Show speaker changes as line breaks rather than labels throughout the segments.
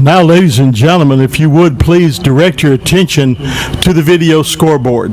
Now, ladies and gentlemen, if you would please direct your attention to the video scoreboard.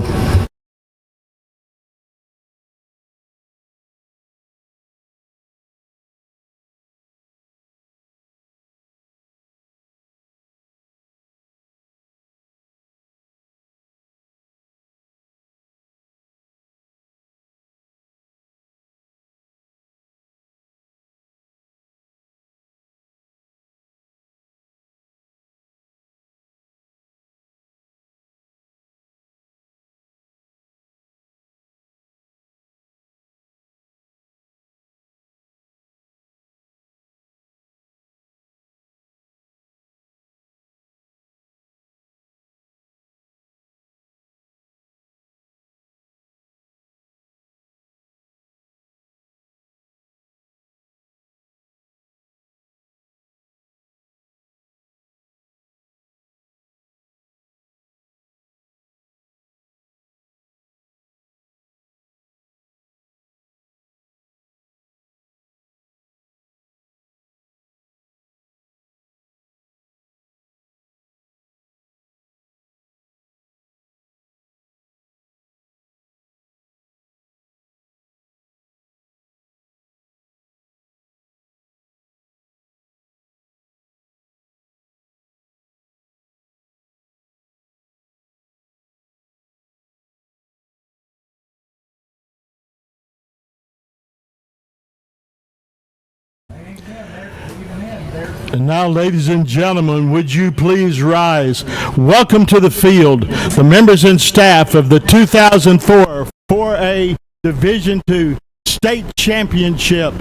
And now, ladies and gentlemen, would you please rise? Welcome to the field, the members and staff of the 2004 4A Division II State Championship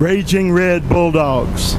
Raging Red Bulldogs.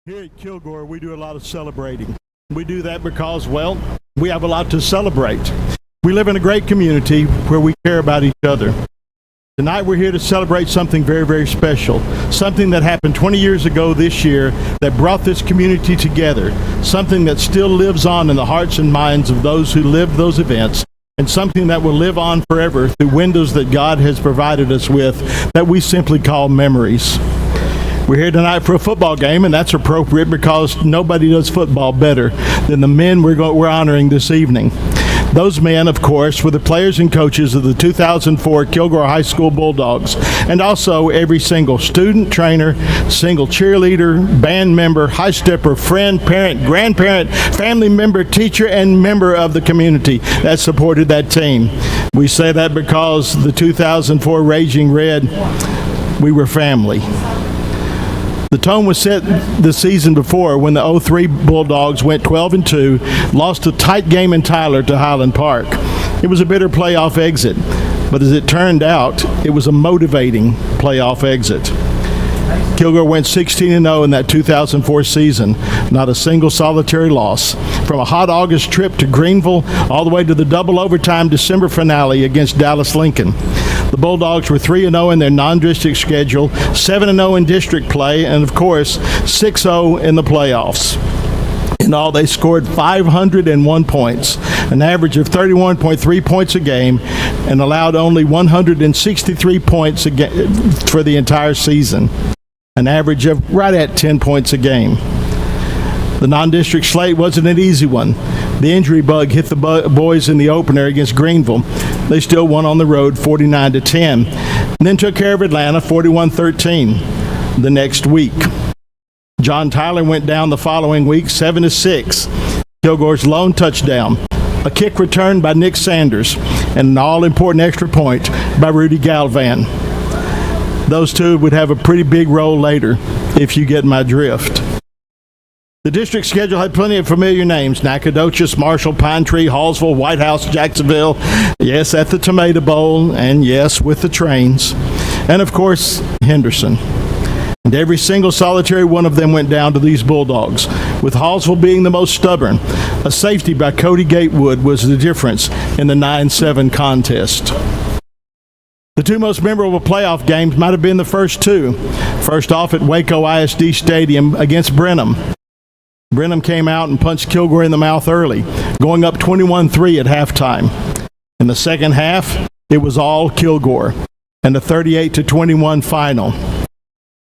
Here at Kilgore, we do a lot of celebrating. We do that because, well, we have a lot to celebrate. We live in a great community where we care about each other. Tonight we're here to celebrate something very, very special. Something that happened 20 years ago this year that brought this community together. Something that still lives on in the hearts and minds of those who lived those events. And something that will live on forever through windows that God has provided us with that we simply call memories. We're here tonight for a football game, and that's appropriate because nobody does football better than the men we're honoring this evening. Those men, of course, were the players and coaches of the 2004 Kilgore High School Bulldogs, and also every single student, trainer, single cheerleader, band member, high stepper, friend, parent, grandparent, family member, teacher, and member of the community that supported that team. We say that because the 2004 Raging Red, we were family. The tone was set the season before when the 03 Bulldogs went 12-2, lost a tight game in Tyler to Highland Park. It was a bitter playoff exit, but as it turned out, it was a motivating playoff exit. Kilgore went 16-0 in that 2004 season, not a single solitary loss. From a hot August trip to Greenville all the way to the double overtime December finale against Dallas Lincoln. The Bulldogs were 3-0 in their non-district schedule, 7-0 in district play, and of course 6-0 in the playoffs. In all, they scored 501 points, an average of 31.3 points a game, and allowed only 163 points for the entire season, an average of right at 10 points a game. The non-district slate wasn't an easy one. The injury bug hit the boys in the opener against Greenville. They still won on the road 49-10, and then took care of Atlanta 41-13 the next week. John Tyler went down the following week 7-6. Kilgore's lone touchdown, a kick returned by Nick Sanders, and an all-important extra point by Rudy Galvan. Those two would have a pretty big role later, if you get my drift. The district schedule had plenty of familiar names: Nacogdoches, Marshall, Pine Tree, Hallsville, White House, Jacksonville, yes, at the Tomato Bowl, and yes, with the trains, and of course, Henderson. And every single solitary one of them went down to these Bulldogs, with Hallsville being the most stubborn. A safety by Cody Gatewood was the difference in the 9-7 contest. The two most memorable playoff games might have been the first two. First off at Waco ISD Stadium against Brenham. Brenham came out and punched Kilgore in the mouth early, going up 21-3 at halftime. In the second half, it was all Kilgore, and a 38-21 final.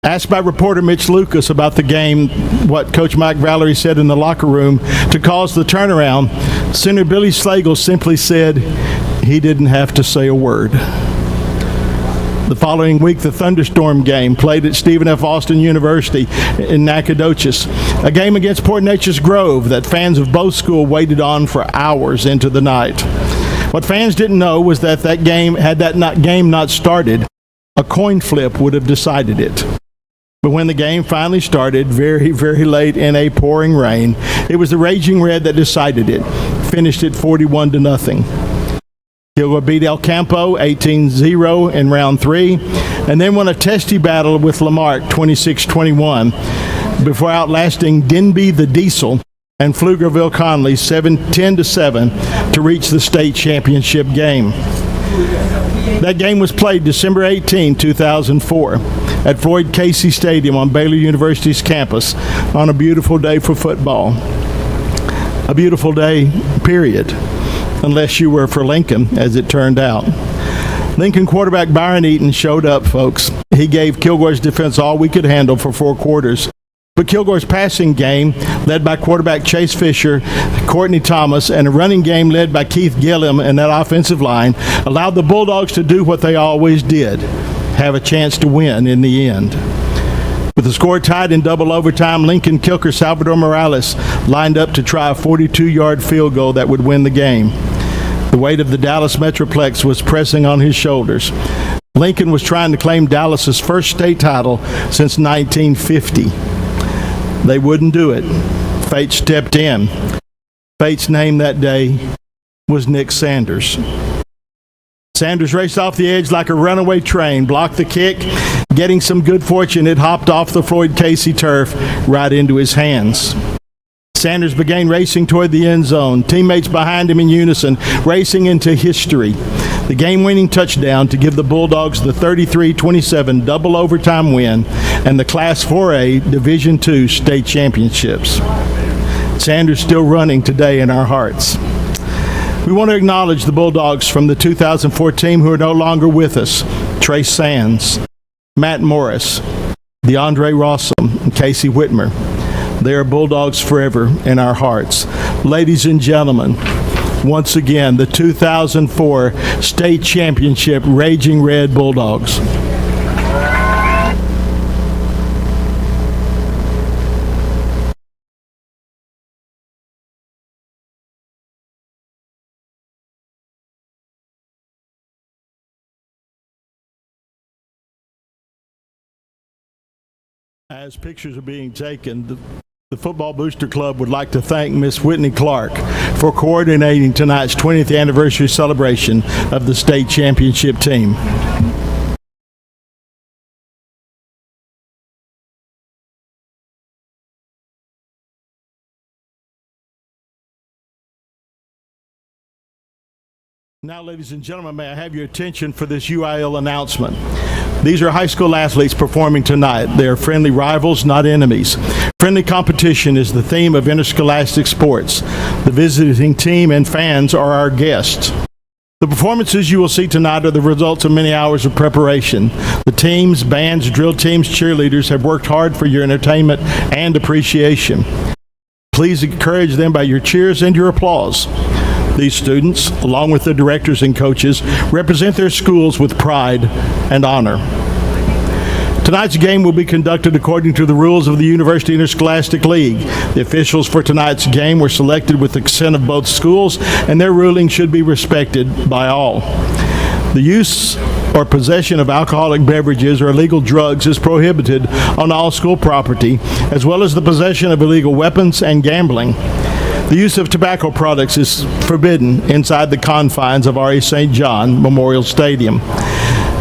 Asked by reporter Mitch Lucas about the game, what Coach Mike Valerie said in the locker room to cause the turnaround, Senator Billy Slagle simply said he didn't have to say a word. The following week, the Thunderstorm game played at Stephen F. Austin University in Nacogdoches, a game against Port Neches Grove that fans of both schools waited on for hours into the night. What fans didn't know was that game, had that game not started, a coin flip would have decided it. But when the game finally started, very, very late in a pouring rain, it was the Raging Red that decided it, finished it 41-0. Kilgore beat El Campo 18-0 in round 3, and then won a testy battle with Lamarck 26-21, before outlasting Denby the Diesel and Pflugerville Conley 10-7 to reach the state championship game. That game was played December 18, 2004, at Floyd Casey Stadium on Baylor University's campus on a beautiful day for football. A beautiful day, period. Unless you were for Lincoln, as it turned out. Lincoln quarterback Byron Eaton showed up, folks. He gave Kilgore's defense all we could handle for 4 quarters. But Kilgore's passing game, led by quarterback Chase Fisher, Courtney Thomas, and a running game led by Keith Gillum and that offensive line, allowed the Bulldogs to do what they always did, have a chance to win in the end. With the score tied in double overtime, Lincoln kicker Salvador Morales lined up to try a 42-yard field goal that would win the game. The weight of the Dallas Metroplex was pressing on his shoulders. Lincoln was trying to claim Dallas's first state title since 1950. They wouldn't do it. Fate stepped in. Fate's name that day was Nick Sanders. Sanders raced off the edge like a runaway train, blocked the kick. Getting some good fortune, it hopped off the Floyd Casey turf right into his hands. Sanders began racing toward the end zone, teammates behind him in unison, racing into history. The game-winning touchdown to give the Bulldogs the 33-27 double overtime win and the Class 4A Division II state championships. Sanders still running today in our hearts. We want to acknowledge the Bulldogs from the 2004 team who are no longer with us: Trace Sands, Matt Morris, DeAndre Rossum, and Casey Whitmer. They are Bulldogs forever in our hearts. Ladies and gentlemen, once again, the 2004 state championship Raging Red Bulldogs. As pictures are being taken, the Football Booster Club would like to thank Miss Whitney Clark for coordinating tonight's 20th anniversary celebration of the state championship team. Now, ladies and gentlemen, may I have your attention for this UIL announcement. These are high school athletes performing tonight. They are friendly rivals, not enemies. Friendly competition is the theme of interscholastic sports. The visiting team and fans are our guests. The performances you will see tonight are the results of many hours of preparation. The teams, bands, drill teams, cheerleaders have worked hard for your entertainment and appreciation. Please encourage them by your cheers and your applause. These students, along with their directors and coaches, represent their schools with pride and honor. Tonight's game will be conducted according to the rules of the University Interscholastic League. The officials for tonight's game were selected with the consent of both schools, and their ruling should be respected by all. The use or possession of alcoholic beverages or illegal drugs is prohibited on all school property, as well as the possession of illegal weapons and gambling. The use of tobacco products is forbidden inside the confines of R.A. St. John Memorial Stadium.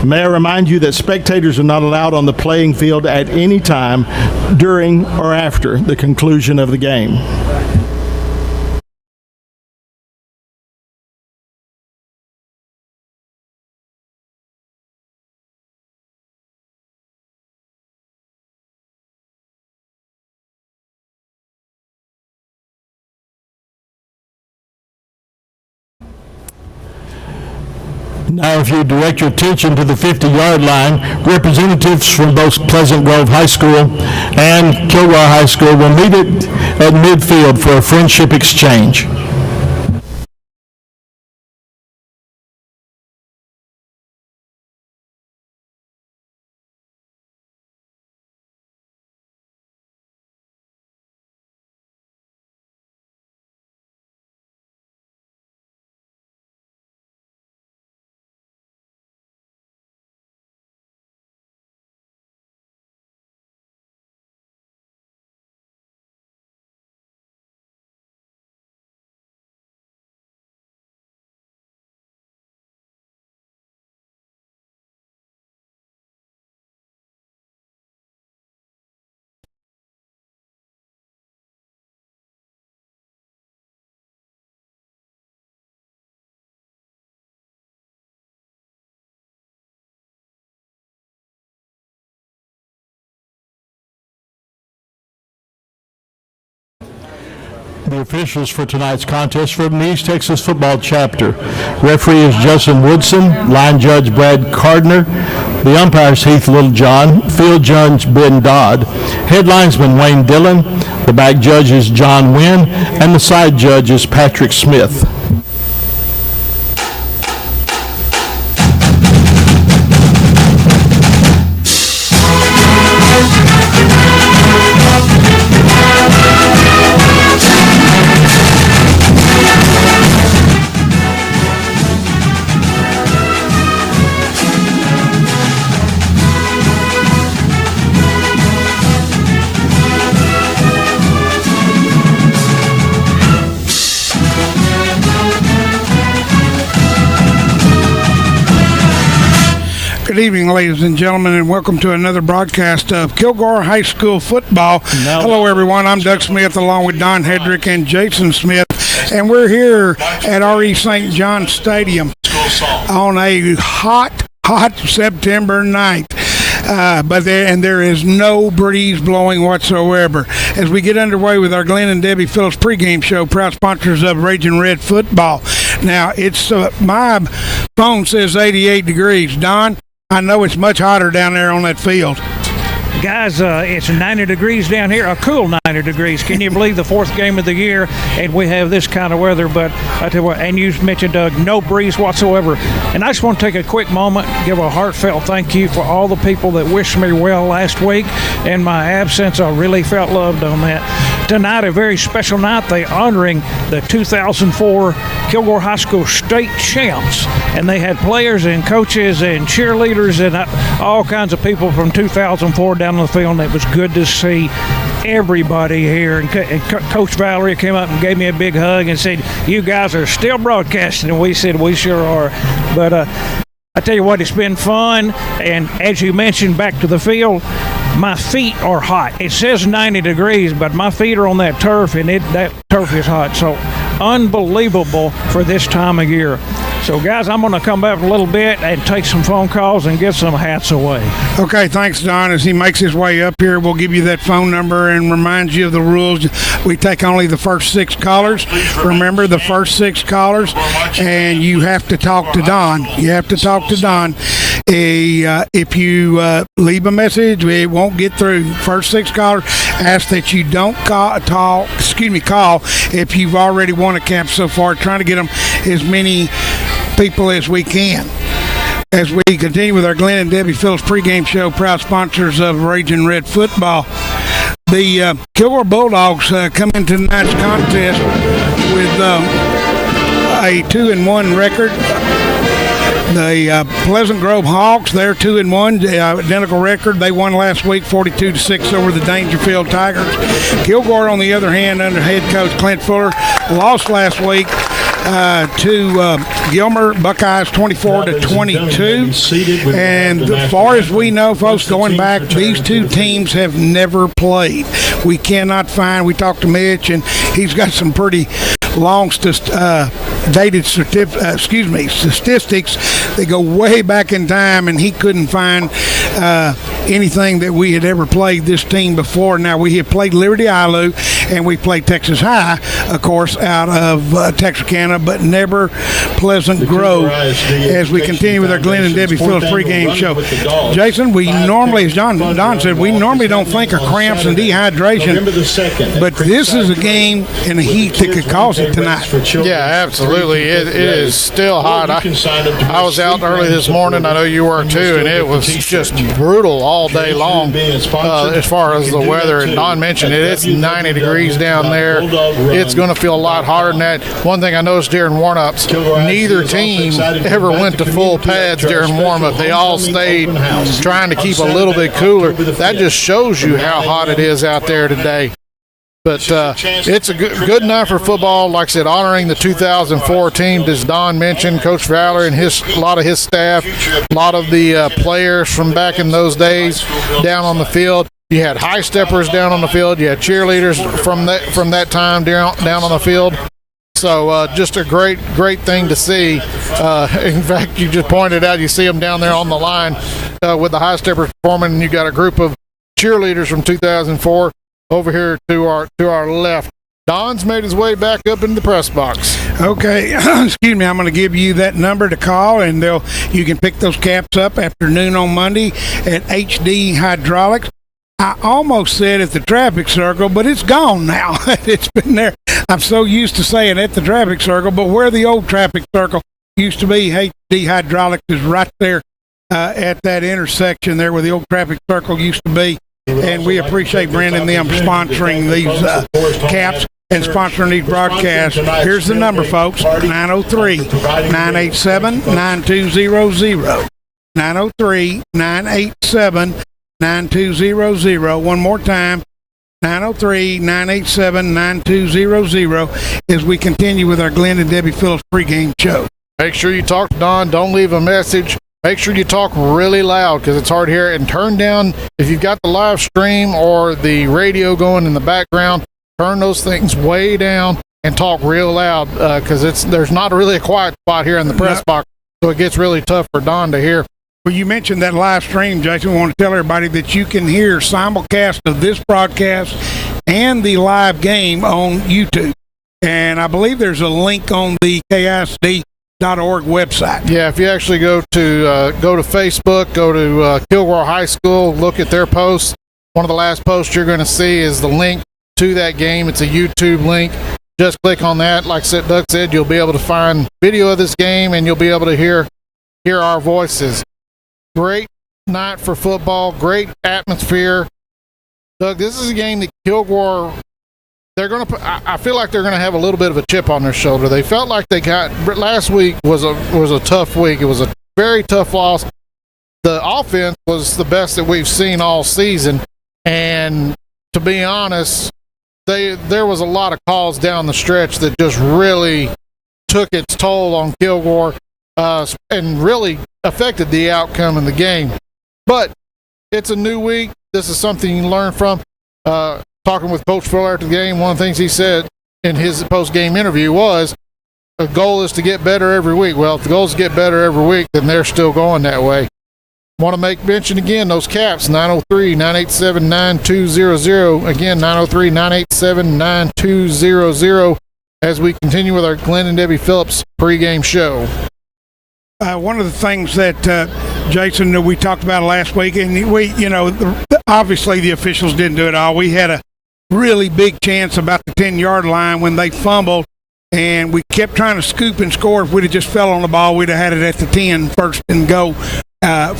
May I remind you that spectators are not allowed on the playing field at any time during or after the conclusion of the game. Now, if you direct your attention to the 50-yard line, representatives from both Pleasant Grove High School and Kilgore High School will meet at midfield for a friendship exchange. The officials for tonight's contest from the East Texas Football Chapter. Referee is Justin Woodson, line judge Brad Cardner, the umpires Heath Littlejohn, field judge Ben Dodd, head linesman Wayne Dillon, the back judge is John Wynn, and the side judge is Patrick Smith.
Good evening, ladies and gentlemen, and welcome to another broadcast of Kilgore High School football. Hello, everyone. I'm Doug Smith, along with Don Hedrick and Jason Smith, and we're here at R.E. St. John Stadium on a hot September night. But there is no breeze blowing whatsoever. As we get underway with our Glenn and Debbie Phillips pregame show, proud sponsors of Raging Red Football. Now, it's my phone says 88 degrees. Don, I know it's much hotter down there on that field.
Guys, it's 90 degrees down here, a cool 90 degrees. Can you believe the fourth game of the year and we have this kind of weather? But I tell you what, and you mentioned, Doug, no breeze whatsoever. And I just want to take a quick moment, give a heartfelt thank you for all the people that wished me well last week. In my absence, I really felt loved on that. tonight a very special night. They honoring the 2004 Kilgore High School state champs, and they had players and coaches and cheerleaders and all kinds of people from 2004 down on the field, and it was good to see everybody here. And Coach Valerie came up and gave me a big hug and said, "You guys are still broadcasting," and we said, "We sure are." But I tell you what, it's been fun, and as you mentioned, back to the field, my feet are hot. It says 90 degrees, but my feet are on that turf, and that turf is hot. So unbelievable for this time of year. So, guys, I'm going to come back a little bit and take some phone calls and get some hats away.
Okay, thanks, Don. As he makes his way up here, we'll give you that phone number and remind you of the rules. We take only the first 6 callers. Remember, the first 6 callers, and you have to talk to Don. You have to talk to Don. If you leave a message, it won't get through. First 6 callers, ask that you don't call if you've already won a cap so far. Trying to get them as many people as we can. As we continue with our Glenn and Debbie Phillips pregame show, proud sponsors of Raging Red football. The Kilgore Bulldogs come into tonight's contest with a 2-1 record. The Pleasant Grove Hawks, they're 2-1, identical record. They won last week 42-6 over the Dangerfield Tigers. Kilgore, on the other hand, under head coach Clint Fuller, lost last week to Gilmer Buckeyes 24-22. And as far as we know, folks, going back, these two teams have never played. We cannot find, we talked to Mitch, and he's got some pretty long dated statistics. They go way back in time, and he couldn't find anything that we had ever played this team before. Now, we have played Liberty Ilu, and we played Texas High, of course, out of Texarkana, but never Pleasant Grove. As we continue with our Glenn and Debbie Phillips pregame show. Jason, we normally, as Don said, we normally don't think of cramps and dehydration, but this is a game in the heat that could cause it tonight.
Yeah, absolutely. It is still hot. I was out early this morning. I know you were too, and it was just brutal all day long as far as the weather. And Don mentioned it. It's 90 degrees down there. It's going to feel a lot hotter than that. One thing I noticed during warm-ups, neither team ever went to full pads during warm-up. They all stayed trying to keep a little bit cooler. That just shows you how hot it is out there today. But it's a good night for football. Like I said, honoring the 2004 team, as Don mentioned, Coach Fowler and a lot of his staff, a lot of the players from back in those days down on the field. You had high steppers down on the field. You had cheerleaders from that time down on the field. So just a great thing to see. In fact, you just pointed out, you see them down there on the line with the high steppers performing, and you got a group of cheerleaders from 2004 over here to our left. Don's made his way back up in the press box.
Okay, excuse me, I'm going to give you that number to call, and you can pick those caps up after noon on Monday at HD Hydraulics. I almost said at the traffic circle, but it's gone now. It's been there. I'm so used to saying at the traffic circle, but where the old traffic circle used to be, HD Hydraulics is right there at that intersection there where the old traffic circle used to be. And we appreciate Brandon them sponsoring these caps and sponsoring these broadcasts. Here's the number, folks, 903-987-9200. 903-987-9200. One more time, 903-987-9200 as we continue with our Glenn and Debbie Phillips pregame show.
Make sure you talk to Don. Don't leave a message. Make sure you talk really loud because it's hard to hear. And turn down, if you've got the live stream or the radio going in the background, turn those things way down and talk real loud because there's not really a quiet spot here in the press box, so it gets really tough for Don to hear.
Well, you mentioned that live stream, Jason. We want to tell everybody that you can hear simulcast of this broadcast and the live game on YouTube. And I believe there's a link on the KISD.org website.
Yeah, if you actually go to Facebook, go to Kilgore High School, look at their posts. One of the last posts you're going to see is the link to that game. It's a YouTube link. Just click on that. Like Doug said, you'll be able to find video of this game, and you'll be able to hear our voices. Great night for football. Great atmosphere. Doug, this is a game that Kilgore they're going to. I feel like they're going to have a little bit of a chip on their shoulder. They felt like they got last week was a tough week. It was a very tough loss. The offense was the best that we've seen all season, and to be honest, there was a lot of calls down the stretch that just really took its toll on Kilgore and really affected the outcome in the game. But it's a new week. This is something you can learn from. Talking with Coach Fuller after the game, one of the things he said in his post-game interview was, the goal is to get better every week. Well, if the goal is to get better every week, then they're still going that way. Want to make mention again, those caps, 903-987-9200. Again, 903-987-9200 as we continue with our Glenn and Debbie Phillips pregame show.
One of the things that, Jason, that we talked about last week, and obviously the officials didn't do it all. We had a really big chance about the 10-yard line when they fumbled, and we kept trying to scoop and score. If we'd have just fell on the ball, we'd have had it at the 10, first and goal at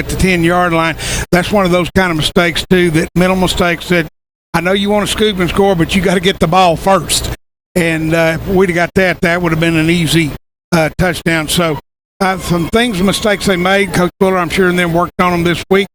the 10-yard line. That's one of those kind of mistakes, too, that mental mistakes that I know you want to scoop and score, but you got to get the ball first. And if we'd have got that would have been an easy touchdown. So some mistakes they made, Coach Fuller, I'm sure, and then worked on them this week.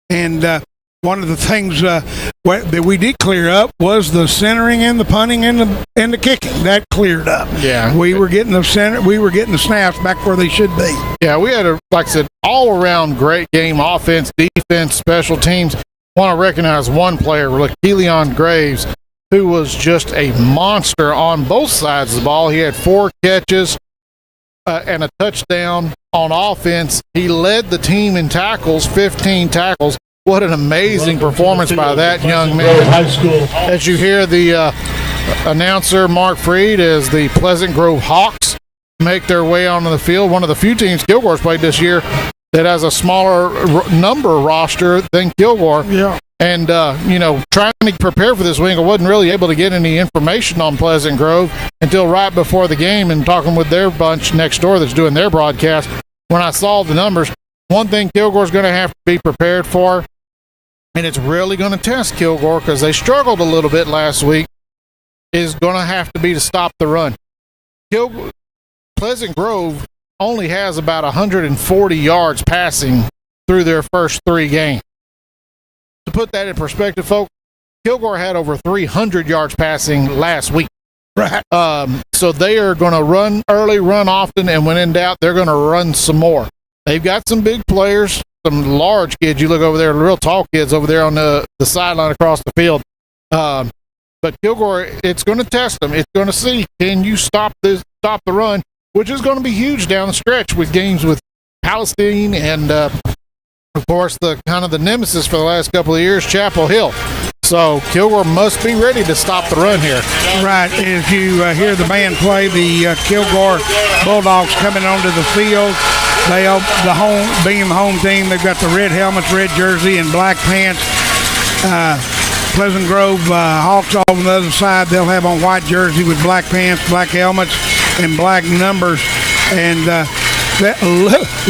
And one of the things that we did clear up was the centering and the punting and the kicking. That cleared up.
Yeah,
we were getting the snaps back where they should be.
Yeah, we had like I said, all around great game, offense, defense, special teams. Want to recognize one player, Keelion Graves, who was just a monster on both sides of the ball. He had 4 catches and a touchdown on offense. He led the team in tackles, 15 tackles. What an amazing performance by that young man. As you hear the announcer, Mark Freed, as the Pleasant Grove Hawks make their way onto the field. One of the few teams Kilgore's played this year that has a smaller number roster than Kilgore.
Yeah.
And, trying to prepare for this week, I wasn't really able to get any information on Pleasant Grove until right before the game and talking with their bunch next door that's doing their broadcast. When I saw the numbers, one thing Kilgore's going to have to be prepared for, and it's really going to test Kilgore because they struggled a little bit last week, is going to have to be to stop the run. Pleasant Grove only has about 140 yards passing through their first 3 games. To put that in perspective, folks, Kilgore had over 300 yards passing last week.
Right.
So they are going to run early, run often, and when in doubt, they're going to run some more. They've got some big players, some large kids. You look over there, real tall kids over there on the sideline across the field. But Kilgore, it's going to test them. It's going to see, can you stop the run, which is going to be huge down the stretch with games with Palestine and, of course, the nemesis for the last couple of years, Chapel Hill. So Kilgore must be ready to stop the run here.
Right. As you hear the band play, the Kilgore Bulldogs coming onto the field. Being the home team, they've got the red helmets, red jersey, and black pants. Pleasant Grove Hawks on the other side, they'll have on white jersey with black pants, black helmets, and black numbers. And a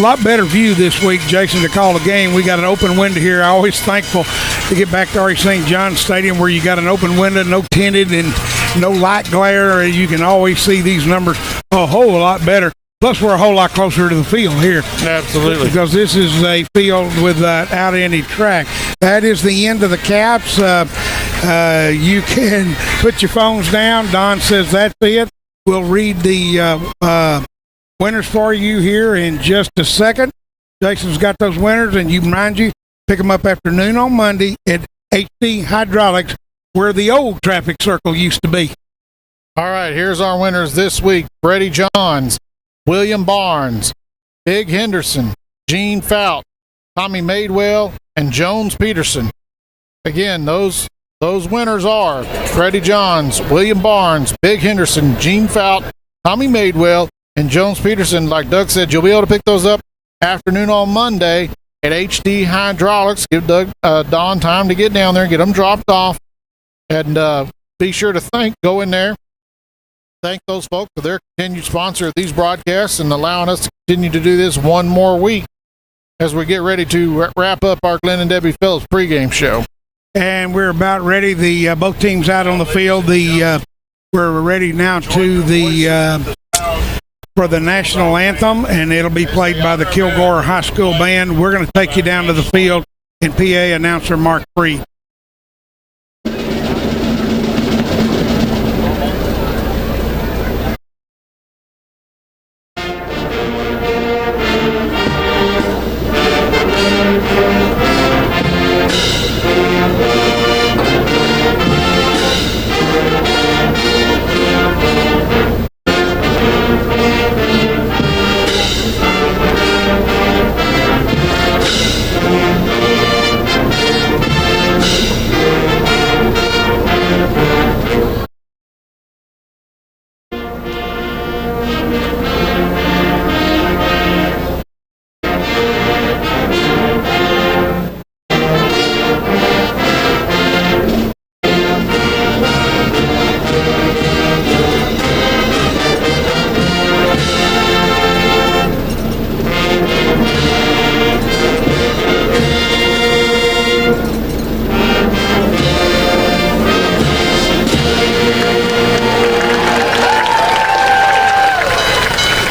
lot better view this week, Jason, to call the game. We got an open window here. I'm always thankful to get back to R.E. St. John's Stadium where you got an open window, no tinted and no light glare. You can always see these numbers a whole lot better. Plus, we're a whole lot closer to the field here.
Absolutely.
Because this is a field without any track. That is the end of the caps. You can put your phones down. Don says that's it. We'll read the winners for you here in just a second. Jason's got those winners, and pick them up afternoon on Monday at HD Hydraulics, where the old traffic circle used to be.
All right, here's our winners this week. Freddie Johns, William Barnes, Big Henderson, Gene Fout, Tommy Madewell, and Jones Peterson. Again, those winners are Freddie Johns, William Barnes, Big Henderson, Gene Fout, Tommy Madewell, and Jones Peterson. Like Doug said, you'll be able to pick those up afternoon on Monday at HD Hydraulics. Give Don time to get down there and get them dropped off. And be sure to go in there. Thank those folks for their continued sponsor of these broadcasts and allowing us to continue to do this one more week as we get ready to wrap up our Glenn and Debbie Phillips pregame show.
and we're about ready. The both teams out on the field. We're ready now to for the national anthem, and it'll be played by the Kilgore High School Band. We're going to take you down to the field, and PA announcer Mark Freed.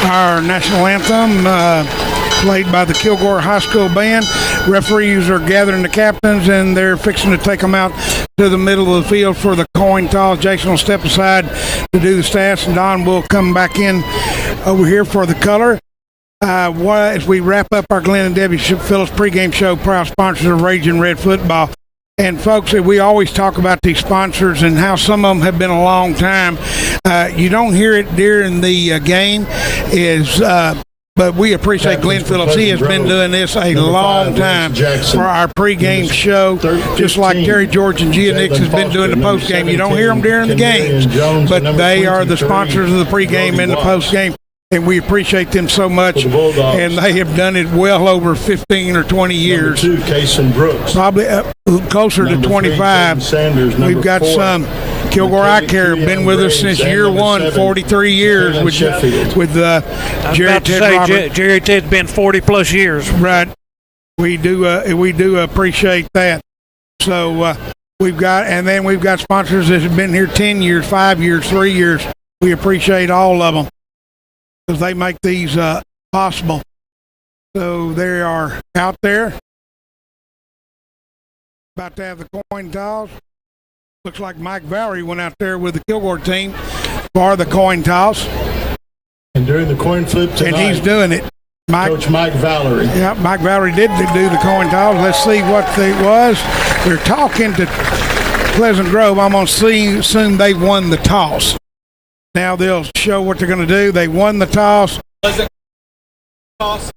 Our national anthem played by the Kilgore High School Band. Referees are gathering the captains, and they're fixing to take them out to the middle of the field for the coin toss. Jason will step aside to do the stats, and Don will come back in over here for the color. As we wrap up our Glenn and Debbie Phillips pregame show, proud sponsors of Raging Red Football. And folks, we always talk about these sponsors and how some of them have been a long time. You don't hear it during the game, but we appreciate Glenn Phillips. He has been doing this a long time for our pregame show, just like Terry George and Gia Nix has been doing the postgame. You don't hear them during the games, but they are the sponsors of the pregame and the postgame. And we appreciate them so much, and they have done it well over 15 or 20 years.
Number 2, Case Brooks.
Probably closer to 25.
Sanders,
we've got
4,
some. Kilgore Eye Care been with us since year one, 43 years with Jerry Ted Roberts.
Jerry Ted's been 40-plus years.
Right. We do appreciate that. So we've got sponsors that have been here 10 years, 5 years, 3 years. We appreciate all of them, because they make these possible. So they are out there. About to have the coin toss. Looks like Mike Valerie went out there with the Kilgore team for the coin toss.
And during the coin flip tonight,
and he's doing it.
Coach Mike Valerie.
Yeah, Mike Valerie did do the coin toss. Let's see what it was. They're talking to Pleasant Grove. I'm going to assume they won the toss. Now they'll show what they're going to do. They won the toss.
Pleasant toss,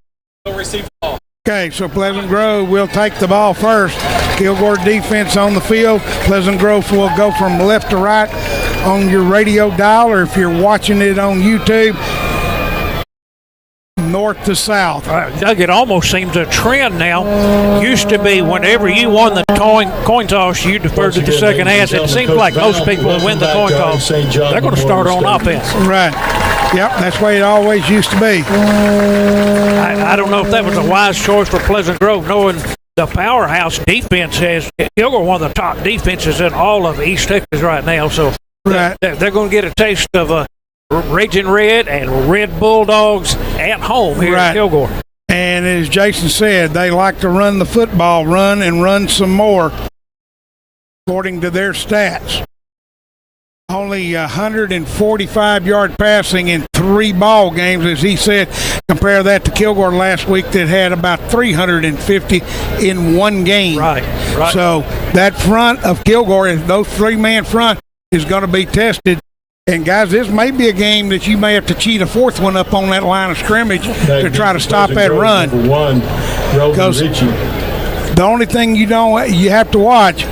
they'll receive the ball.
Okay, so Pleasant Grove will take the ball first. Kilgore defense on the field. Pleasant Grove will go from left to right on your radio dial, or if you're watching it on YouTube, north to south.
Doug, it almost seems a trend now. Used to be whenever you won the coin toss, you deferred to the second half. It seems like most people win the coin toss, they're going to start on offense.
Right. Yep, that's the way it always used to be.
I don't know if that was a wise choice for Pleasant Grove, knowing the powerhouse defense has. Kilgore, one of the top defenses in all of East Texas right now. So
right.
They're going to get a taste of Raging Red and Red Bulldogs at home here at Kilgore.
And as Jason said, they like to run the football, run some more, according to their stats. Only 145-yard passing in 3 ball games, as he said. Compare that to Kilgore last week that had about 350 in 1 game.
Right.
So that front of Kilgore, those 3-man front, is going to be tested. And, guys, this may be a game that you may have to cheat a 4th one up on that line of scrimmage to try to stop that run. Because the only thing you have to watch,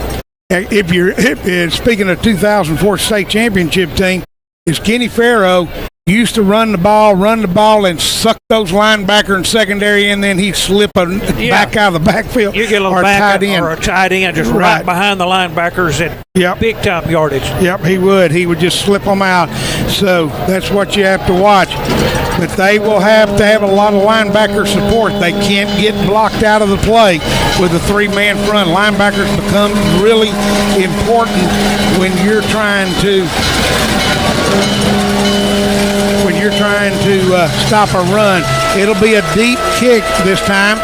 if speaking of 2004 state championship team, is Kenny Farrow used to run the ball and suck those linebacker and secondary, and then he'd slip back out of the backfield.
You get a little back or a tight end just right behind the linebackers at big time yardage.
Yep, he would. He would just slip them out. So that's what you have to watch. But they will have to have a lot of linebacker support. They can't get blocked out of the play. with a three-man front. Linebackers become really important when you're trying to stop a run. It'll be a deep kick this time,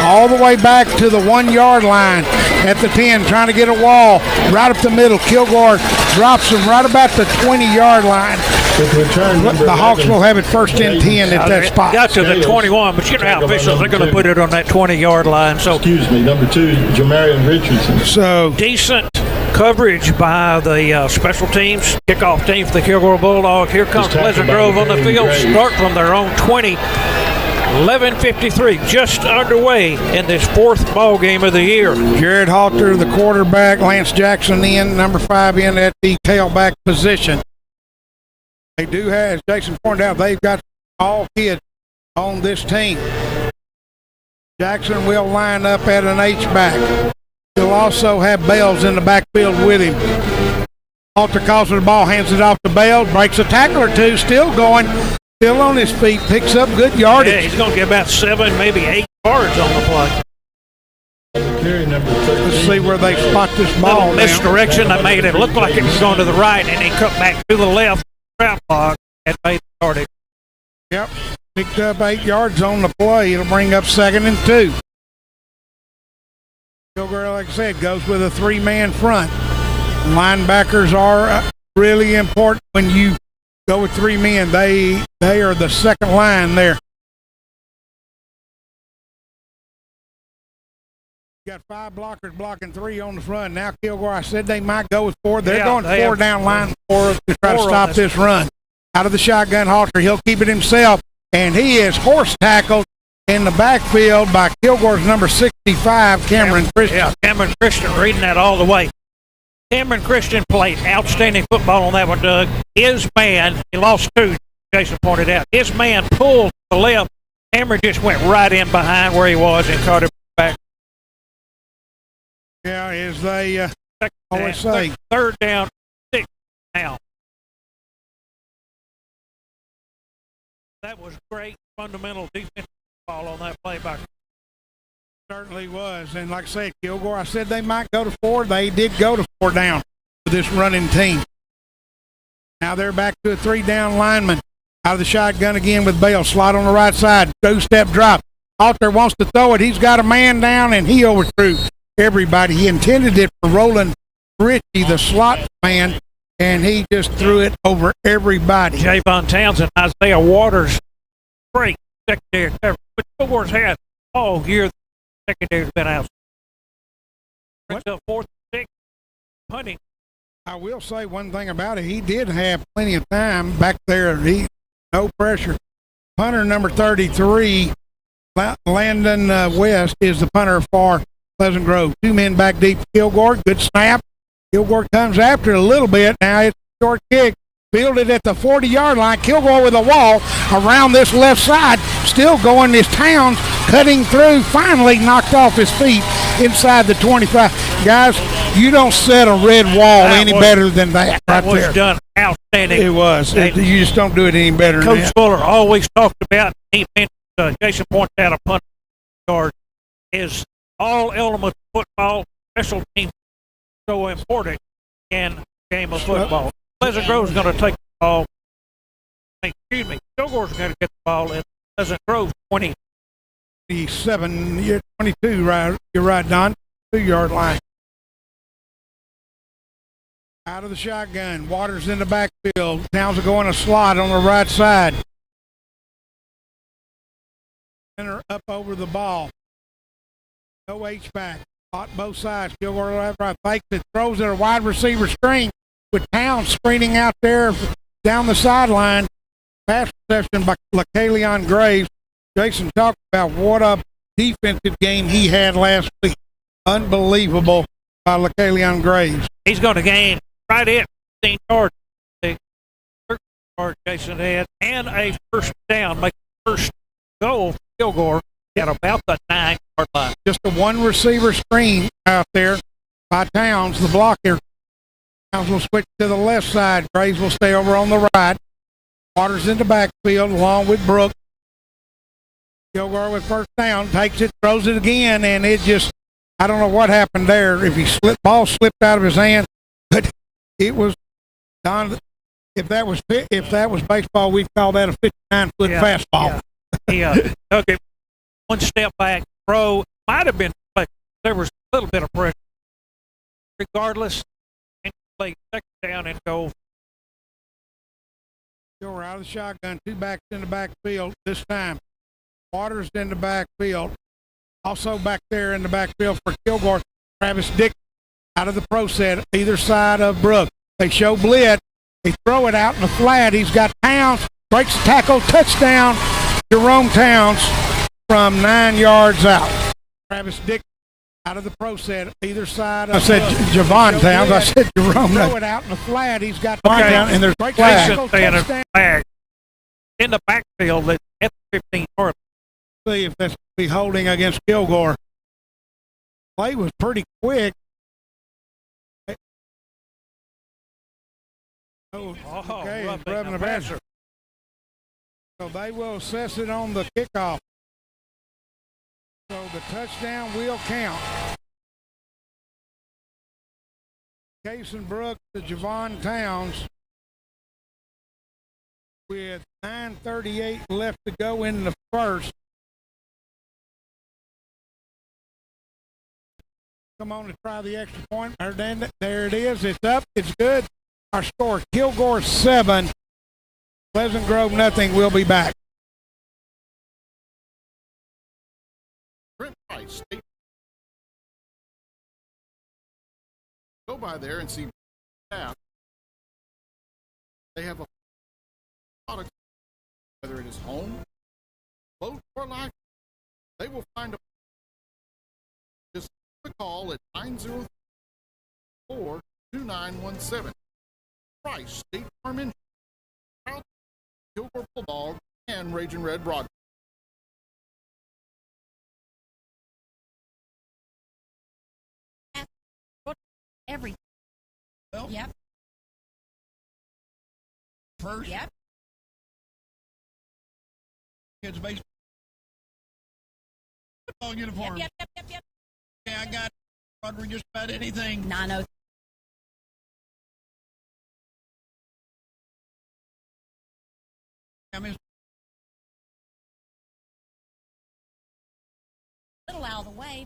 all the way back to the 1 yard line at the 10, trying to get a wall right up the middle. Kilgore drops him right about the 20-yard line. The Hawks will have it first and 10 at that spot.
Got to the 21, but you know how officials are going to put it on that 20-yard line. So,
excuse me, number 2, Jamarian Richardson.
So
decent coverage by the special teams, kickoff team for the Kilgore Bulldogs. Here comes Pleasant Grove on the field, start from their own 20. 11:53 just underway in this fourth ball game of the year.
Jared Halter, the quarterback, Lance Jackson in, number 5 in at the tailback position. They do have, as Jason pointed out, they've got all kids on this team. Jackson will line up at an H-back. He'll also have Bales in the backfield with him. Halter calls for the ball, hands it off to Bales, breaks a tackle or two, still going, still on his feet, picks up good yardage.
Yeah, he's going to get about 7, maybe 8 yards on the play.
Let's see where they spot this ball now.
Misdirection. They made it look like it was going to the right, and he cut back to the left. Trap block and made the yardage.
Yep, picked up 8 yards on the play. It'll bring up 2nd and 2. Kilgore, like I said, goes with a 3-man front. Linebackers are really important when you go with 3 men. They are the second line there. You got 5 blockers blocking 3 on the front. Now Kilgore, I said they might go with 4. They're going 4 down line 4 to try to stop this run. Out of the shotgun, Halter, he'll keep it himself, and he is horse tackled in the backfield by Kilgore's number 65, Cameron Christian.
Yeah, Cameron Christian reading that all the way. Cameron Christian played outstanding football on that one, Doug. His man, he lost 2, Jason pointed out. His man pulled to the left. Cameron just went right in behind where he was and caught it back.
Yeah, as they always say.
3rd down, 6 now. That was great fundamental defensive ball on that play by.
Certainly was. And like I said, Kilgore, I said they might go to 4. They did go to 4 down for this running team. Now they're back to a 3-down lineman. Out of the shotgun again with Bale. Slot on the right side. 2-step drop. Halter wants to throw it. He's got a man down, and he overthrew everybody. He intended it for Roland Ritchie, the slot man, and he just threw it over everybody.
Javon Townsend, Isaiah Waters, great secondary coverage. But Kilgore's had all year. The secondary's been out. Brings up 4th and 6, punting.
I will say one thing about it. He did have plenty of time back there. No pressure. Punter number 33, Landon West, is the punter for Pleasant Grove. 2 men back deep for Kilgore. Good snap. Kilgore comes after it a little bit. Now it's a short kick. Fielded at the 40-yard line. Kilgore with a wall around this left side. Still going. This Towns cutting through. Finally knocked off his feet inside the 25. Guys, you don't set a red wall any better than that right there.
That was done outstanding.
It was. You just don't do it any better than that.
Coach Fuller always talked about, he mentioned, Jason pointed out a punt guard is all elements of football, special teams so important in a game of football. Pleasant Grove's going to take the ball. Excuse me. Kilgore's going to get the ball in Pleasant Grove
22, right? You're right, Don. 2-yard line. Out of the shotgun. Waters in the backfield. Towns are going a slot on the right side. Center up over the ball. No H-back. Hot both sides. Kilgore left, right. Fakes it. Throws it a wide receiver screen with Towns screening out there down the sideline. Pass reception by LaCalion Graves. Jason talked about what a defensive game he had last week. Unbelievable by LaCalion Graves.
He's going to gain right at 15 yards. 13 yards Jason had, and a first down. Make the first goal for Kilgore at about the 9-yard line.
Just a 1 receiver screen out there by Towns, the blocker. Towns will switch to the left side. Graves will stay over on the right. Waters in the backfield along with Brooks. Kilgore with first down, takes it, throws it again, and it just I don't know what happened there. If ball slipped out of his hand, but it was Don. If that was baseball, we'd call that a 59-foot fastball.
Yeah. He took it one step back, throw. Might have been, but there was a little bit of pressure. Regardless, and play second down and go.
Kilgore out of the shotgun, 2 backs in the backfield this time. Waters in the backfield. Also back there in the backfield for Kilgore, Travis Dick out of the pro set, either side of Brooks. They show blitz. They throw it out in the flat. He's got Towns, breaks the tackle, touchdown. Jerome Towns from 9 yards out. Travis Dick out of the pro set, either side of. I said Javon Towns. I said Jerome. Throw it out in the flat. He's got down, and there's
flag in the backfield at the 15 yard.
See if that's be holding against Kilgore. Play was pretty quick. Okay, rubbing the passer. So they will assess it on the kickoff. So the touchdown will count. Cason Brooks to Javon Towns with 9:38 left to go in the first. Come on to try the extra point. There it is. It's up. It's good. Our score, Kilgore 7, Pleasant Grove nothing. We'll be back.
Price. Go by there and see staff. They have a product, whether it is home, boat, or life. They will find a. Just call at 904-2917. Price State Farm Insurance, Proud Kilgore Bulldog, and Raging Red Broad.
Everything.
Well,
Yep.
First,
Yep.
kids baseball football uniform.
Yep.
Okay, I got Rodri just about anything.
903.
I mean,
Little out of the way.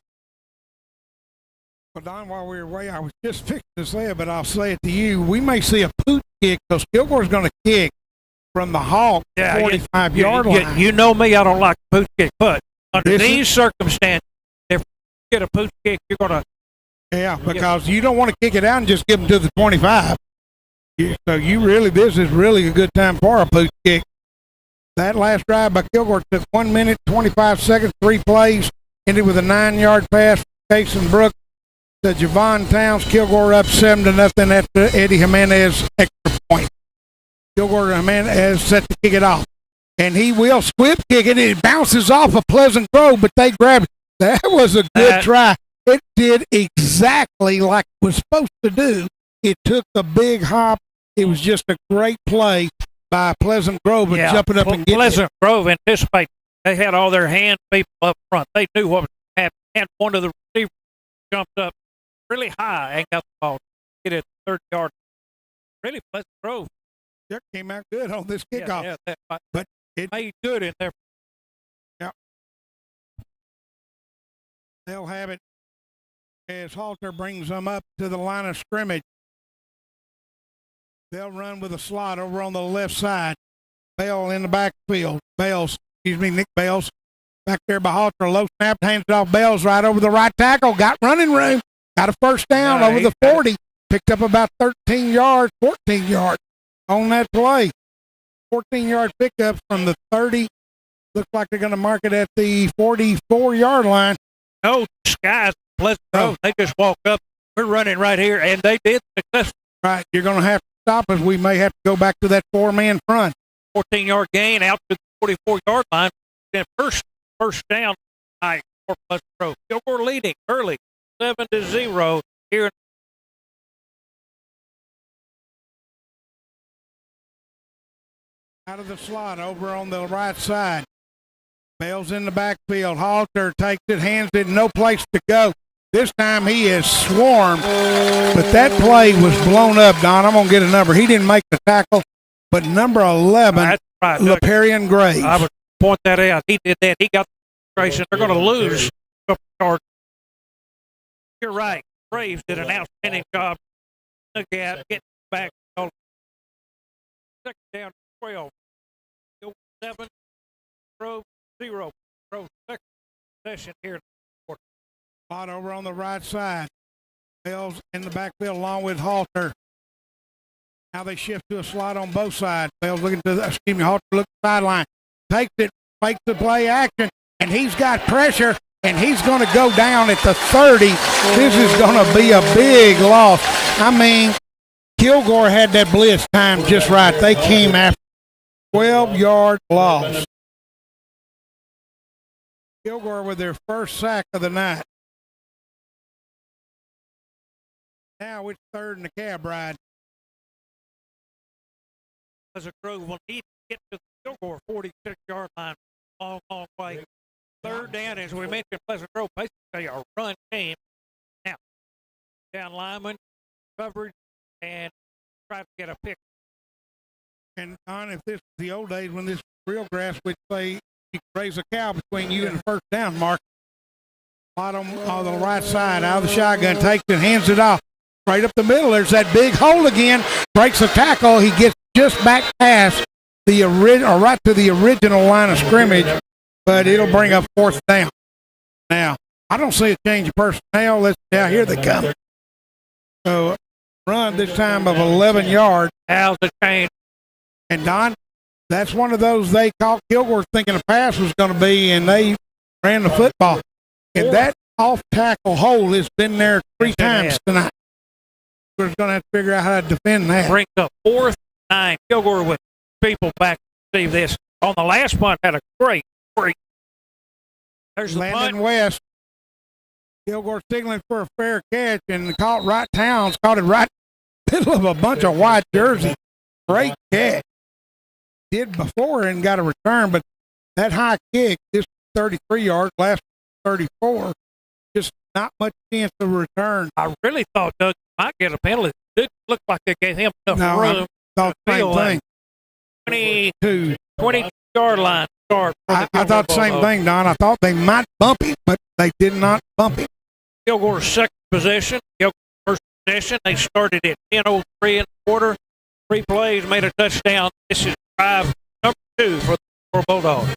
Well, Don, while we were away, I was just fixing to say it, but I'll say it to you. We may see a pooch kick because Kilgore's going to kick from the Hawk 45-yard line.
You know me, I don't like pooch kick, but under these circumstances, if you get a pooch kick, you're going to.
Yeah, because you don't want to kick it out and just give them to the 25. So this is really a good time for a pooch kick. That last drive by Kilgore took 1 minute, 25 seconds, 3 plays, ended with a 9-yard pass from Cason Brooks to Javon Towns. Kilgore up 7-0 after Eddie Jimenez extra point. Kilgore Jimenez set to kick it off. And he will squib kick it. It bounces off of Pleasant Grove, but they grabbed it. That was a good try. It did exactly like it was supposed to do. It took a big hop. It was just a great play by Pleasant Grove and jumping up and getting
Pleasant Grove anticipated. They had all their hand people up front. They knew what was happening. And one of the receivers jumped up really high and got the ball. Get it 30 yards. Really, Pleasant Grove.
It came out good on this kickoff.
But it made good in there.
Yeah. They'll have it as Halter brings them up to the line of scrimmage. They'll run with a slot over on the left side. Bell in the backfield. Nick Bells back there by Halter. Low snap, hands it off. Bells right over the right tackle. Got running room. Got a first down over the 40. Picked up about 14 yards on that play. 14-yard pickup from the 30. Looks like they're going to mark it at the 44-yard line.
No skies, Pleasant Grove. They just walk up. We're running right here, and they did successfully.
Right, you're going to have to stop us. We may have to go back to that 4-man front.
14-yard gain out to the 44-yard line. Then first down for Pleasant Grove. Kilgore leading early, 7-0 here.
Out of the slot over on the right side. Bell's in the backfield. Halter takes it, hands it, no place to go. This time he is swarmed, but that play was blown up, Don. I'm going to get a number. He didn't make the tackle, but number 11,
That's right.
Laparian Graves.
I would point that out. He did that. He got the frustration. They're going to lose a couple yards. You're right. Braves did an outstanding job. Look at getting back. Second down, 12. 7, Grove 0. Grove second possession here.
Spot over on the right side. Bell's in the backfield along with Halter. Now they shift to a slot on both sides. Bell's looking to the, Halter looks sideline. Takes it, fakes the play action, and he's got pressure, and he's going to go down at the 30. This is going to be a big loss. I mean, Kilgore had that blitz time just right. They came after 12-yard loss. Kilgore with their first sack of the night. Now it's third in the cab ride.
Pleasant Grove will need to get to the Kilgore 46-yard line. Long, long way. Third down, as we mentioned, Pleasant Grove basically a run team. Now, down lineman, coverage, and try to get a pick.
And Don, if this is the old days when this real grass would say you could raise a cow between you and the first down mark. Bottom on the right side, out of the shotgun, takes it, hands it off. Right up the middle, there's that big hole again. Breaks a tackle. He gets just back past the right to the original line of scrimmage, but it'll bring up fourth down. Now, I don't see a change of personnel. Here they come. So, run this time of 11 yards.
How's the change?
And Don, that's one of those they caught Kilgore thinking a pass was going to be, and they ran the football. And that off tackle hole has been there 3 times tonight. We're going to have to figure out how to defend that.
Brings up 4th and 9. Kilgore with people back to see this. On the last punt, had a great. There's the
Landon
punt.
West. Kilgore signaling for a fair catch, and caught right Towns, caught it right in the middle of a bunch of white jerseys. Great catch. Did before and got a return, but that high kick, this 33 yards, last 34, just not much chance of return.
I really thought Doug might get a penalty. It didn't look like they gave him enough room.
I thought the same thing.
20-yard line start.
I thought the same thing, Don. I thought they might bump him, but they did not bump him.
Kilgore's second possession. Kilgore's first possession. They started at 10:03 in the quarter. 3 plays, made a touchdown. This is drive number 2 for Bulldogs.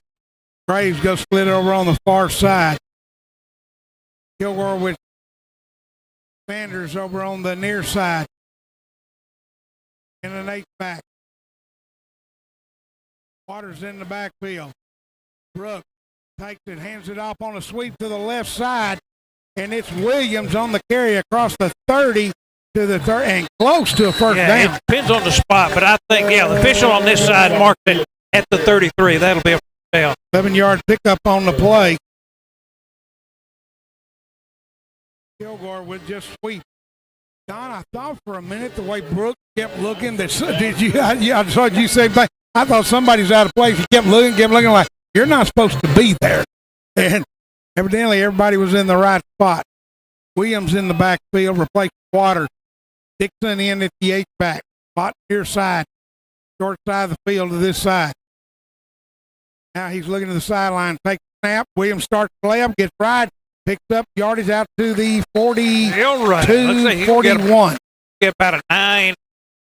Braves go split over on the far side. Kilgore with Sanders over on the near side. And an H-back. Waters in the backfield. Brooks takes it, hands it off on a sweep to the left side. And it's Williams on the carry across the 30 to the third and close to a first down.
It depends on the spot, but I think, the official on this side marked it at the 33. That'll be a first down.
7-yard pickup on the play. Kilgore would just sweep. Don, I thought for a minute the way Brooks kept looking, I saw you say that. I thought somebody's out of place. He kept looking like, you're not supposed to be there. And evidently everybody was in the right spot. Williams in the backfield, replaced Waters. Dixon in at the H-back. Spot near side. Short side of the field to this side. Now he's looking to the sideline. Takes the snap. Williams starts to play up, gets right. Picks up yardage out to the 42, 41.
Get about a 9.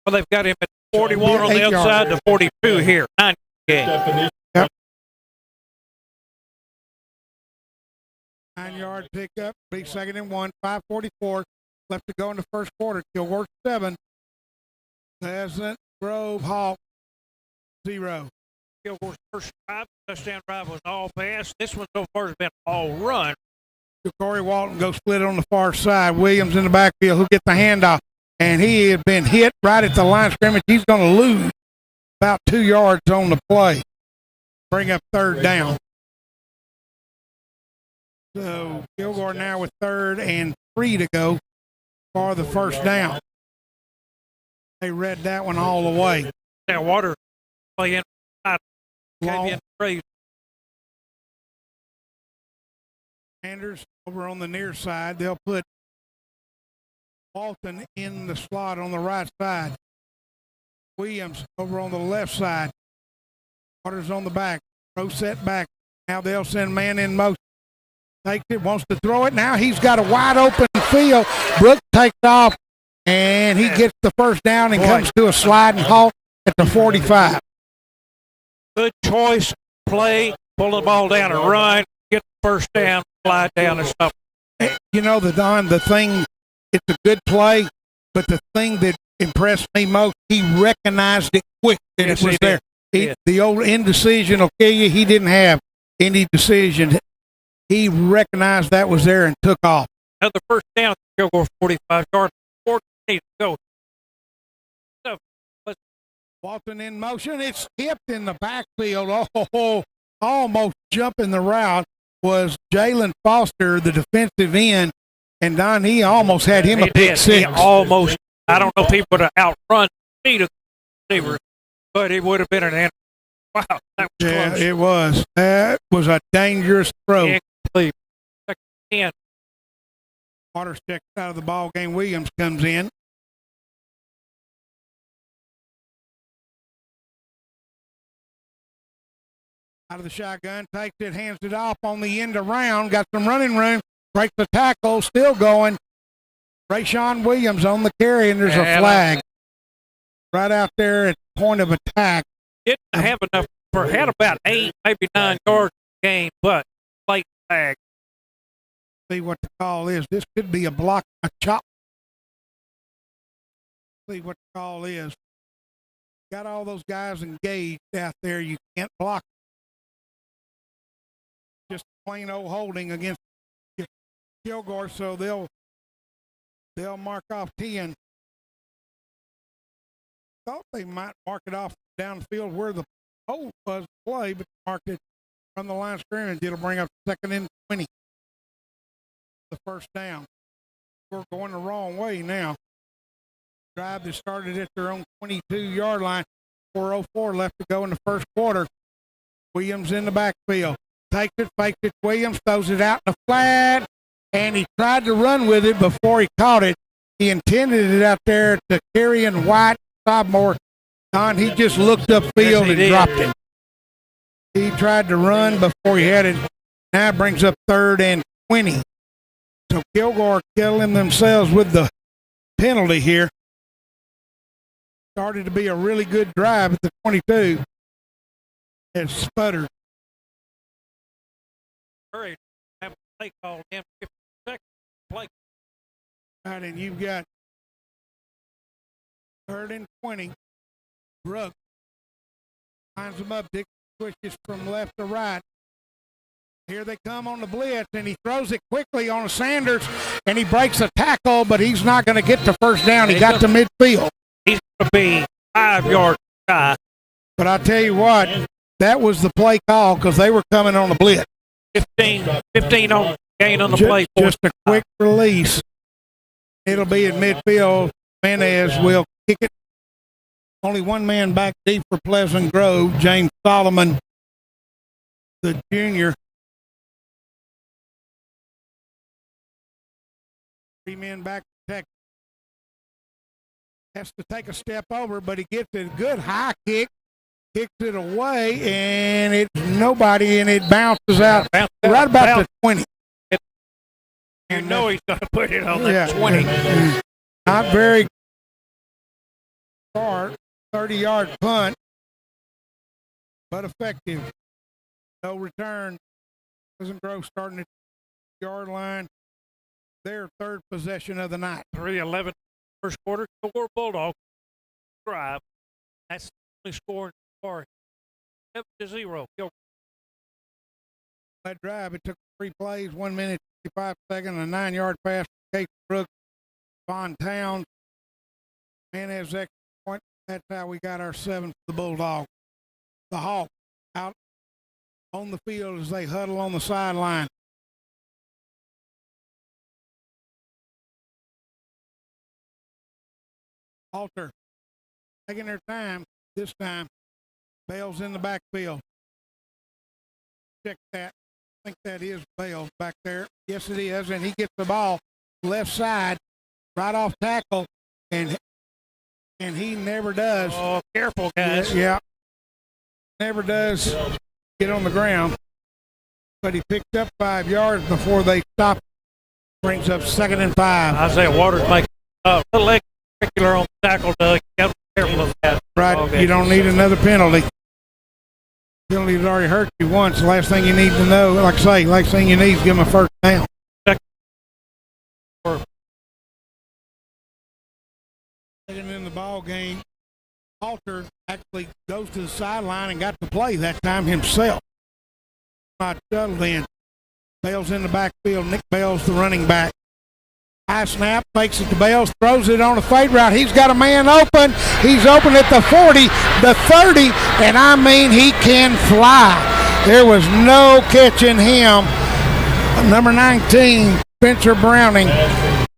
Well, they've got him at 41 on the outside to 42 here. 9 game.
Yep. 9-yard pickup. Big 2nd and 1. 5:44 left to go in the first quarter. Kilgore 7. Pleasant Grove Hawk 0.
Kilgore's first drive, touchdown drive was all pass. This one so far has been all run.
Corey Walton goes split on the far side. Williams in the backfield who gets the handoff. And he had been hit right at the line of scrimmage. He's going to lose about 2 yards on the play. Bring up third down. So Kilgore now with 3rd and 3 to go for the first down. They read that one all the way.
Now Water playing
Long. Sanders over on the near side. They'll put Walton in the slot on the right side. Williams over on the left side. Waters on the back. Throw set back. Now they'll send man in motion. Takes it, wants to throw it. Now he's got a wide open field. Brooks takes off, and he gets the first down and comes to a sliding halt at the 45.
Good choice, play, pull the ball down and run, get the first down, slide down and stop.
You know, the thing, it's a good play, but the thing that impressed me most, he recognized it quick that it was there. The old indecision will kill you. He didn't have any decision. He recognized that was there and took off.
Another first down at the Kilgore 45-yard. 14 to go.
Walton in motion. It's tipped in the backfield. Oh, almost jumping the route was Jalen Foster, the defensive end. And Don, he almost had him a pick six.
He almost, I don't know if he would have outrun the speed of the receiver, but it would have been an answer. Wow, that was close.
It was. That was a dangerous throw.
Incomplete. Second 10.
Waters checks out of the ball game. Williams comes in. Out of the shotgun, takes it, hands it off on the end around. Got some running room. Breaks the tackle, still going. Rayshawn Williams on the carry, and there's a flag right out there at the point of attack.
Didn't have enough for had about 8, maybe 9 yards game, but late flag.
See what the call is. This could be a block, a chop. See what the call is. Got all those guys engaged out there. You can't block. Just plain old holding against Kilgore, so they'll mark off 10. Thought they might mark it off downfield where the hold was play, but marked it from the line of scrimmage. It'll bring up 2nd and 20. The first down. We're going the wrong way now. Drive that started at their own 22-yard line. 4:04 left to go in the first quarter. Williams in the backfield. Takes it, fakes it. Williams throws it out in the flat, and he tried to run with it before he caught it. He intended it out there to Carrion White, sophomore. He just looked upfield and dropped it. He tried to run before he had it. Now it brings up 3rd and 20. So Kilgore killing themselves with the penalty here. Started to be a really good drive at the 22. It sputtered.
Hurry, have a play called in 50 seconds. Play.
All right, and you've got 3rd and 20. Brooks lines them up. Dick switches from left to right. Here they come on the blitz, and he throws it quickly on Sanders, and he breaks a tackle, but he's not going to get the first down. He got to midfield.
He's going to be 5 yards shy.
But I tell you what, that was the play call because they were coming on the blitz.
15 on gain on the play.
Just a quick release. It'll be at midfield. Menez will kick it. Only one man back deep for Pleasant Grove, James Solomon, the junior. 3 men back to Texas. Has to take a step over, but he gets a good high kick, kicks it away, and it's nobody, and it bounces out right about the 20.
You know he's going to put it on the 20.
Not very far, 30-yard punt, but effective. No return. Pleasant Grove starting at the yard line. Their 3rd possession of the night.
3:11 first quarter. Kilgore Bulldogs drive. That's the only score in the quarter. 7-0. Kilgore.
That drive, it took 3 plays, 1 minute, 55 seconds, a 9-yard pass for Case Brooks, Von Towns, Menez extra point. That's how we got our 7 for the Bulldogs. The Hawks out on the field as they huddle on the sideline. Alter taking their time this time. Bales in the backfield. Check that. think that is Bales back there. Yes, it is. And he gets the ball left side, right off tackle, and he never does.
Oh, careful, guys.
Yeah. Never does get on the ground. But he picked up 5 yards before they stopped. Brings up 2nd and 5.
Isaiah Waters making a little extracurricular on the tackle, Doug. You got to be careful of that.
Right.
Okay.
You don't need another penalty. Penalty's already hurt you once. The last thing you need to know, like I say, last thing you need is give him a first down. Second in the ball game, Halter actually goes to the sideline and got to play that time himself. Not shuttled in. Bales in the backfield. Nick Bales, the running back. High snap, fakes it to Bales, throws it on a fade route. He's got a man open. He's open at the 40, the 30, and I mean he can fly. There was no catching him. Number 19, Spencer Browning,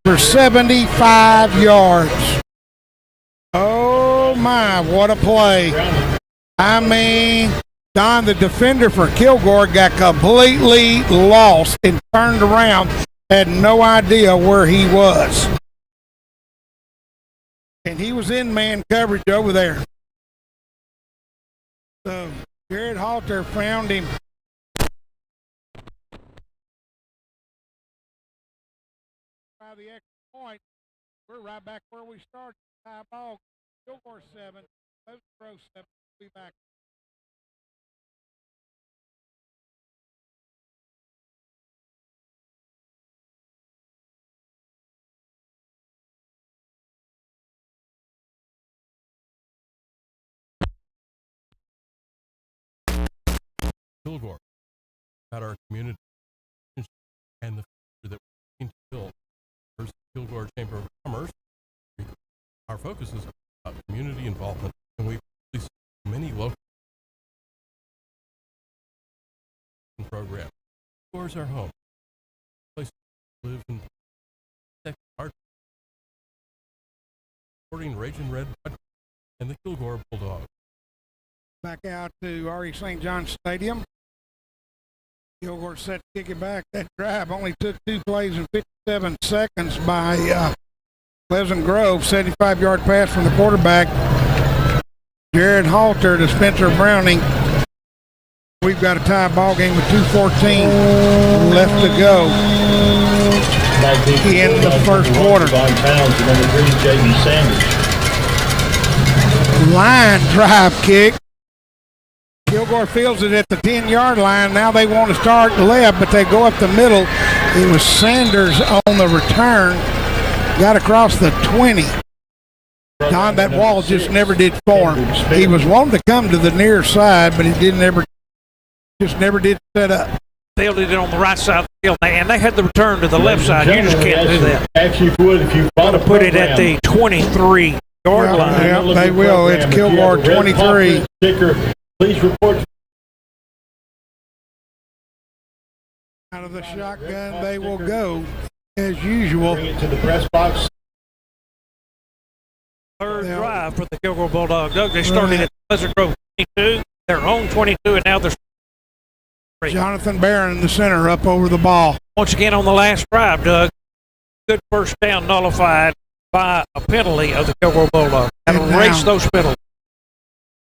for 75 yards. Oh my, what a play. I mean, Don, the defender for Kilgore, got completely lost and turned around, had no idea where he was. And he was in man coverage over there. So Jared Halter found him. By the extra point, we're right back where we started. High ball, Kilgore 7, Pleasant Grove 7. We'll be back.
Kilgore about our community and the future that we're looking to build. First, Kilgore Chamber of Commerce. Our focus is about community involvement, and we see many local programs. Kilgore is our home, place to live and protect our supporting Raging Red and the Kilgore Bulldogs.
Back out to R.E. St. John Stadium. Kilgore set to kick it back. That drive only took 2 plays and 57 seconds by Pleasant Grove. 75-yard pass from the quarterback, Jared Halter, to Spencer Browning. We've got a tie ball game with 2:14 left to go in the first quarter. Line drive kick. Kilgore fields it at the 10-yard line. Now they want to start left, but they go up the middle. It was Sanders on the return. Got across the 20. Don, that wall just never did form. He was wanting to come to the near side, but he just never did set up.
Fielded it on the right side of the field, and they had the return to the left side. You just can't do that.
Actually, if you bought a
Put it at the 23-yard line.
Yeah, they will. It's Kilgore 23.
Please report.
Out of the shotgun, they will go as usual.
Bring it to the press box.
Third drive for the Kilgore Bulldogs. Doug, they started at Pleasant Grove 22, their own 22, and now they're
Jonathan Barron in the center up over the ball.
once again on the last drive, Doug. Good first down nullified by a penalty of the Kilgore Bulldogs. And erase those penalties.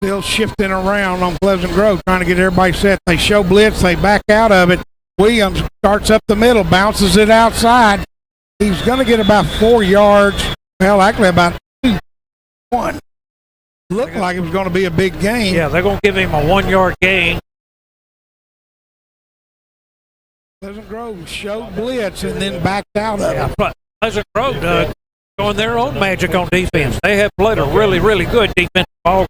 Still shifting around on Pleasant Grove, trying to get everybody set. They show blitz, they back out of it. Williams starts up the middle, bounces it outside. He's going to get about 4 yards. Well, actually about 2. 1. Looked like it was going to be a big gain.
Yeah, they're going to give him a 1-yard gain.
Pleasant Grove showed blitz and then backed out of it.
Pleasant Grove, Doug, showing their own magic on defense. They have played a really, really good defensive ball.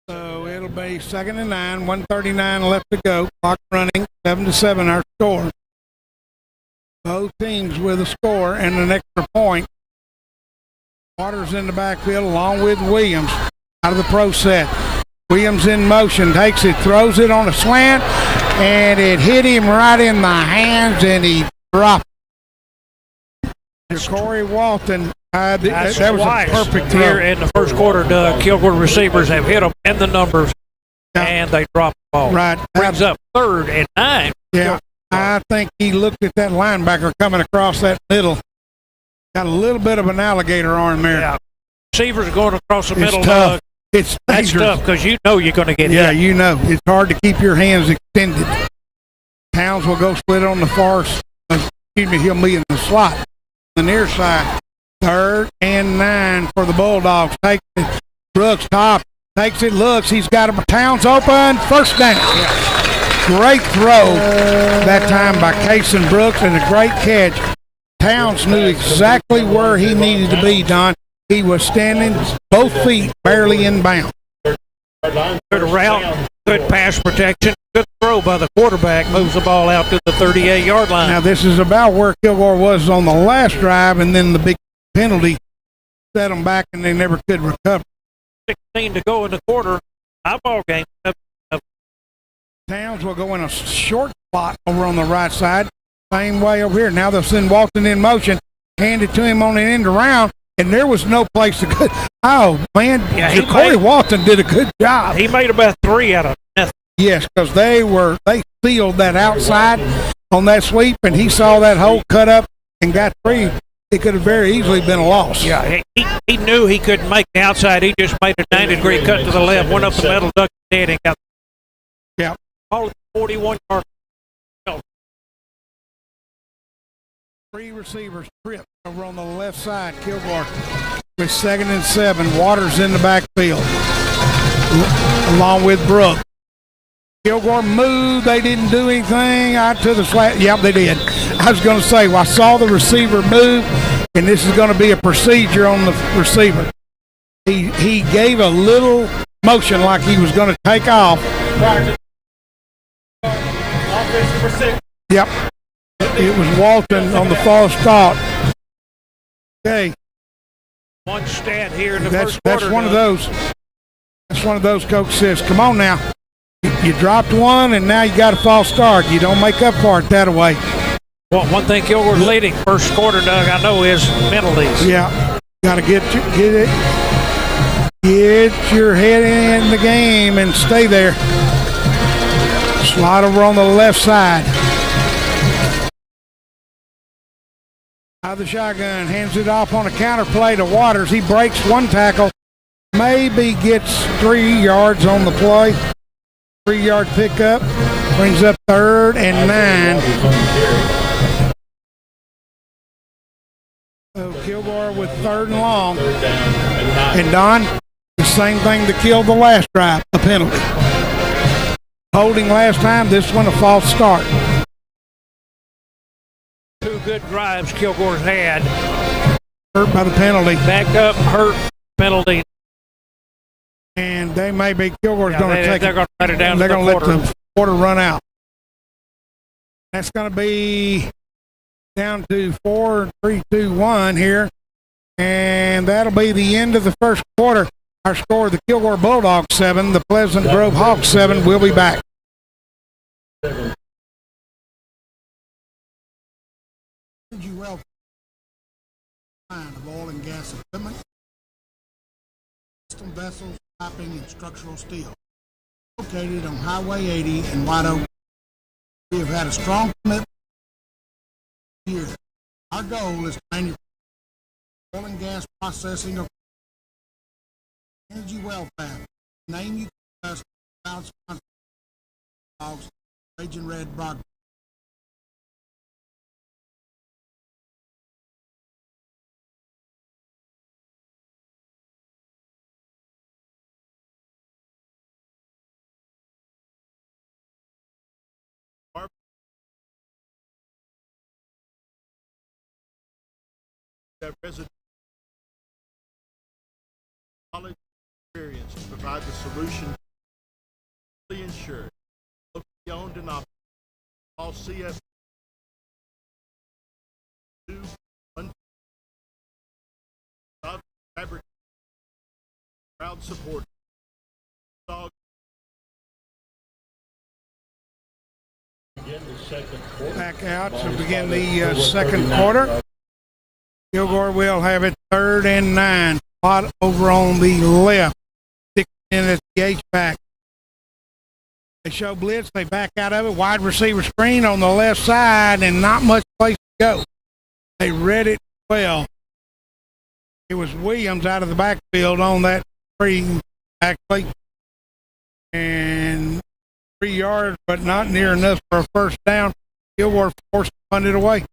So it'll be 2nd and 9, 1:39 left to go. Clock running, 7-7 our score. Both teams with a score and an extra point. Waters in the backfield along with Williams out of the pro set. Williams in motion, takes it, throws it on a slant, and it hit him right in the hands, and he dropped it. Corey Walton. That was a perfect throw.
Here in the first quarter, Doug, Kilgore receivers have hit them in the numbers, and they dropped. ball.
Right.
Brings up 3rd and 9.
Yeah. I think he looked at that linebacker coming across that middle. Got a little bit of an alligator arm there.
Yeah. Receivers going across the middle.
It's tough. It's
That's
dangerous.
tough because you know you're going to get
Yeah,
hit.
you know. It's hard to keep your hands extended. Towns will go split on the far, he'll be in the slot on the near side. 3rd and 9 for the Bulldogs. Takes it. Brooks top. Takes it, looks. He's got him. Towns open. First down. Great throw that time by Cason Brooks and a great catch. Towns knew exactly where he needed to be, Don. He was standing both feet barely in bounds.
Good route, good pass protection, good throw by the quarterback. Moves the ball out to the 38-yard line.
Now, this is about where Kilgore was on the last drive, and then the big penalty set them back, and they never could recover.
16 to go in the quarter. High ball game.
Towns will go in a short spot over on the right side. Same way over here. Now they'll send Walton in motion, hand it to him on an end around, and there was no place to go. Oh, man.
Yeah,
Corey Walton did a good job.
He made about 3 out of nothing.
Yes, because they sealed that outside on that sweep, and he saw that hole cut up and got 3. It could have very easily been a loss.
Yeah, he knew he couldn't make the outside. He just made a 90-degree cut to the left, went up the middle, ducked his head, and got.
Yeah.
All 41-yard.
3 receivers trip over on the left side. Kilgore with 2nd and 7. Waters in the backfield along with Brooks. Kilgore moved. They didn't do anything. Out to the flat. Yep, they did. I was going to say, well, I saw the receiver move, and this is going to be a procedure on the receiver. He gave a little motion like he was going to take off. Yep. It was Walton on the false start. Okay.
One stat here in the
That's
first quarter.
That's one of those. That's one of those Coach says, come on now. You dropped one, and now you got a false start. You don't make up for it that way.
Well, one thing Kilgore's leading first quarter, Doug, I know, is penalties.
Yeah. Got to get your head in the game and stay there. Slide over on the left side. Out of the shotgun, hands it off on a counter play to Waters. He breaks one tackle, maybe gets 3 yards on the play. 3-yard pickup, brings up 3rd and 9. So Kilgore with 3rd and long. And Don, the same thing that killed the last drive, a penalty. Holding last time, this one a false start.
2 good drives Kilgore's had.
Hurt by the penalty.
Backed up, hurt, penalty.
And they may be, Kilgore's going to take
They're going to let it down.
They're
going to
let the quarter run out. That's going to be down to 4, 3, 2, 1 here. And that'll be the end of the first quarter. Our score, the Kilgore Bulldogs 7, the Pleasant Grove Hawks 7. We'll be back. PNG well of oil and gas equipment, custom vessels, piping, and structural steel. Located on Highway 80 in White Oak. We have had a strong commitment here. Our goal is to manufacture oil and gas processing of energy welfare. Name you trust, proud sponsor, dogs, Raging Red Broadcast.
That resident knowledge and experience to provide the solution fully insured, locally owned and operated. All CF 2 1 fabric proud support dog.
Back out to begin the second quarter. Kilgore will have it 3rd and 9. Spot over on the left. 6 in at the H-back. They show blitz. They back out of it. Wide receiver screen on the left side and not much place to go. They read it well. It was Williams out of the backfield on that screen, actually. And 3 yards, but not near enough for a first down. Kilgore forced to punt it away.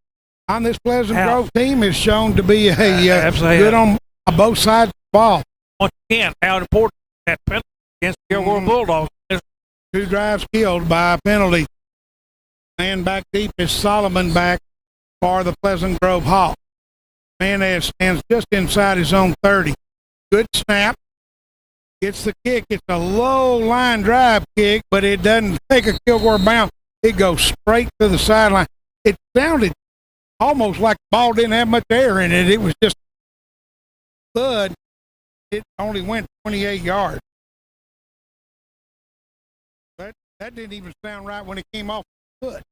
On this Pleasant Grove team is shown to be good on both sides of the ball.
Once again, how important that penalty against the Kilgore Bulldogs is.
2 drives killed by a penalty. Man back deep is Solomon back for the Pleasant Grove Hawks. Man stands just inside his own 30. Good snap. Gets the kick. It's a low line drive kick, but it doesn't take a Kilgore bounce. It goes straight to the sideline. It sounded almost like the ball didn't have much air in it. It was just thud. It only went 28 yards. That didn't even sound right when it came off the foot.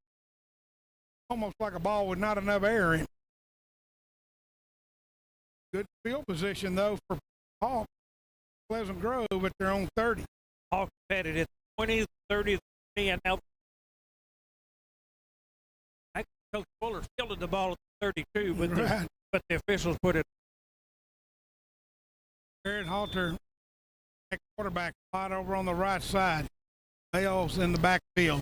Almost like a ball with not enough air in it. Good field position, though, for Hawks. Pleasant Grove at their own 30.
Hawks had it at 20, 30, and now Coach Fuller fielded the ball at 32, but the officials put it.
Jared Halter, quarterback, spot over on the right side. Bales in the backfield.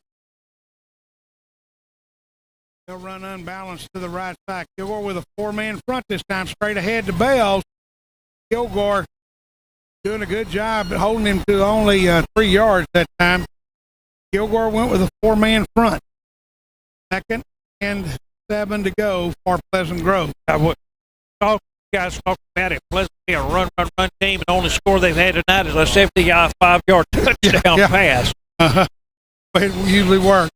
They'll run unbalanced to the right side. Kilgore with a 4-man front this time, straight ahead to Bales. Kilgore doing a good job at holding him to only 3 yards that time. Kilgore went with a 4-man front. 2nd and 7 to go for Pleasant Grove.
Guys talk about it. Pleasant be a run team, and the only score they've had tonight is a 75-yard touchdown pass.
It usually works.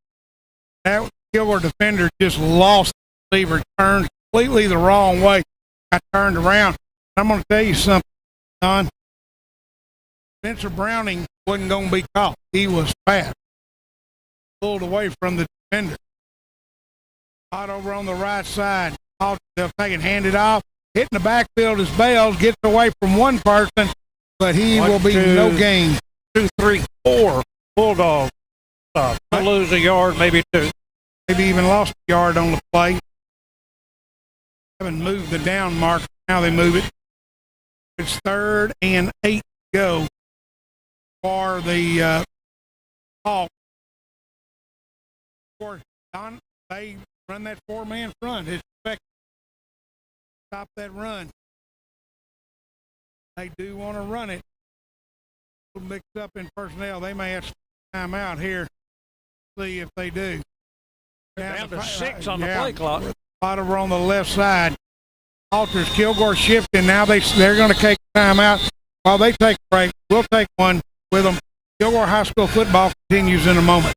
That Kilgore defender just lost the receiver, turned completely the wrong way. I turned around. I'm going to tell you something, Don. Spencer Browning wasn't going to be caught. He was fast. Pulled away from the defender. Out over on the right side. They'll take it, hand it off. Hitting the backfield as Bales gets away from one person, but he will be no gain.
2, 3, 4 Bulldogs. They'll lose a yard, maybe 2.
Maybe even lost a yard on the play. Haven't moved the down mark. Now they move it. It's 3rd and 8 to go for the Hawks. They run that 4-man front. It's expected to stop that run. They do want to run it. Mixed up in personnel. They may have to time out here. See if they do.
Down to 6 on the play clock.
Spot over on the left side. Alters Kilgore shifting. Now they're going to take time out while they take a break. We'll take one with them. Kilgore High School football continues in a moment.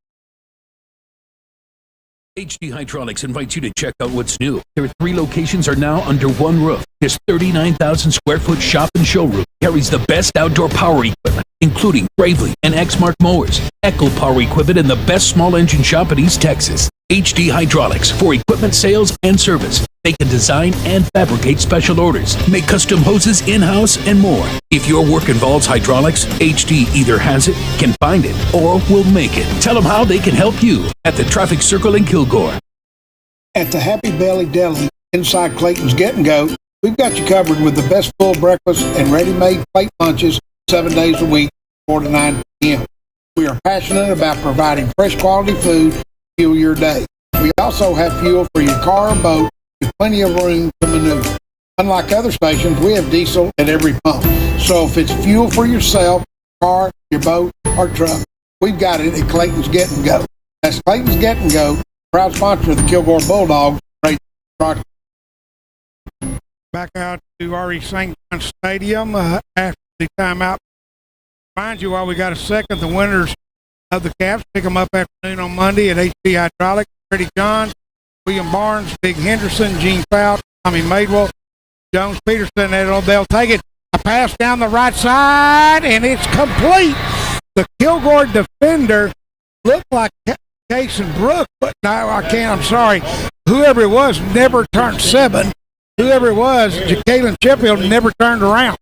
HD Hydraulics invites you to check out what's new. Their 3 locations are now under one roof. This 39,000 square foot shop and showroom carries the best outdoor power equipment, including Bravely and Exmark mowers, Echo Power equipment, and the best small engine shop in East Texas. HD Hydraulics for equipment sales and service. They can design and fabricate special orders, make custom hoses in-house, and more. If your work involves hydraulics, HD either has it, can find it, or will make it. Tell them how they can help you at the Traffic Circle in Kilgore.
At the Happy Belly Deli inside Clayton's Get and Go, we've got you covered with the best full breakfast and ready-made plate lunches 7 days a week, 4 to 9 p.m. We are passionate about providing fresh quality food to fuel your day. We also have fuel for your car or boat with plenty of room to maneuver. Unlike other stations, we have diesel at every pump. So if it's fuel for yourself, car, your boat, or truck, we've got it at Clayton's Get and Go. That's Clayton's Get and Go, proud sponsor of the Kilgore Bulldogs. Back out to R.E. St. John Stadium after the timeout. Mind you, while we got a second, the winners of the Caps pick them up afternoon on Monday at HD Hydraulics. Freddie John, William Barnes, Big Henderson, Gene Fout, Tommy Madewell, Jones Peterson. They'll take it. A pass down the right side, and it's complete. The Kilgore defender looked like Cason Brooks, but no, I can't. I'm sorry. Whoever it was never turned 7. Whoever it was, Jacqueline Sheffield never turned around.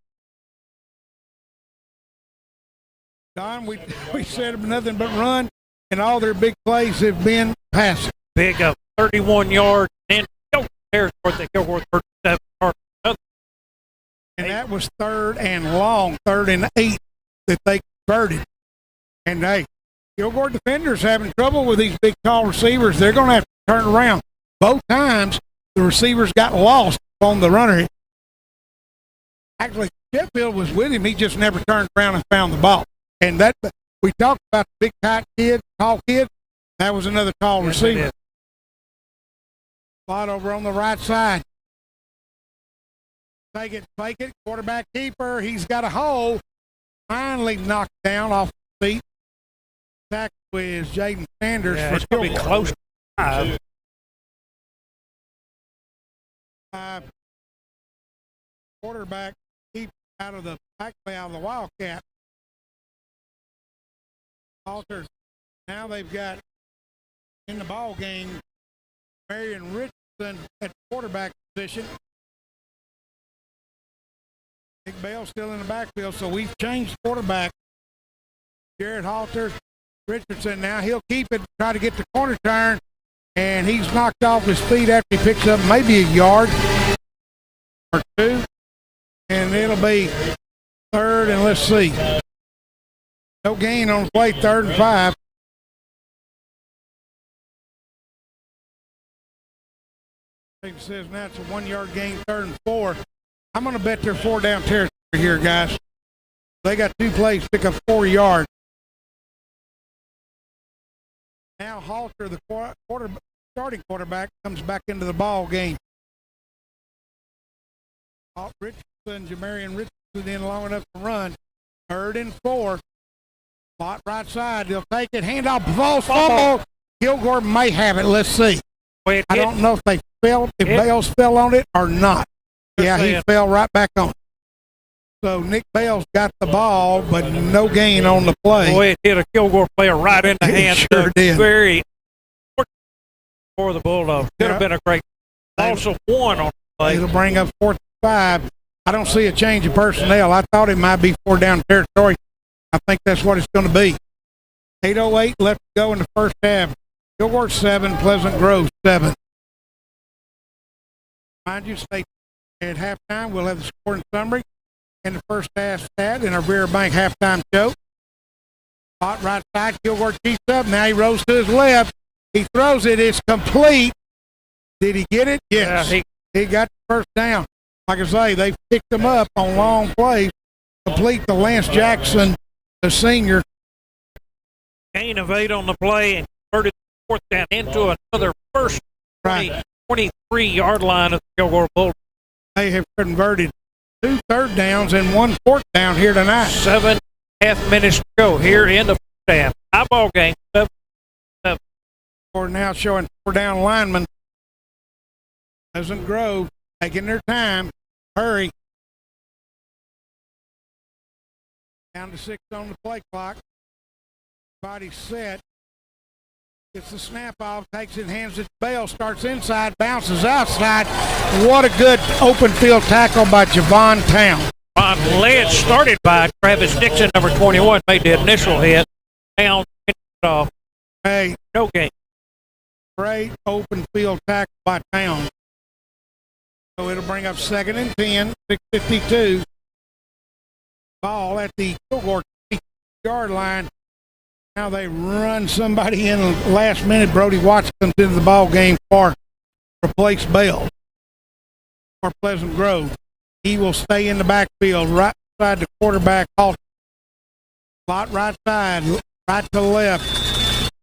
Don, we said nothing but run. and all their big plays have been passing.
Big 31 yards in territory that Kilgore 37 yards.
And that was 3rd and long, 3rd and 8 that they converted. And hey, Kilgore defenders having trouble with these big, tall receivers. They're going to have to turn around. Both times, the receivers got lost on the runner. Actually, Sheffield was with him. He just never turned around and found the ball. And that we talked about the big, tight kid, tall kid. That was another tall receiver. Slot over on the right side. Take it, fake it, quarterback keeper. He's got a hole. Finally knocked down off the feet. Tackle is Jaden Sanders.
Yeah, it's going to be close to
5. Quarterback keep out of the Wildcat. Alters. Now they've got in the ball game Marion Richardson at quarterback position. Nick Bell still in the backfield, so we've changed quarterback. Jared Halter, Richardson now. He'll keep it, try to get the corner turn, and he's knocked off his feet after he picks up maybe a yard or 2. And it'll be 3rd, and let's see. No gain on the play, 3rd and 5. It says now it's a 1-yard gain, 3rd and 4. I'm going to bet they're 4 down territory here, guys. They got 2 plays, pick up 4 yards. Now Halter, the starting quarterback, comes back into the ball game. Richardson, Jamarian Richardson in long enough to run. 3rd and 4. Slot right side. They'll take it. Handoff. False fumble. Kilgore may have it. Let's see. I don't know if they fell, if Bales fell on it or not. Yeah, he fell right back on it. So Nick Bales got the ball, but no gain on the play.
Boy, it hit a Kilgore player right in the hand.
Sure did.
Very for the Bulldogs. Could have been a great. Also won on the play.
It'll bring up 4th and 5. I don't see a change of personnel. I thought it might be 4 down territory. I think that's what it's going to be. 8:08 left to go in the first half. Kilgore 7, Pleasant Grove 7. Mind you, stay at halftime. We'll have the scoring summary in the first half stat in our Vera Bank halftime show. Hot right side, Kilgore keeps up. Now he rolls to his left. He throws it. It's complete. Did he get it? Yes. Yeah, he got the first down. Like I say, they picked him up on long plays. Complete the Lance Jackson, the senior.
Gain of 8 on the play and converted 4th down into another first 23-yard line of the Kilgore Bulldogs.
They have converted 2 third downs and 1 fourth down here tonight.
7.5 minutes to go here in the first half. High ball game. 7.
We're now showing 4 down linemen. Pleasant Grove taking their time. Hurry. Down to 6 on the play clock. Body set. Gets the snap off, takes it, hands it to Bale, starts inside, bounces outside. What a good open field tackle by Javon Town.
Led started by Travis Dixon, number 21, made the initial hit. Town off.
Hey,
no gain.
Great open field tackle by Town. So it'll bring up 2nd and 10, 6:52. Ball at the Kilgore yard line. Now they run somebody in the last minute. Brody Watts comes into the ball game for replace Bell for Pleasant Grove. He will stay in the backfield right beside the quarterback. Slot right side, right to left.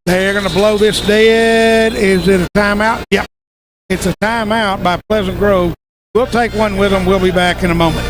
They're going to blow this dead. Is it a timeout? Yep. It's a timeout by Pleasant Grove. We'll take one with them. We'll be back in a moment.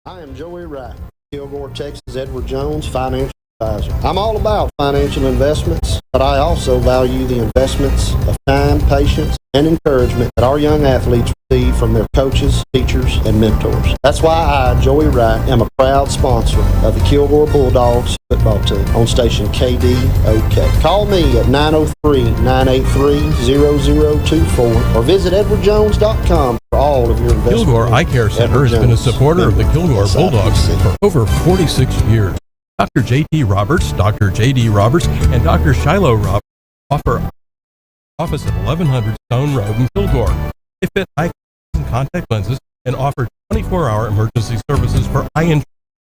I am Joey Wright, Kilgore, Texas, Edward Jones, Financial Advisor. I'm all about financial investments, but I also value the investments of time, patience, and encouragement that our young athletes receive from their coaches, teachers, and mentors. That's why I, Joey Wright, am a proud sponsor of the Kilgore Bulldogs football team on station KDOK. Call me at 903-983-0024 or visit edwardjones.com for all of your investments.
Kilgore Eye Care Center has been a supporter of the Kilgore Bulldogs for over 46 years. Dr. J.T. Roberts, Dr. J.D. Roberts, and Dr. Shiloh Roberts offer office at 1100 Stone Road in Kilgore. They fit eye contact lenses and offer 24-hour emergency services for eye injury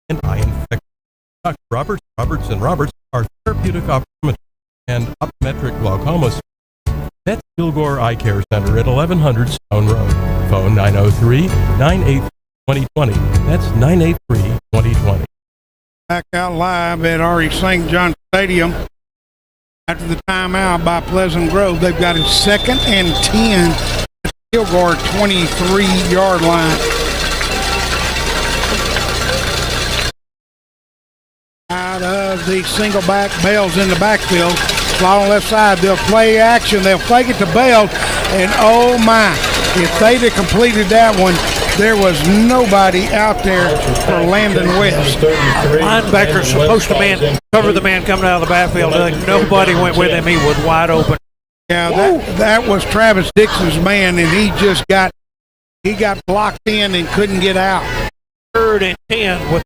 and eye infection. Dr. Roberts, Roberts & Roberts are therapeutic optometrists and optometric glaucoma. That's Kilgore Eye Care Center at 1100 Stone Road. Phone 903-983-2020. That's 983-2020.
Back out live at RE St. John Stadium after the timeout by Pleasant Grove. They've got a 2nd and 10 at the Kilgore 23-yard line. Out of the single back, Bell's in the backfield. Slot on left side, they'll play action. They'll fake it to Bell, and oh my, if they'd have completed that one, there was nobody out there for Landon West.
Linebacker's supposed to cover the man coming out of the backfield. Nobody went with him. He was wide open.
Yeah, that was Travis Dixon's man, and he got blocked in and couldn't get out.
3rd and 10 with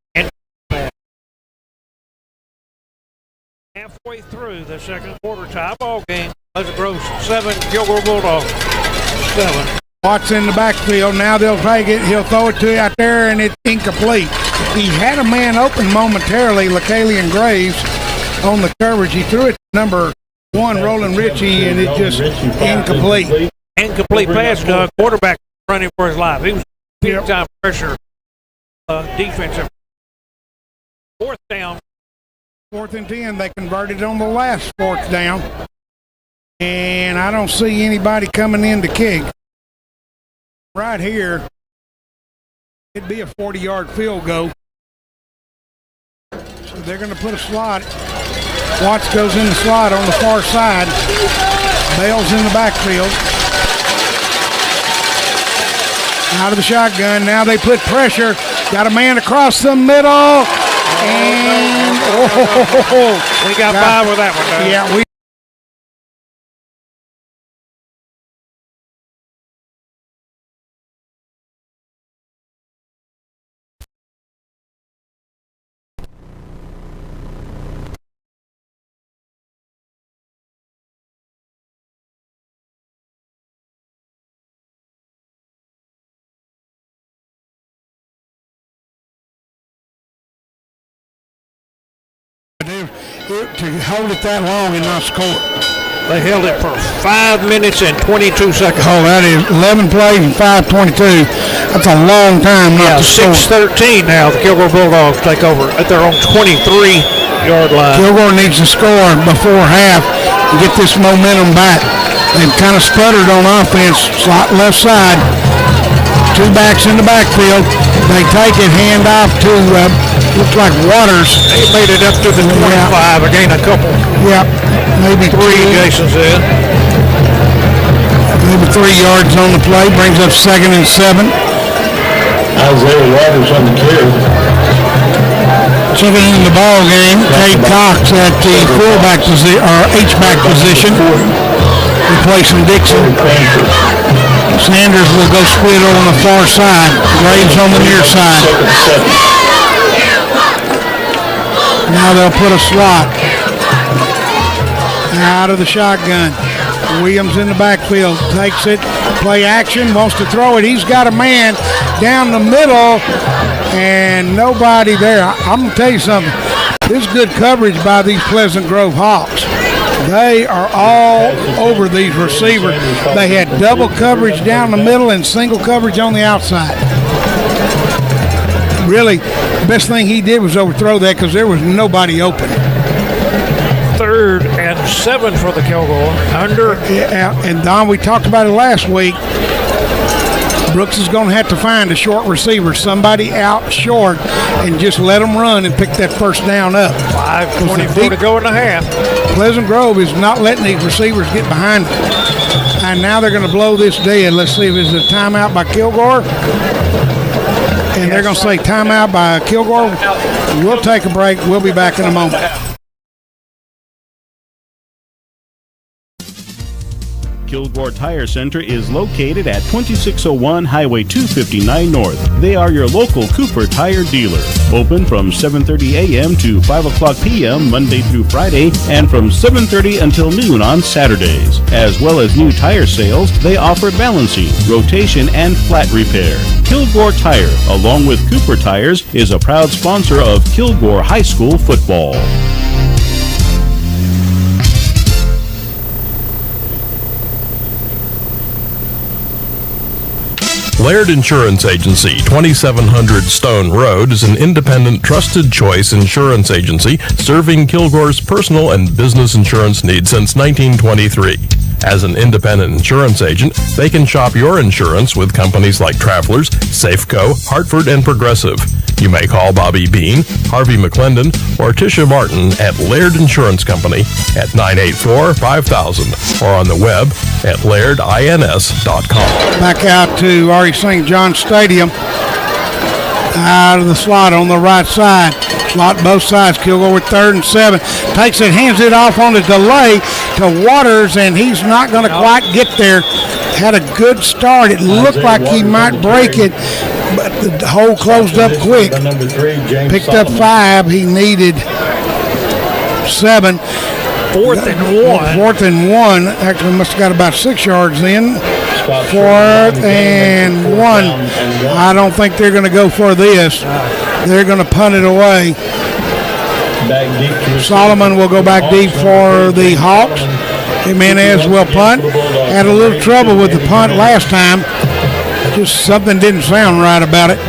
halfway through the second quarter, tie ball game. Pleasant Grove 7, Kilgore Bulldogs 7.
Watts in the backfield. Now they'll take it. He'll throw it to you out there, and it's incomplete. He had a man open momentarily, LaCalian Graves, on the coverage. He threw it to number 1, Roland Ritchie, and it just incomplete.
Incomplete pass, Doug. Quarterback running for his life. He was big time pressure defensive. 4th down.
4th and 10. They converted on the last 4th down. And I don't see anybody coming in to kick. Right here, it'd be a 40-yard field goal. So they're going to put a slot. Watts goes in the slot on the far side. Bell's in the backfield. Out of the shotgun. Now they put pressure. Got a man across the middle. And
we got 5 with that one.
Yeah, we. To hold it that long and not score.
They held it for 5 minutes and 22 seconds.
Oh, that is 11 plays and 5:22. That's a long time not to score.
6:13 now. The Kilgore Bulldogs take over at their own 23-yard line.
Kilgore needs to score before half and get this momentum back. They've kind of sputtered on offense. Slot left side. 2 backs in the backfield. They take it, hand off to, looks like Waters.
They made it up to the 25, again a couple.
Yeah, maybe
3, Jason said.
Maybe 3 yards on the play, brings up 2nd and 7.
Isaiah Waters on the carry.
Checking in the ball game, Cade Cox at the fullback position, or H-back position, replacing Dixon. Sanders will go split on the far side. Graves on the near side. Now they'll put a slot out of the shotgun. Williams in the backfield, takes it, play action, wants to throw it. He's got a man down the middle and nobody there. I'm going to tell you something. This is good coverage by these Pleasant Grove Hawks. They are all over these receivers. They had double coverage down the middle and single coverage on the outside. Really, the best thing he did was overthrow that because there was nobody open.
3rd and 7 for the Kilgore. Under.
Yeah, and Don, we talked about it last week. Brooks is going to have to find a short receiver, somebody out short, and just let them run and pick that first down up.
5:24 to go in the half.
Pleasant Grove is not letting these receivers get behind them. And now they're going to blow this dead. Let's see if it's a timeout by Kilgore. And they're going to say timeout by Kilgore. We'll take a break. We'll be back in a moment.
Kilgore Tire Center is located at 2601 Highway 259 North. They are your local Cooper Tire dealer. Open from 7:30 a.m. to 5 o'clock p.m. Monday through Friday, and from 7:30 until noon on Saturdays. As well as new tire sales, they offer balancing, rotation, and flat repair. Kilgore Tire, along with Cooper Tires, is a proud sponsor of Kilgore High School football.
Laird Insurance Agency, 2700 Stone Road, is an independent, trusted choice insurance agency serving Kilgore's personal and business insurance needs since 1923. As an independent insurance agent, they can shop your insurance with companies like Travelers, Safeco, Hartford, and Progressive. You may call Bobby Bean, Harvey McClendon, or Tisha Martin at Laird Insurance Company at 984-5000 or on the web at lairdins.com.
Back out to R.E. St. John Stadium. Out of the slot on the right side. Slot both sides. Kilgore with 3rd and 7. Takes it, hands it off on the delay to Waters, and he's not going to quite get there. Had a good start. It looked like he might break it, but the hole closed up quick. Picked up 5. He needed 7.
4th and 1.
4th and 1. Actually, must have got about 6 yards in. 4th and 1. I don't think they're going to go for this. They're going to punt it away. Solomon will go back deep for the Hawks. Jimenez will punt. Had a little trouble with the punt last time. Just something didn't sound right about it.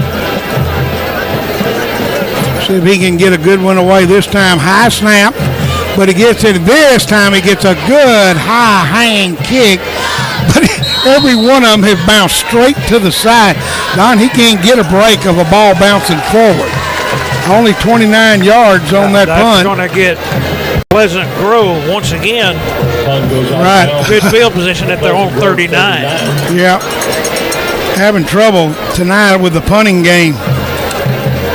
See if he can get a good one away this time. High snap. But he gets it this time. He gets a good high hang kick. But every one of them have bounced straight to the side. Don, he can't get a break of a ball bouncing forward. Only 29 yards on that punt.
That's going to get Pleasant Grove once again.
Right.
Good field position at their own 39.
Yeah. Having trouble tonight with the punting game.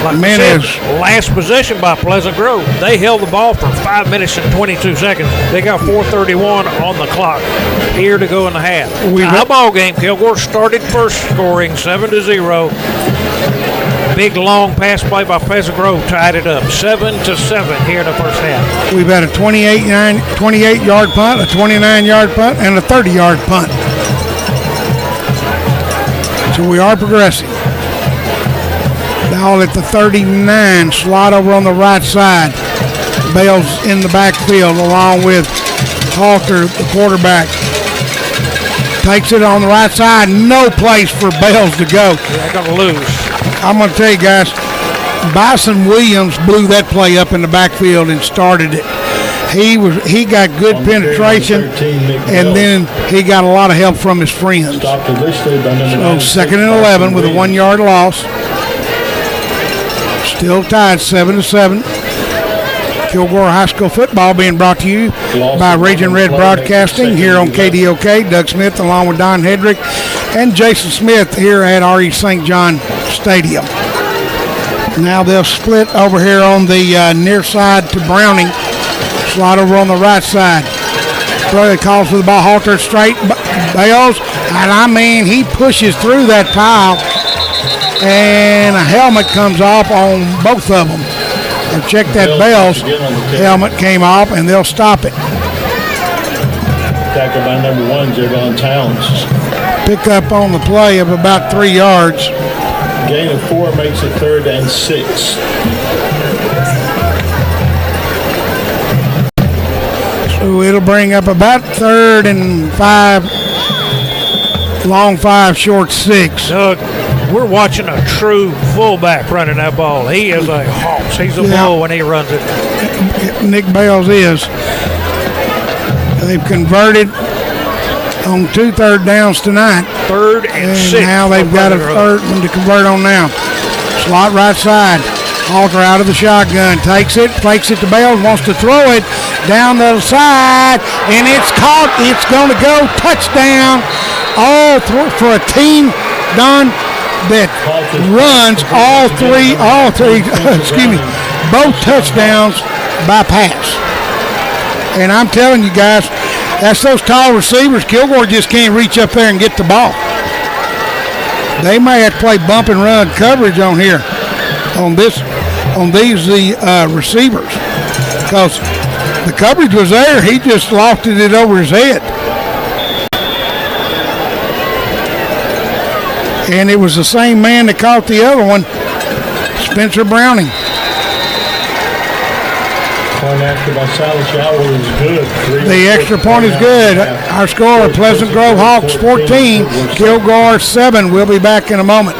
Like said, last possession by Pleasant Grove. They held the ball for 5 minutes and 22 seconds. They got 4:31 on the clock. Here to go in the half. High ball game. Kilgore started first, scoring 7-0. Big long pass play by Pleasant Grove tied it up 7-7 here in the first half.
We've had a 28-yard punt, a 29-yard punt, and a 30-yard punt. So we are progressing. Now at the 39, slot over on the right side. Bales in the backfield along with Halter, the quarterback. Takes it on the right side. No place for Bales to go.
They're going to lose.
I'm going to tell you guys, Bison Williams blew that play up in the backfield and started it. He got good penetration, and then he got a lot of help from his friends. So 2nd and 11 with a 1-yard loss. Still tied 7-7. Kilgore High School football being brought to you by Region Red Broadcasting here on KDOK. Doug Smith along with Don Hedrick and Jason Smith here at R.E. St. John Stadium. Now they'll split over here on the near side to Browning. Slide over on the right side. Brother calls for the ball. Halter straight. Bales. And I mean, he pushes through that pile. And a helmet comes off on both of them. And check that Bell's helmet came off, and they'll stop it.
Tackled by number 1, Javon Towns.
Pick up on the play of about 3 yards.
Gain of 4 makes it 3rd and 6.
So it'll bring up about 3rd and 5. Long 5, short 6.
Doug, we're watching a true fullback running that ball. He is a hoss. He's a bull when he runs it.
Nick Bales is. They've converted on 2 third downs tonight.
3rd and 6.
Now they've got a 3rd one to convert on now. Slot right side. Halter out of the shotgun. Takes it, fakes it to Bales, wants to throw it down the side, and it's caught. It's going to go touchdown. All for a team, Don, that runs all three, excuse me, both touchdowns by pass. And I'm telling you guys, That's those tall receivers. Kilgore just can't reach up there and get the ball. They may have to play bump and run coverage on here, on these receivers, because the coverage was there. He just lofted it over his head. And it was the same man that caught the other one, Spencer Browning.
Point after by Silas Yowell is good.
The extra point is good. Our score, Pleasant Grove Hawks 14, Kilgore 7. We'll be back in a moment.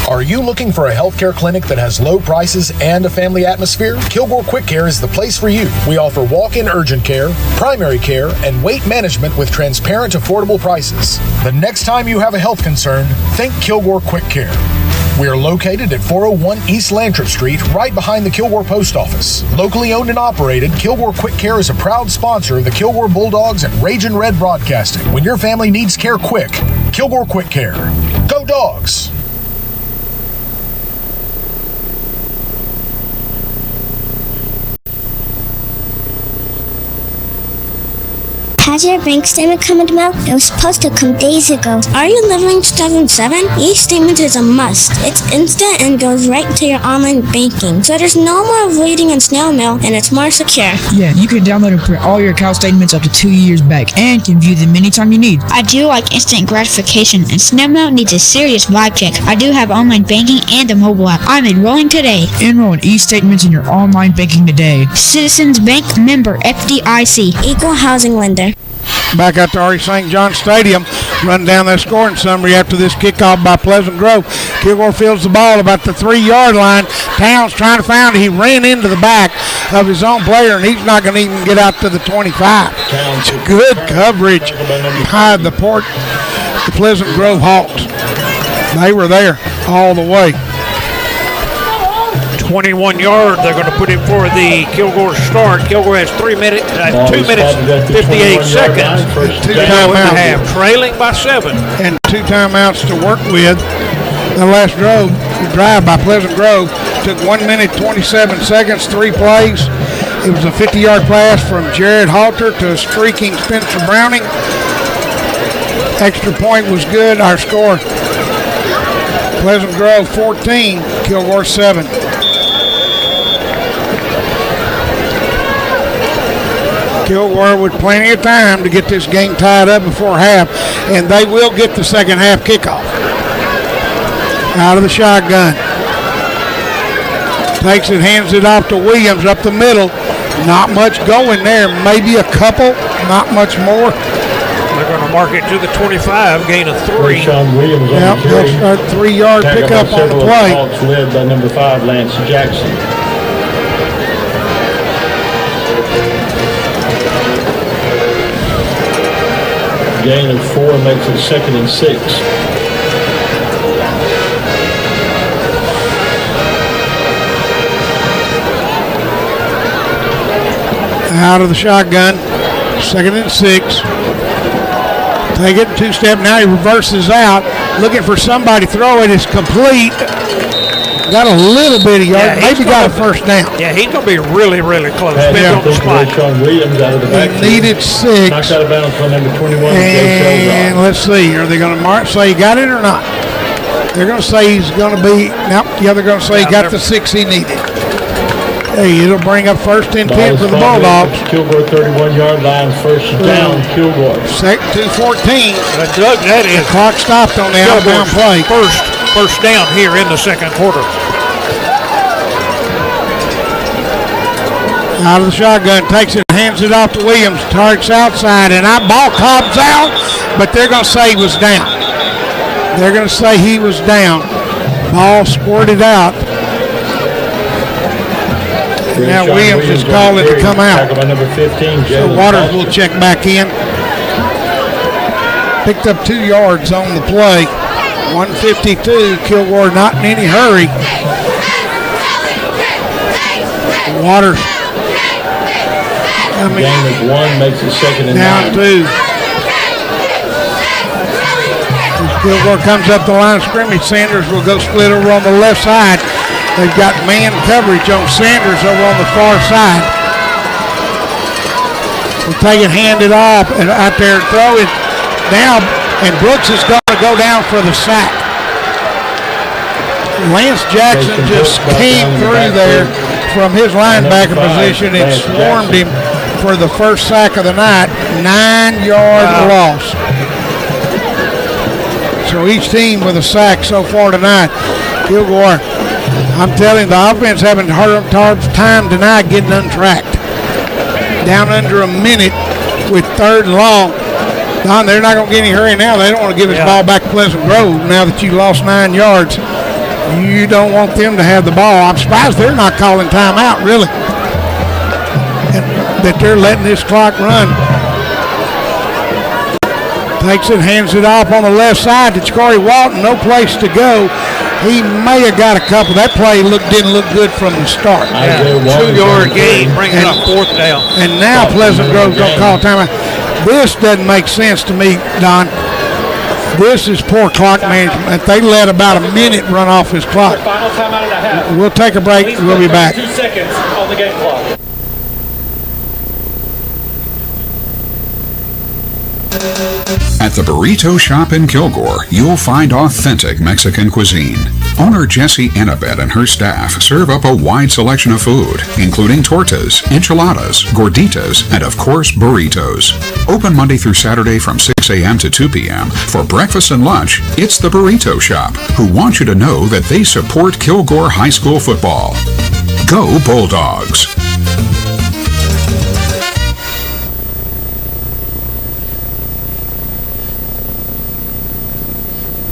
Are you looking for a healthcare clinic that has low prices and a family atmosphere? Kilgore Quick Care is the place for you. We offer walk-in urgent care, primary care, and weight management with transparent, affordable prices. The next time you have a health concern, think Kilgore Quick Care. We are located at 401 East Lantrip Street, right behind the Kilgore Post Office. Locally owned and operated, Kilgore Quick Care is a proud sponsor of the Kilgore Bulldogs and Ragin' Red Broadcasting. When your family needs care quick, Kilgore Quick Care. Go Dogs!
Has your bank statement come in the mail? It was supposed to come days ago. Are you living in 2007? E-statement is a must. It's instant and goes right to your online banking. So there's no more waiting in snail mail, and it's more secure.
Yeah, you can download and print all your account statements up to 2 years back and can view them anytime you need.
I do like instant gratification, and snail mail needs a serious vibe check. I do have online banking and a mobile app. I'm enrolling today.
Enroll in e-statements in your online banking today.
Citizens Bank, member FDIC, equal housing lender.
Back out to R.E. St. John Stadium, run down that scoring summary after this kickoff by Pleasant Grove. Kilgore fields the ball about the 3-yard line. Towns trying to find it. He ran into the back of his own player, and he's not going to even get out to the 25. It's good coverage behind the Pleasant Grove Hawks. They were there all the way.
21 yard. They're going to put him for the Kilgore start. Kilgore has 2 minutes 58 seconds.
Two timeouts.
Trailing by 7.
And 2 timeouts to work with. The last drive by Pleasant Grove took 1 minute 27 seconds, 3 plays. It was a 50-yard pass from Jared Halter to streaking Spencer Browning. Extra point was good. Our score, Pleasant Grove 14, Kilgore 7. Kilgore with plenty of time to get this game tied up before half, and they will get the second half kickoff. Out of the shotgun. Takes it, hands it off to Williams up the middle. Not much going there. Maybe a couple, not much more.
They're going to mark it to the 25, gain of 3.
Sean Williams
yep, they'll start 3-yard pickup on the play.
Hawks led by number 5, Lance Jackson. Gain of 4 makes it 2nd and 6.
Out of the shotgun, 2nd and 6. Take it 2-step. Now he reverses out, looking for somebody. Throw it. It's complete. Got a little bit of yard. Maybe got a first down.
Yeah, he's going to be really, really close.
On the spot. Williams out of the back.
He needed 6.
Knocked out of bounds on number 21.
And let's see. Are they going to say he got it or not? They're going to say he's going to be. Nope. Yeah, they're going to say he got the 6 he needed. Hey, it'll bring up 1st and 10 for the Bulldogs.
Kilgore 31-yard line, first down, Kilgore.
2:14.
Doug, that is.
The clock stopped on the outbound play.
First down here in the second quarter.
Out of the shotgun, takes it, hands it off to Williams. Targets outside, and that ball comes out, but they're going to say he was down. They're going to say he was down. Ball squirted out. Now Williams is calling to come out.
Number 15,
so Waters will check back in. Picked up 2 yards on the play. 152. Kilgore not in any hurry. Waters.
Gain of 1 makes it 2nd and 9.
Down 2. As Kilgore comes up the line of scrimmage, Sanders will go split over on the left side. They've got man coverage on Sanders over on the far side. We'll take it, hand it off, and out there, throw it down, and Brooks is going to go down for the sack. Lance Jackson just came through there from his linebacker position and swarmed him for the first sack of the night. 9-yard loss. So each team with a sack so far tonight. Kilgore, I'm telling you, the offense having a hard time tonight getting untracked. Down under a minute with 3rd and long. Don, they're not going to get any hurry now. They don't want to give this ball back to Pleasant Grove now that you lost 9 yards. You don't want them to have the ball. I'm surprised they're not calling timeout, really. That they're letting this clock run. Takes it, hands it off on the left side to Corey Walton. No place to go. He may have got a couple. That play didn't look good from the start.
2-yard gain, brings up 4th down.
And now Pleasant Grove's going to call timeout. This doesn't make sense to me, Don. This is poor clock management. They let about a minute run off his clock.
Final timeout and a half.
We'll take a break. We'll be back.
2 seconds on the game clock.
At the Burrito Shop in Kilgore, you'll find authentic Mexican cuisine. Owner Jessie Annabeth and her staff serve up a wide selection of food, including tortas, enchiladas, gorditas, and of course burritos. Open Monday through Saturday from 6 a.m. to 2 p.m. For breakfast and lunch, it's the Burrito Shop, who want you to know that they support Kilgore High School football. Go Bulldogs!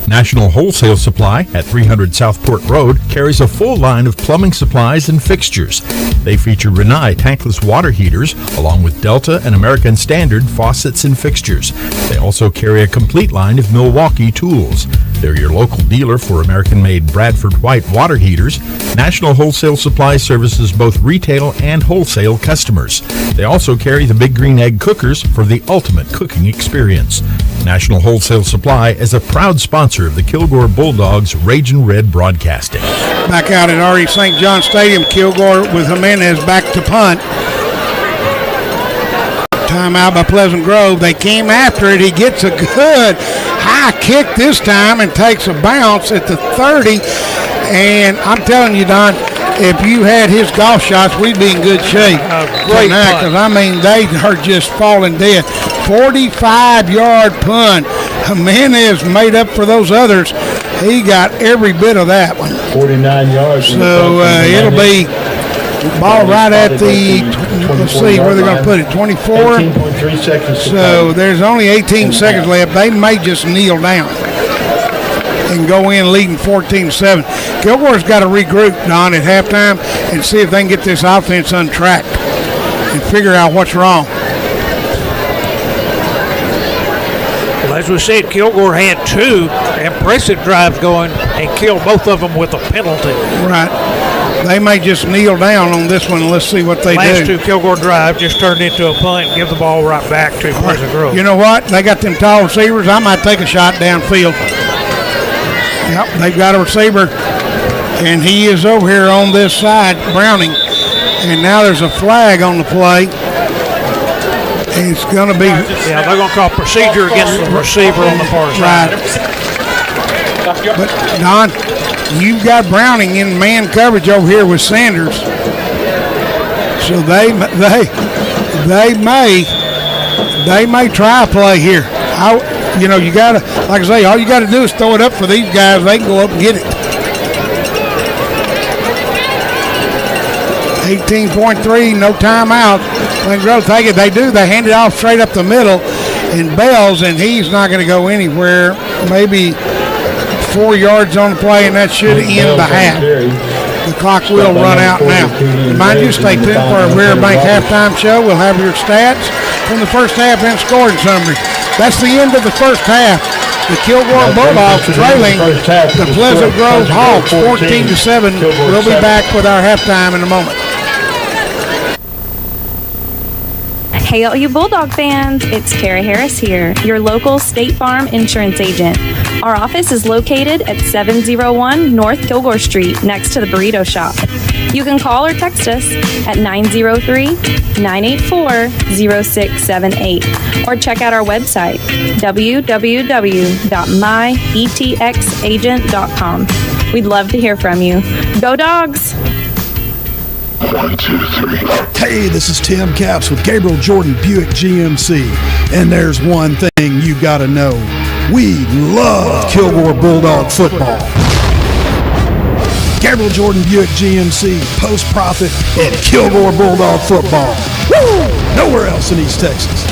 National Wholesale Supply at 300 Southport Road carries a full line of plumbing supplies and fixtures. They feature Rinnai tankless water heaters along with Delta and American Standard faucets and fixtures. They also carry a complete line of Milwaukee tools. They're your local dealer for American-made Bradford White water heaters. National Wholesale Supply services both retail and wholesale customers. They also carry the Big Green Egg cookers for the ultimate cooking experience. National Wholesale Supply is a proud sponsor of the Kilgore Bulldogs Ragin' Red Broadcasting.
Back out at R.E. St. John Stadium, Kilgore with Jimenez back to punt. Timeout by Pleasant Grove. They came after it. He gets a good high kick this time and takes a bounce at the 30. And I'm telling you, Don, if you had his golf shots, we'd be in good shape
great
tonight. Because, I mean, they are just falling dead. 45-yard punt. Jimenez made up for those others. He got every bit of that one.
49 yards.
So it'll be ball right at the, let's see where they're going to put it, 24.
18.3 seconds.
So there's only 18 seconds left. They may just kneel down and go in leading 14-7. Kilgore's got to regroup, Don, at halftime and see if they can get this offense untracked and figure out what's wrong.
Well, as we said, Kilgore had 2 impressive drives going and killed both of them with a penalty.
Right. They may just kneel down on this one. Let's see what they do.
Last 2 Kilgore drives just turned into a punt and give the ball right back to Pleasant Grove.
You know what? They got them tall receivers. I might take a shot downfield. Yep, they've got a receiver, and he is over here on this side, Browning. And now there's a flag on the play. It's going to be...
Yeah, they're going to call procedure against the receiver on the far side.
Right. But, Don, you've got Browning in man coverage over here with Sanders. So they may try a play here. You got to, like I say, all you got to do is throw it up for these guys. They can go up and get it. 18.3, no timeout. When Grove take it, they do. They hand it off straight up the middle, and Bells, and he's not going to go anywhere. Maybe 4 yards on the play, and that should end the half. The clock will run out now. Mind you, stay tuned for our Rear Bank halftime show. We'll have your stats from the first half and scoring summary. That's the end of the first half. The Kilgore Bulldogs trailing the Pleasant Grove Hawks 14-7. We'll be back with our halftime in a moment.
Hey, all you Bulldog fans, it's Kara Harris here, your local State Farm insurance agent. Our office is located at 701 North Kilgore Street, next to the Burrito Shop. You can call or text us at 903-984-0678 or check out our website, www.myetxagent.com. We'd love to hear from you. Go Dogs!
1, 2, 3. Hey, this is Tim Capps with Gabriel Jordan Buick GMC. And there's one thing you gotta know. We love Kilgore Bulldog football. Gabriel Jordan Buick GMC, post-profit, and Kilgore Bulldog football. Woo! Nowhere else in East Texas.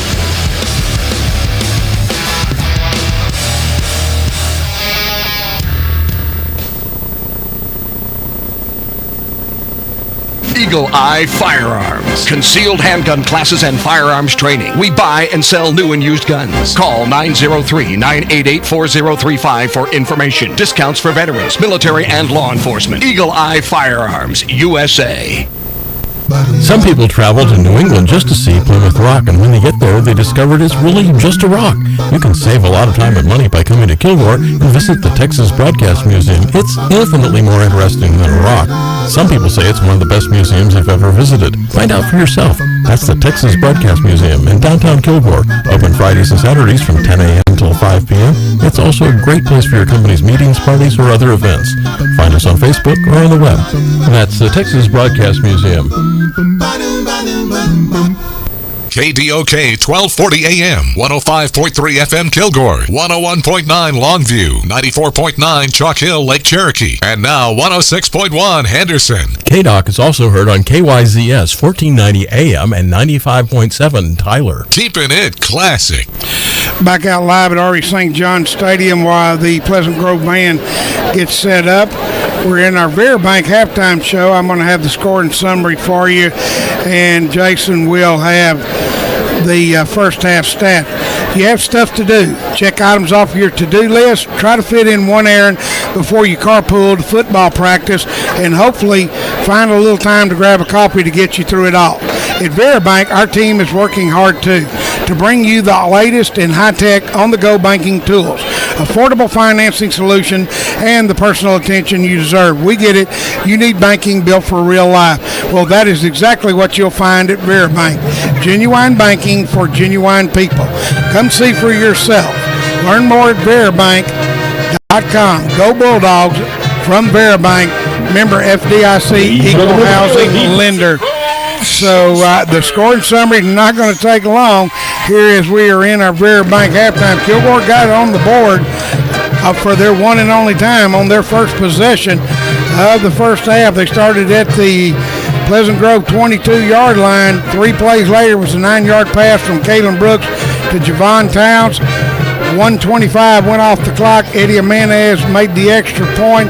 Eagle Eye Firearms. Concealed handgun classes and firearms training. We buy and sell new and used guns. Call 903-988-4035 for information. Discounts for veterans, military, and law enforcement. Eagle Eye Firearms, USA.
Some people travel to New England just to see Plymouth Rock, and when they get there, they discover it's really just a rock. You can save a lot of time and money by coming to Kilgore and visit the Texas Broadcast Museum. It's infinitely more interesting than a rock. Some people say it's one of the best museums they've ever visited. Find out for yourself. That's the Texas Broadcast Museum in downtown Kilgore. Open Fridays and Saturdays from 10 a.m. until 5 p.m. It's also a great place for your company's meetings, parties, or other events. Find us on Facebook or on the web. That's the Texas Broadcast Museum.
KDOK 1240 AM, 105.3 FM Kilgore, 101.9 Longview, 94.9 Chalk Hill, Lake Cherokee, and now 106.1 Henderson.
KDOK is also heard on KYZS 1490 AM and 95.7 Tyler.
Keeping it classic.
Back out live at RE St. John Stadium while the Pleasant Grove Band gets set up. We're in our Veribank halftime show. I'm going to have the score and summary for you, and Jason will have the first half stat. You have stuff to do. Check items off your to-do list. Try to fit in one errand before you carpool to football practice, and hopefully find a little time to grab a coffee to get you through it all. At Veribank, our team is working hard too to bring you the latest in high-tech, on-the-go banking tools, affordable financing solution, and the personal attention you deserve. We get it. You need banking built for real life. Well, that is exactly what you'll find at Veribank. Genuine banking for genuine people. Come see for yourself. Learn more at Veribank.com. Go Bulldogs from Veribank. Member FDIC, Equal Housing Lender. So the scoring summary is not going to take long here as we are in our Veribank halftime. Kilgore got it on the board for their one and only time on their first possession of the first half. They started at the Pleasant Grove 22-yard line. 3 plays later was a 9-yard pass from Kalen Brooks to Javon Towns. 1:25 went off the clock. Eddie Jimenez made the extra point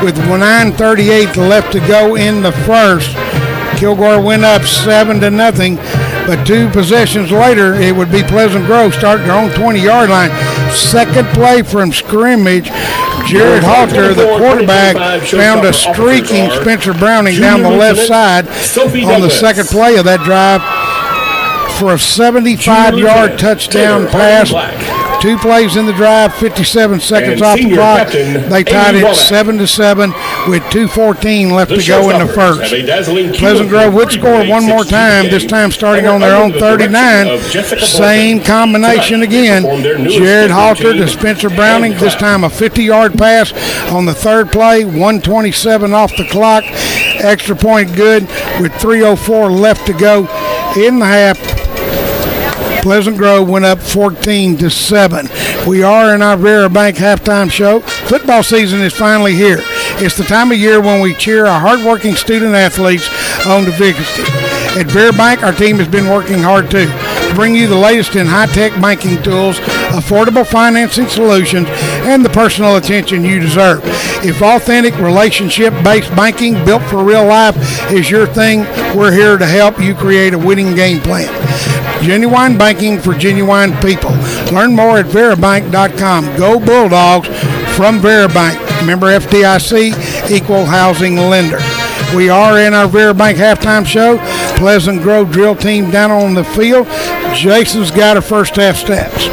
with 9:38 left to go in the first. Kilgore went up 7-0, but 2 possessions later, it would be Pleasant Grove starting their own 20-yard line. Second play from scrimmage, Jared Halter, the quarterback, found a streaking Spencer Browning down the left side on the second play of that drive for a 75-yard touchdown pass. 2 plays in the drive, 57 seconds off the clock. They tied it 7-7 with 2:14 left to go in the first. Pleasant Grove would score one more time, this time starting on their own 39. Same combination again. Jared Halter to Spencer Browning, this time a 50-yard pass on the third play, 1:27 off the clock. Extra point good with 3:04 left to go in the half. Pleasant Grove went up 14-7. We are in our Veribank halftime show. Football season is finally here. It's the time of year when we cheer our hardworking student athletes on to victory. At Veribank, our team has been working hard too to bring you the latest in high-tech banking tools, affordable financing solutions, and the personal attention you deserve. If authentic, relationship-based banking built for real life is your thing, we're here to help you create a winning game plan. Genuine banking for genuine people. Learn more at Veribank.com. Go Bulldogs from Veribank. Member FDIC, Equal Housing Lender. We are in our Veribank halftime show. Pleasant Grove drill team down on the field. Jason's got our first half stats.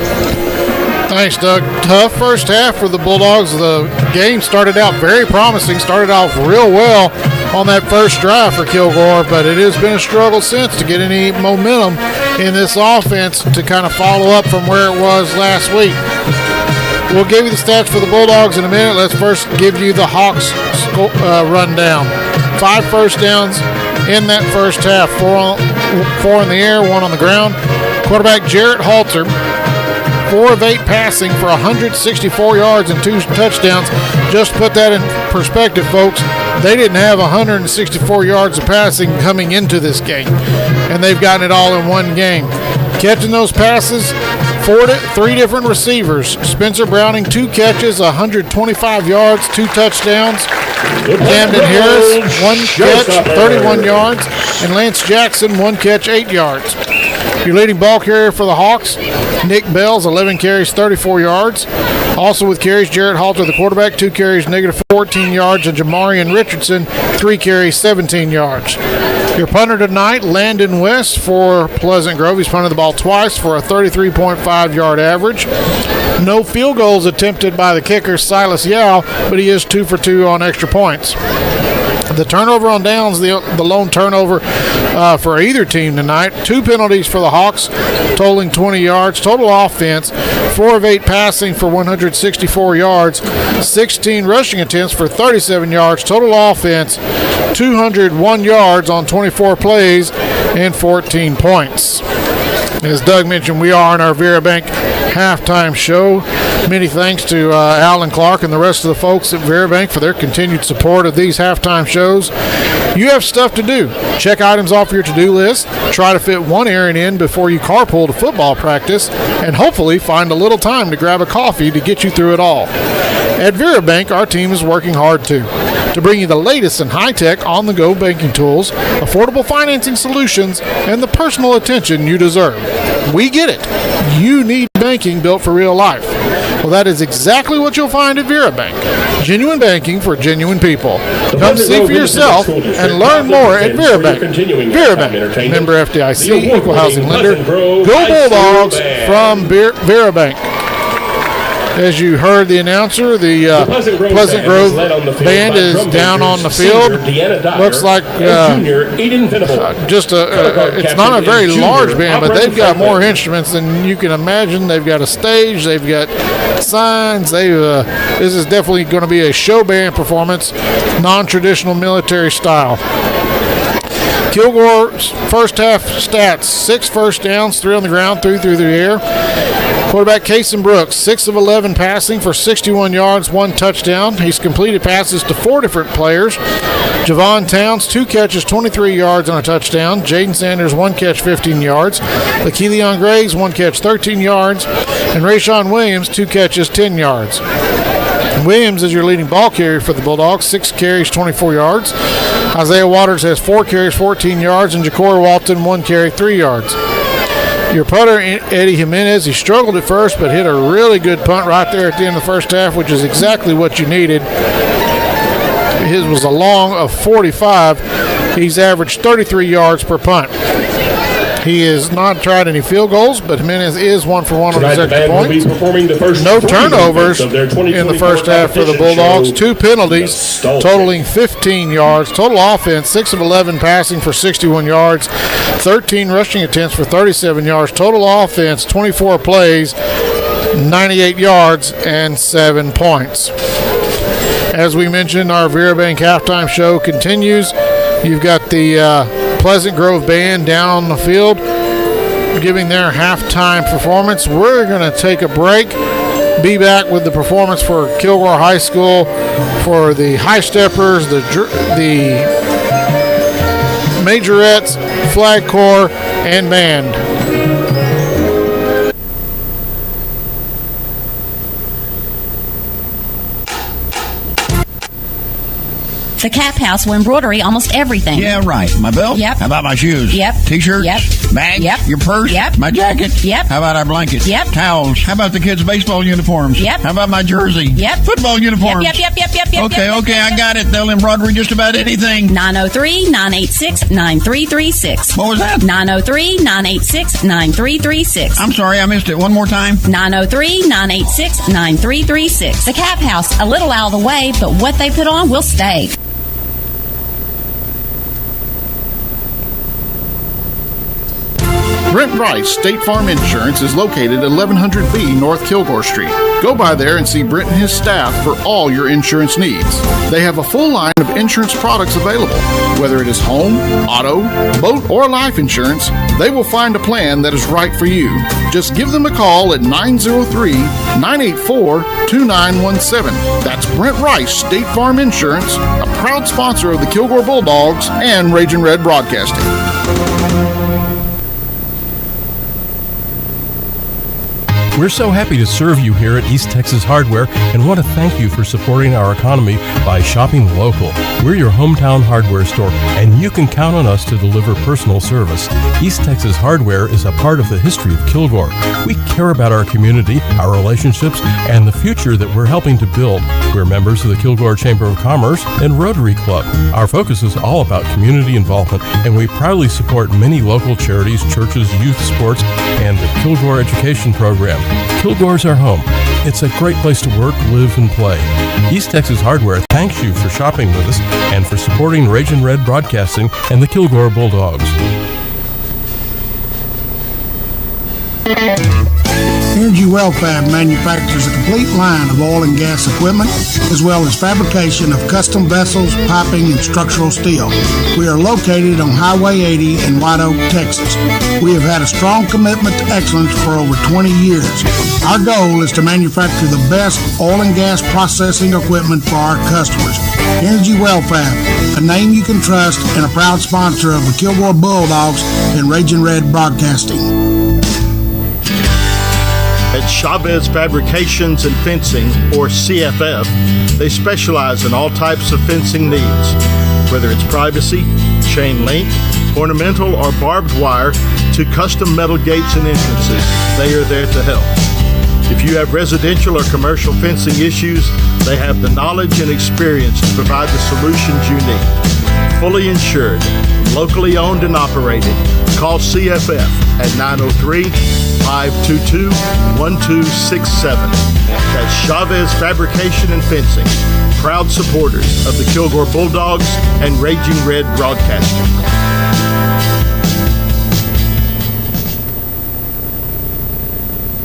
Thanks, Doug. Tough first half for the Bulldogs. The game started out very promising, started off real well. on that first drive for Kilgore, but it has been a struggle since to get any momentum in this offense to kind of follow up from where it was last week. We'll give you the stats for the Bulldogs in a minute. Let's first give you the Hawks rundown. 5 first downs in that first half, 4 in the air, 1 on the ground. Quarterback Jarrett Halter, 4 of 8 passing for 164 yards and 2 touchdowns. Just to put that in perspective, folks, they didn't have 164 yards of passing coming into this game, and they've gotten it all in one game. Catching those passes, 3 different receivers. Spencer Browning, 2 catches, 125 yards, 2 touchdowns. Camden Harris, 1 catch, 31 yards. And Lance Jackson, 1 catch, 8 yards. Your leading ball carrier for the Hawks, Nick Bells, 11 carries, 34 yards. Also with carries, Jarrett Halter, the quarterback, 2 carries, negative 14 yards. And Jamarian Richardson, 3 carries, 17 yards. Your punter tonight, Landon West for Pleasant Grove. He's punted the ball twice for a 33.5-yard average. No field goals attempted by the kicker, Silas Yao, but he is 2 for 2 on extra points. The turnover on downs, the lone turnover for either team tonight. 2 penalties for the Hawks, totaling 20 yards. Total offense, 4 of 8 passing for 164 yards. 16 rushing attempts for 37 yards. Total offense, 201 yards on 24 plays and 14 points. As Doug mentioned, we are in our Vera Bank halftime show. Many thanks to Alan Clark and the rest of the folks at Vera Bank for their continued support of these halftime shows. You have stuff to do. Check items off your to-do list. Try to fit one errand in before you carpool to football practice, and hopefully find a little time to grab a coffee to get you through it all. At Vera Bank, our team is working hard too, to bring you the latest in high-tech, on-the-go banking tools, affordable financing solutions, and the personal attention you deserve. We get it. You need banking built for real life. Well, that is exactly what you'll find at Vera Bank. Genuine banking for genuine people. Come see for yourself and learn more at Vera Bank. Vera Bank, member FDIC, equal housing lender. Go Bulldogs from Vera Bank. As you heard the announcer, the Pleasant Grove band is down on the field. Looks like it's not a very large band, but they've got more instruments than you can imagine. They've got a stage, they've got signs. This is definitely going to be a show band performance, non-traditional military style. Kilgore's first half stats: 6 first downs, 3 on the ground, 3 through the air. Quarterback Kason Brooks, 6 of 11 passing for 61 yards, 1 touchdown. He's completed passes to 4 different players. Javon Towns, 2 catches, 23 yards and a touchdown. Jaden Sanders, 1 catch, 15 yards. LaKeeleon Graves, 1 catch, 13 yards. And Rayshawn Williams, 2 catches, 10 yards. Williams is your leading ball carrier for the Bulldogs, 6 carries, 24 yards. Isaiah Waters has 4 carries, 14 yards. And Ja'Cory Walton, 1 carry, 3 yards. Your punter, Eddie Jimenez, he struggled at first, but hit a really good punt right there at the end of the first half, which is exactly what you needed. His was a long of 45. He's averaged 33 yards per punt. He has not tried any field goals, but Jimenez is 1 for 1 on his extra points. No turnovers in the first half for the Bulldogs. 2 penalties, totaling 15 yards. Total offense, 6 of 11 passing for 61 yards. 13 rushing attempts for 37 yards. Total offense, 24 plays, 98 yards, and 7 points. As we mentioned, our Vera Bank halftime show continues. You've got the Pleasant Grove band down on the field giving their halftime performance. We're going to take a break, be back with the performance for Kilgore High School, for the High Steppers, the Majorettes, Flag Corps, and band.
The Cap House will embroidery almost everything.
Yeah, right. My belt?
Yep.
How about my shoes?
Yep.
T-shirts?
Yep.
Bag?
Yep.
Your purse?
Yep.
My jacket?
Yep.
How about our blankets?
Yep.
Towels? How about the kids' baseball uniforms?
Yep.
How about my jersey?
Yep.
Football uniforms?
Yep.
Okay, I got it. They'll embroidery just about anything.
903-986-9336.
What was that?
903-986-9336.
I'm sorry, I missed it. One more time.
903-986-9336. The Cap House, a little out of the way, but what they put on will stay.
Brent Rice State Farm Insurance is located at 1100B North Kilgore Street. Go by there and see Brent and his staff for all your insurance needs. They have a full line of insurance products available. Whether it is home, auto, boat, or life insurance, they will find a plan that is right for you. Just give them a call at 903-984-2917. That's Brent Rice State Farm Insurance, a proud sponsor of the Kilgore Bulldogs and Ragin' Red Broadcasting.
We're so happy to serve you here at East Texas Hardware and want to thank you for supporting our economy by shopping local. We're your hometown hardware store, and you can count on us to deliver personal service. East Texas Hardware is a part of the history of Kilgore. We care about our community, our relationships, and the future that we're helping to build. We're members of the Kilgore Chamber of Commerce and Rotary Club. Our focus is all about community involvement, and we proudly support many local charities, churches, youth sports, and the Kilgore Education Program. Kilgore's our home. It's a great place to work, live, and play. East Texas Hardware thanks you for shopping with us and for supporting Ragin' Red Broadcasting and the Kilgore Bulldogs.
PNG Wellfab manufactures a complete line of oil and gas equipment, as well as fabrication of custom vessels, piping, and structural steel. We are located on Highway 80 in White Oak, Texas. We have had a strong commitment to excellence for over 20 years. Our goal is to manufacture the best oil and gas processing equipment for our customers. PNG Wellfab, a name you can trust and a proud sponsor of the Kilgore Bulldogs and Ragin' Red Broadcasting.
At Chavez Fabrications and Fencing, or CFF, they specialize in all types of fencing needs. Whether it's privacy, chain link, ornamental, or barbed wire, to custom metal gates and entrances, they are there to help. If you have residential or commercial fencing issues, they have the knowledge and experience to provide the solutions you need. Fully insured, locally owned and operated. Call CFF at 903-522-1267. That's Chavez Fabrication and Fencing, proud supporters of the Kilgore Bulldogs and Raging Red Broadcasting.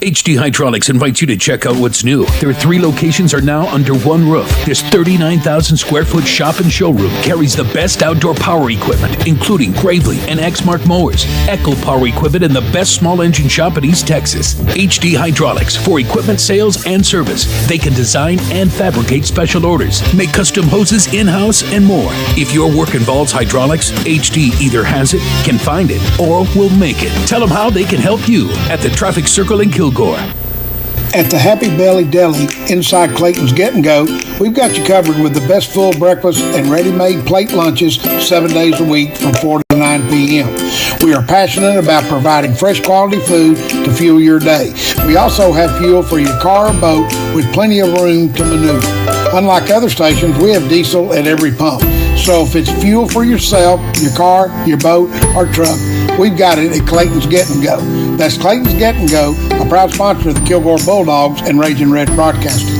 HD Hydraulics invites you to check out what's new. Their 3 locations are now under one roof. This 39,000 square foot shop and showroom carries the best outdoor power equipment, including Gravely and Exmark mowers, Echo power equipment, and the best small engine shop in East Texas. HD Hydraulics, for equipment sales and service. They can design and fabricate special orders, make custom hoses in-house, and more. If your work involves hydraulics, HD either has it, can find it, or will make it. Tell them how they can help you at the Traffic Circle in Kilgore.
At the Happy Belly Deli inside Clayton's Get and Go, we've got you covered with the best full breakfast and ready-made plate lunches 7 days a week from 4 to 9 p.m. We are passionate about providing fresh quality food to fuel your day. We also have fuel for your car or boat with plenty of room to maneuver. Unlike other stations, we have diesel at every pump. So if it's fuel for yourself, your car, your boat, or truck, we've got it at Clayton's Get and Go. That's Clayton's Get and Go, a proud sponsor of the Kilgore Bulldogs and Ragin' Red Broadcasting.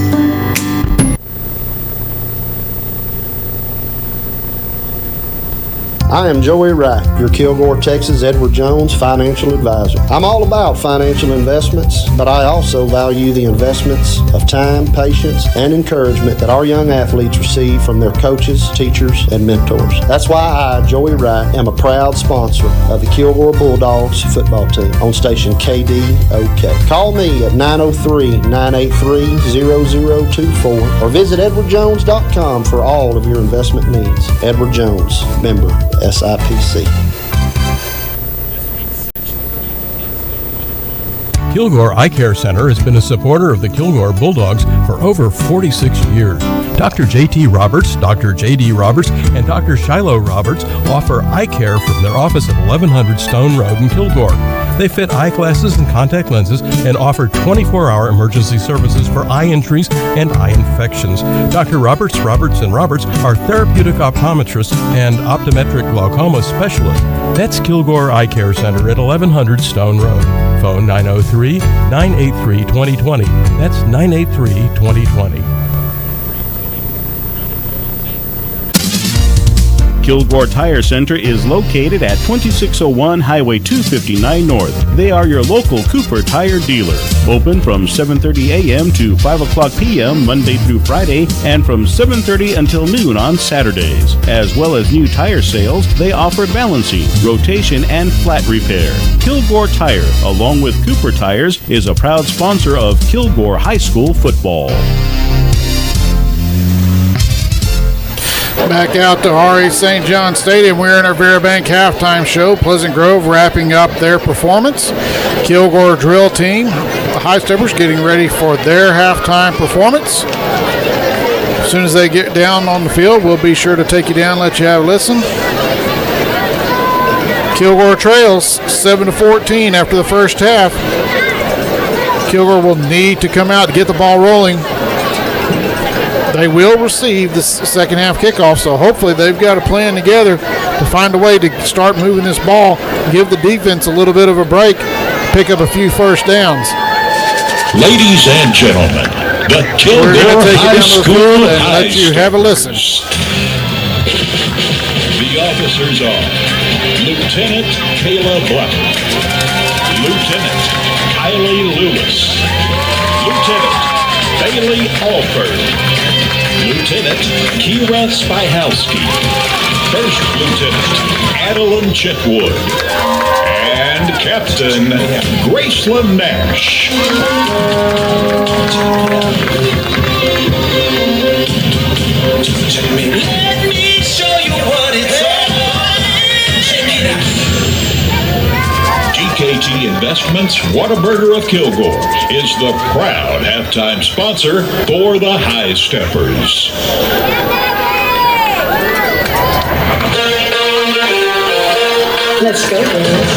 I am Joey Wright, your Kilgore, Texas Edward Jones financial advisor. I'm all about financial investments, but I also value the investments of time, patience, and encouragement that our young athletes receive from their coaches, teachers, and mentors. That's why I, Joey Wright, am a proud sponsor of the Kilgore Bulldogs football team on station KDOK. Call me at 903-983-0024 or visit edwardjones.com for all of your investment needs. Edward Jones, member SIPC.
Kilgore Eye Care Center has been a supporter of the Kilgore Bulldogs for over 46 years. Dr. J.T. Roberts, Dr. J.D. Roberts, and Dr. Shiloh Roberts offer eye care from their office at 1100 Stone Road in Kilgore. They fit eyeglasses and contact lenses and offer 24-hour emergency services for eye injuries and eye infections. Dr. Roberts, Roberts & Roberts are therapeutic optometrists and optometric glaucoma specialists. That's Kilgore Eye Care Center at 1100 Stone Road. Phone 903-983-2020. That's 983-2020.
Kilgore Tire Center is located at 2601 Highway 259 North. They are your local Cooper Tire dealer. Open from 7:30 a.m. to 5 o'clock p.m. Monday through Friday, and from 7:30 until noon on Saturdays. As well as new tire sales, they offer balancing, rotation, and flat repair. Kilgore Tire, along with Cooper Tires, is a proud sponsor of Kilgore High School football.
Back out to RE St. John Stadium. We're in our Verabank halftime show. Pleasant Grove wrapping up their performance. Kilgore drill team, the High Steppers, getting ready for their halftime performance. As soon as they get down on the field, we'll be sure to take you down, let you have a listen. Kilgore trails 7-14 after the first half. Kilgore will need to come out to get the ball rolling. They will receive the second half kickoff, so hopefully they've got a plan together to find a way to start moving this ball, give the defense a little bit of a break, pick up a few first downs.
Ladies and gentlemen, the
We're going
Kilgore
to take you
High
down to the
School
field and
High
let you have a listen.
The officers are Lieutenant Kayla Black, Lieutenant Kylie Lewis, Lieutenant Bailey Alford, Lieutenant Kira Spyhowski, First Lieutenant Adeline Chetwood, and Captain Graceland Nash.
Let me show you what it's all. Check it out.
GKT Investments Whataburger of Kilgore is the proud halftime sponsor for the High Steppers.
Let's go, girls.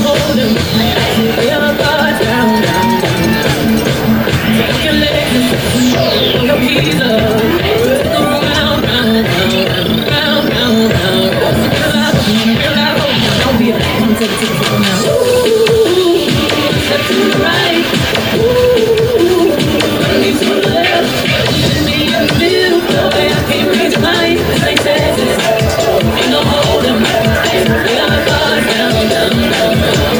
Hold 'em. Put your guard down, down, down. Take your legs and pull your knees up. Go round, round, round, round, round, round. Don't be a come to the table now. Ooh, step to the right. Ooh, me to the left. Send me a bill, boy, I can't read your mind. This ain't Texas. Ain't no hold'em. We got a car down, down, down, down.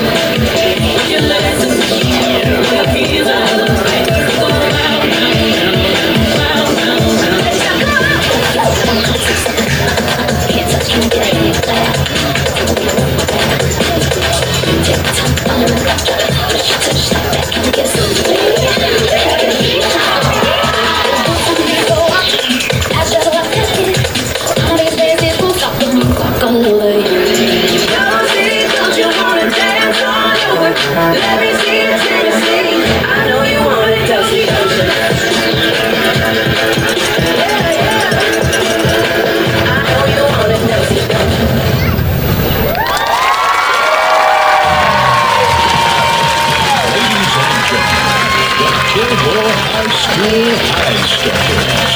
Put your legs and pull your keys out. Go round, round, round, round, round, round. Can't touch me, let me see it, Tennessee. I know you want it, Dusty Ocean. I know you want it, Dusty Ocean.
Ladies and gentlemen, the Kilgore High School High Steppers.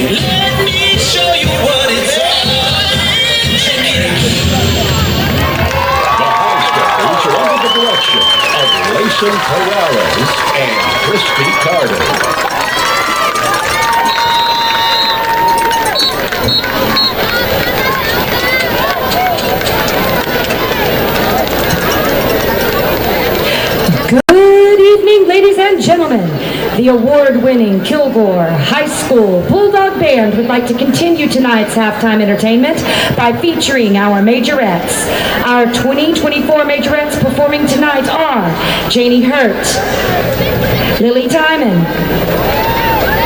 Let me show you what it's all. Check it out.
The High Steppers are under the direction of Layson Perales and Christy Carter.
Good evening, ladies and gentlemen. The award-winning Kilgore High School Bulldog Band would like to continue tonight's halftime entertainment by featuring our majorettes. Our 2024 majorettes performing tonight are Janie Hurt, Lily Timon,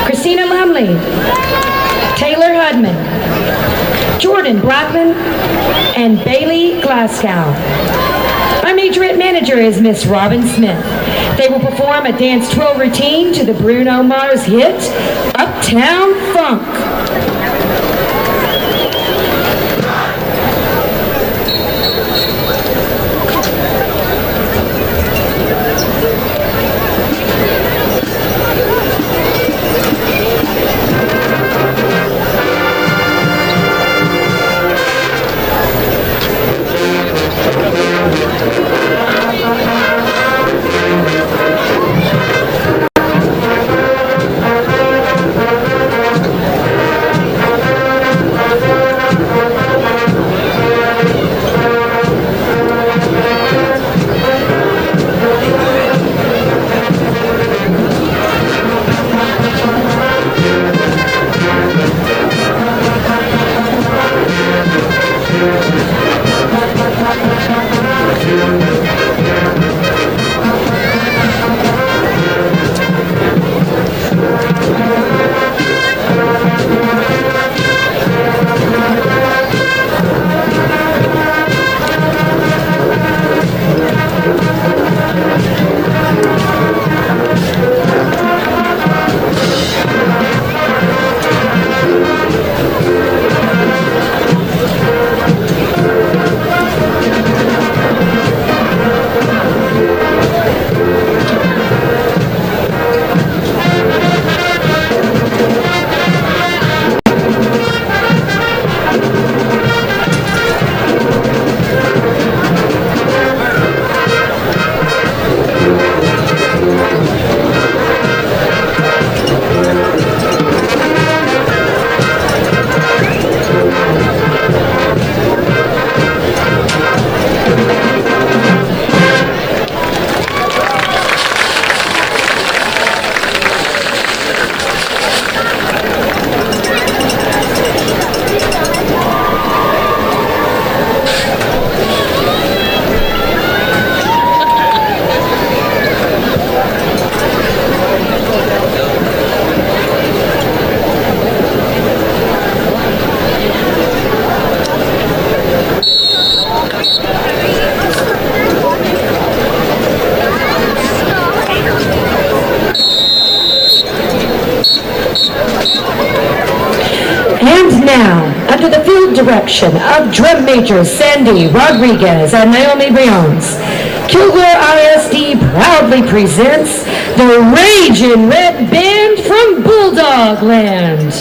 Christina Lumley, Taylor Hudman, Jordan Blackman, and Bailey Glasgow. Our majorette manager is Miss Robin Smith. They will perform a dance twirl routine to the Bruno Mars hit, Uptown Funk. Now, under the field direction of drum majors Sandy Rodriguez and Naomi Briones, Kilgore ISD proudly presents the Ragin' Red Band from Bulldog Land.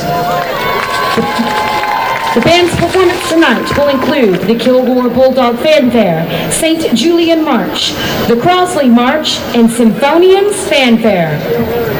The band's performance tonight will include the Kilgore Bulldog Fanfare, St. Julian March, the Crosley March, and Symphonians Fanfare.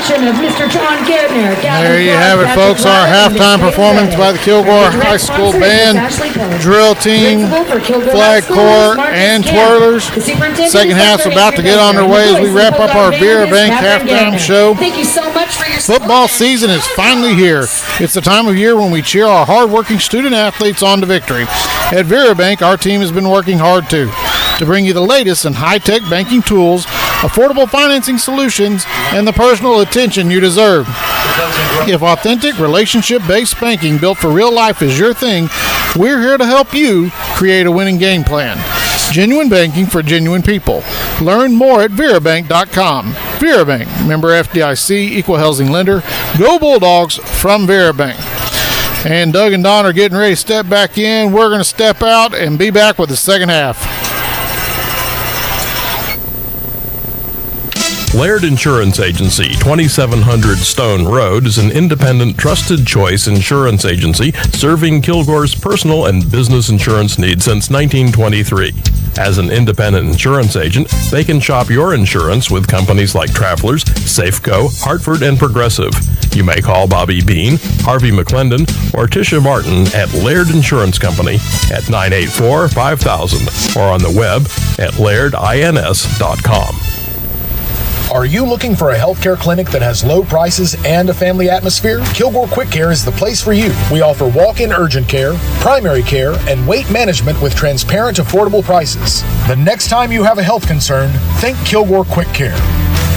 direction of Mr. John Gardner.
There you have it, folks. Our halftime performance by the Kilgore High School Band, drill team, flag corps, and twirlers. Second half's about to get underway as we wrap up our Vera Bank halftime show.
Thank you so much for your
Football season is finally here. It's the time of year when we cheer our hard-working student athletes on to victory. At Vera Bank, our team has been working hard too, to bring you the latest in high-tech banking tools, affordable financing solutions, and the personal attention you deserve. If authentic, relationship-based banking built for real life is your thing, we're here to help you create a winning game plan. Genuine banking for genuine people. Learn more at VeraBank.com. Vera Bank, member FDIC, equal housing lender. Go Bulldogs from Vera Bank. And Doug and Don are getting ready to step back in. We're going to step out and be back with the second half.
Laird Insurance Agency, 2700 Stone Road, is an independent, trusted choice insurance agency serving Kilgore's personal and business insurance needs since 1923. As an independent insurance agent, they can shop your insurance with companies like Travelers, Safeco, Hartford, and Progressive. You may call Bobby Bean, Harvey McClendon, or Tisha Martin at Laird Insurance Company at 984-5000 or on the web at lairdins.com.
Are you looking for a healthcare clinic that has low prices and a family atmosphere? Kilgore Quick Care is the place for you. We offer walk-in urgent care, primary care, and weight management with transparent, affordable prices. The next time you have a health concern, think Kilgore Quick Care.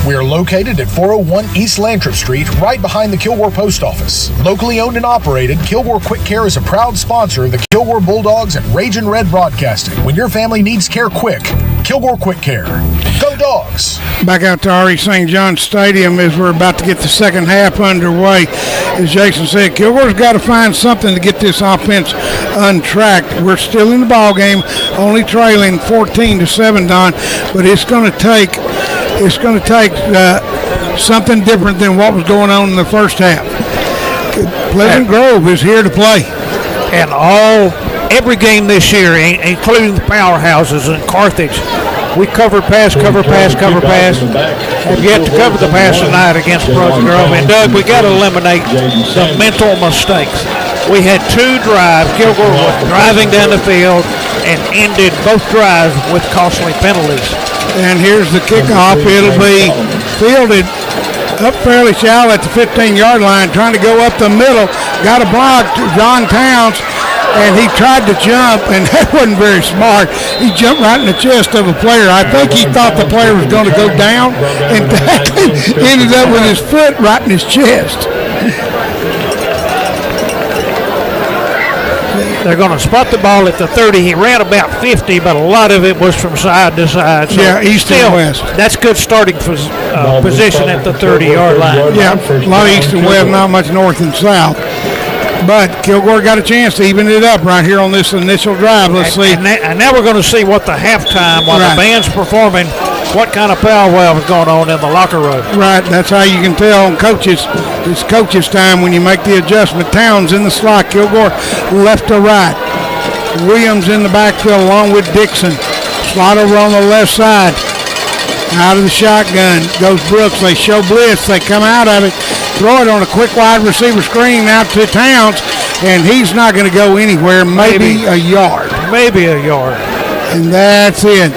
We are located at 401 East Lantrip Street, right behind the Kilgore Post Office. Locally owned and operated, Kilgore Quick Care is a proud sponsor of the Kilgore Bulldogs and Ragin' Red Broadcasting. When your family needs care quick, Kilgore Quick Care. Go Dogs!
Back out to R.E. St. John Stadium as we're about to get the second half underway. As Jason said, Kilgore's got to find something to get this offense untracked. We're still in the ball game, only trailing 14-7, Don, but it's going to take something different than what was going on in the first half. Pleasant Grove is here to play.
And every game this year, including the powerhouses in Carthage, we covered pass, cover pass. Have yet to cover the pass tonight against Pleasant Grove. And Doug, we got to eliminate the mental mistakes. We had two drives. Kilgore was driving down the field and ended both drives with costly penalties.
And here's the kickoff. It'll be fielded up fairly shallow at the 15-yard line, trying to go up the middle. Got a block to John Towns, and he tried to jump, and that wasn't very smart. He jumped right in the chest of a player. I think he thought the player was going to go down, and ended up with his foot right in his chest.
They're going to spot the ball at the 30. He ran about 50, but a lot of it was from side to side. So
yeah, east and west.
That's good starting position at the 30-yard line.
Yeah, a lot of east and west, not much north and south. But Kilgore got a chance to even it up right here on this initial drive. Let's see.
And now we're going to see what the halftime, while the band's performing, what kind of powwow is going on in the locker room.
Right, that's how you can tell on coaches. It's coaches' time when you make the adjustment. Towns in the slot, Kilgore left to right. Williams in the backfield along with Dixon. Slot over on the left side. Out of the shotgun goes Brooks. They show blitz. They come out of it. Throw it on a quick wide receiver screen out to Towns, and he's not going to go anywhere. Maybe a yard.
Maybe a yard.
And that's it.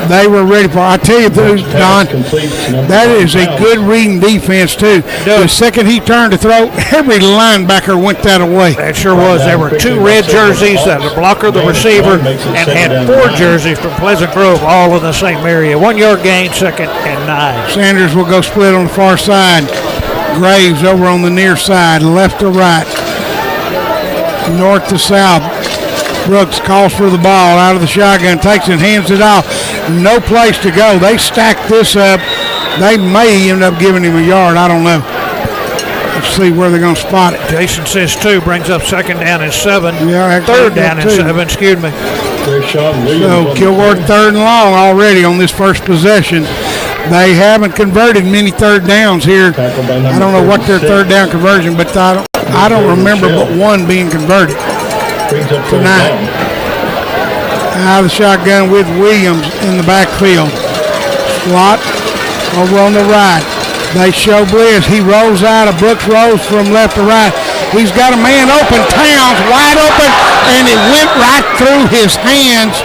They were ready for it. I tell you, Don, that is a good reading defense, too. The second he turned to throw, every linebacker went that away.
That sure was. There were two red jerseys, the blocker, the receiver, and had four jerseys from Pleasant Grove, all in the same area. 1 yard gain, second and 9.
Sanders will go split on the far side. Graves over on the near side, left to right, north to south. Brooks calls for the ball out of the shotgun, takes it, hands it off. No place to go. They stacked this up. They may end up giving him a yard. I don't know. Let's see where they're going to spot it.
Jason says 2, brings up second down and 7.
Yeah,
third down and 7, excuse me.
So Kilgore third and long already on this first possession. They haven't converted many third downs here. I don't know what their third down conversion, but I don't remember but one being converted tonight. Out of the shotgun with Williams in the backfield. Slot over on the right. They show blitz. He rolls out of Brooks Rose from left to right. He's got a man open. Towns wide open, and it went right through his hands.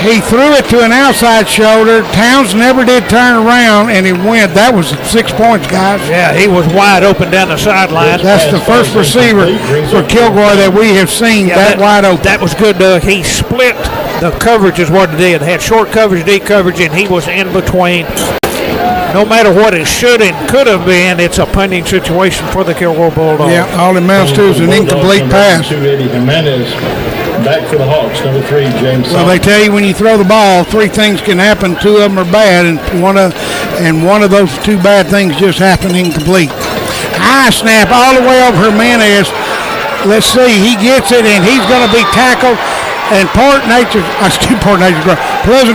He threw it to an outside shoulder. Towns never did turn around, and it went. That was 6 points, guys.
Yeah, he was wide open down the sideline.
That's the first receiver for Kilgore that we have seen that wide open.
That was good, Doug. He split the coverage is what it did. They had short coverage, deep coverage, and he was in between. No matter what it should and could have been, it's a punting situation for the Kilgore Bulldogs.
Yeah, all it amounts to is an incomplete pass.
Back for the Hawks, number 3, James.
Well, they tell you when you throw the ball, 3 things can happen. 2 of them are bad, and one of those 2 bad things just happened incomplete. High snap all the way over Jimenez. Let's see, he gets it, and he's going to be tackled. And Pleasant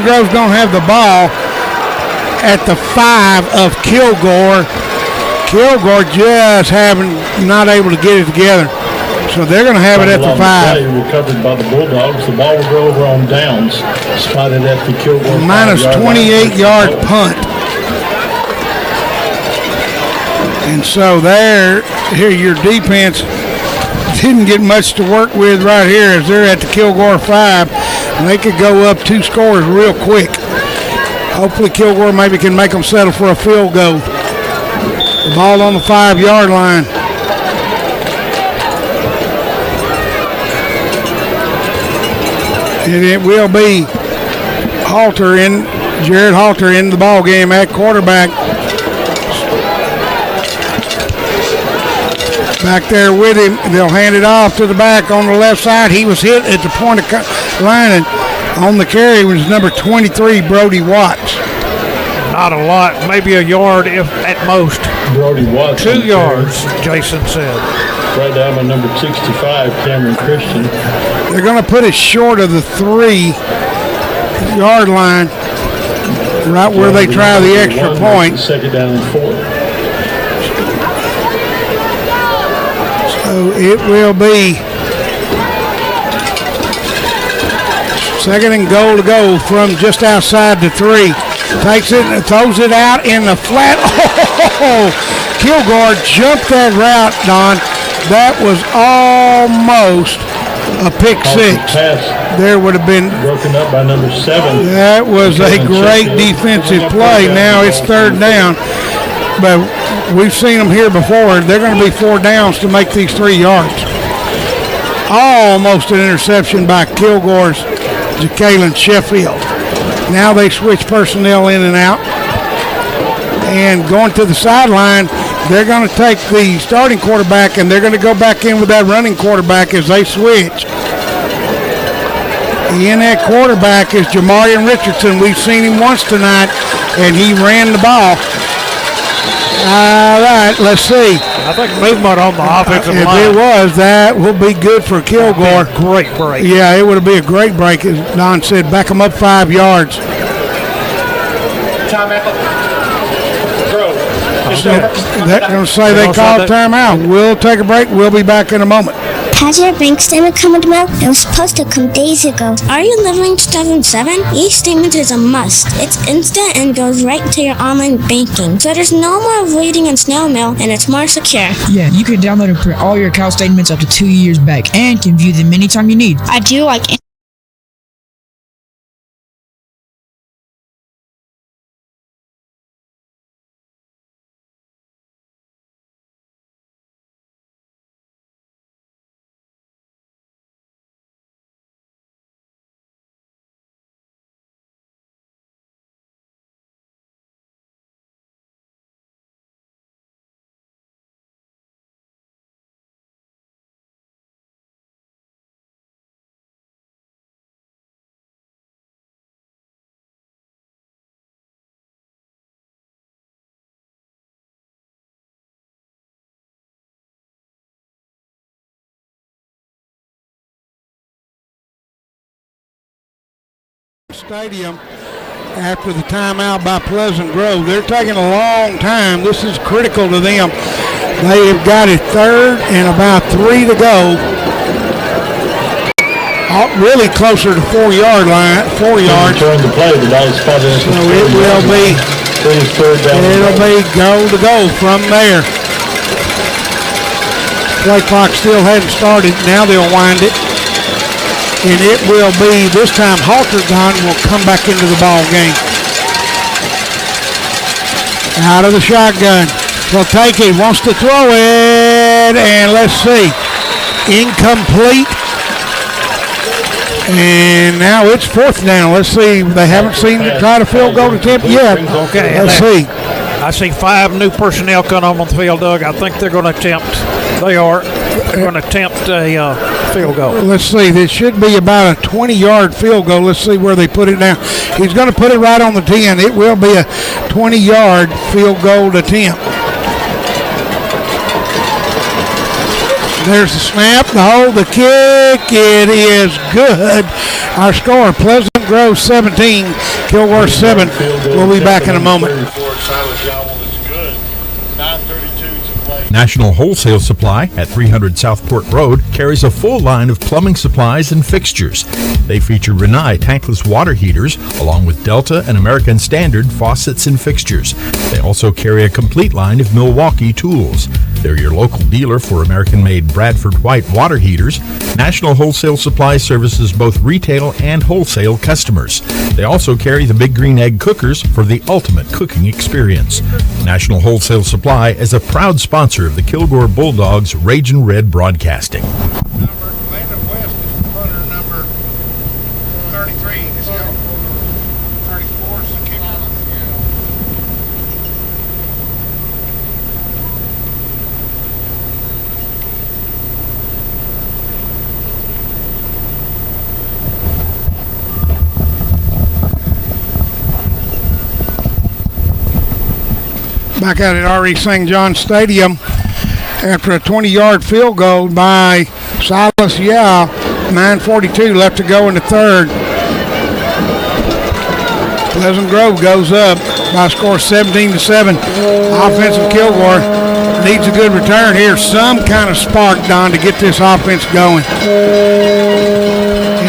Grove's going to have the ball at the 5 of Kilgore. Kilgore just not able to get it together. So they're going to have it at the 5.
Recovered by the Bulldogs. The ball will go over on downs. Spotted at the Kilgore.
Minus 28-yard punt. And so here your defense didn't get much to work with right here as they're at the Kilgore 5. And they could go up 2 scores real quick. Hopefully Kilgore maybe can make them settle for a field goal. The ball on the 5-yard line. And it will be Jared Halter in the ball game at quarterback. Back there with him. They'll hand it off to the back on the left side. He was hit at the point of line, and on the carry was number 23, Brody Watts.
Not a lot, maybe a yard if at most.
Brody Watts.
2 yards, Jason said.
Right down by number 65, Cameron Christian.
They're going to put it short of the 3-yard line, right where they try the extra point.
Second down and 4.
So it will be second and goal to go from just outside the 3. Takes it and throws it out in the flat. Oh, Kilgore jumped that route, Don. That was almost a pick 6. There would have been
broken up by number 7.
That was a great defensive play. Now it's 3rd down, but we've seen them here before. They're going to be 4 downs to make these 3 yards. Almost an interception by Kilgore's Jacqueline Sheffield. Now they switch personnel in and out, and going to the sideline. They're going to take the starting quarterback, and they're going to go back in with that running quarterback as they switch. In that quarterback is Jamarian Richardson. We've seen him once tonight, and he ran the ball. All right, let's see.
I think movement on the offensive line.
If it was, that will be good for Kilgore.
Great break.
Yeah, it would be a great break, as Don said. Back them up 5 yards.
Timeout.
They're going to say they called timeout. We'll take a break. We'll be back in a moment.
Has your bank statement come in the mail? It was supposed to come days ago. Are you living in 2007? E-statement is a must. It's instant and goes right to your online banking. So there's no more waiting in snail mail, and it's more secure.
Yeah, you can download and print all your account statements up to 2 years back and can view them anytime you need.
I do like it.
Stadium after the timeout by Pleasant Grove. They're taking a long time. This is critical to them. They have got it 3rd and about 3 to go. Really closer to 4-yard line, 4 yards.
Turn the play, the ball is spotted.
So it will be It'll be goal to go from there. Play clock still hadn't started. Now they'll wind it. And it will be, this time Haltergon will come back into the ball game. Out of the shotgun. Will take it, wants to throw it, and let's see. Incomplete. And now it's fourth down. Let's see. They haven't seen it try to field goal attempt yet.
Okay.
Let's see.
I see 5 new personnel coming on the field, Doug. I think they're going to attempt. They're going to attempt a field goal.
Let's see. This should be about a 20-yard field goal. Let's see where they put it now. He's going to put it right on the 10. It will be a 20-yard field goal attempt. There's the snap, the hold, the kick. It is good. Our score, Pleasant Grove 17, Kilgore 7. We'll be back in a moment.
National Wholesale Supply at 300 Southport Road carries a full line of plumbing supplies and fixtures. They feature Rinnai tankless water heaters along with Delta and American Standard faucets and fixtures. They also carry a complete line of Milwaukee tools. They're your local dealer for American-made Bradford White water heaters. National Wholesale Supply services both retail and wholesale customers. They also carry the Big Green Egg cookers for the ultimate cooking experience. National Wholesale Supply is a proud sponsor of the Kilgore Bulldogs Ragin' Red Broadcasting.
Back out at R.E. St. John Stadium after a 20-yard field goal by Silas Yao. 9:42 left to go in the third. Pleasant Grove goes up by a score 17-7. Offensive Kilgore needs a good return here. Some kind of spark, Don, to get this offense going.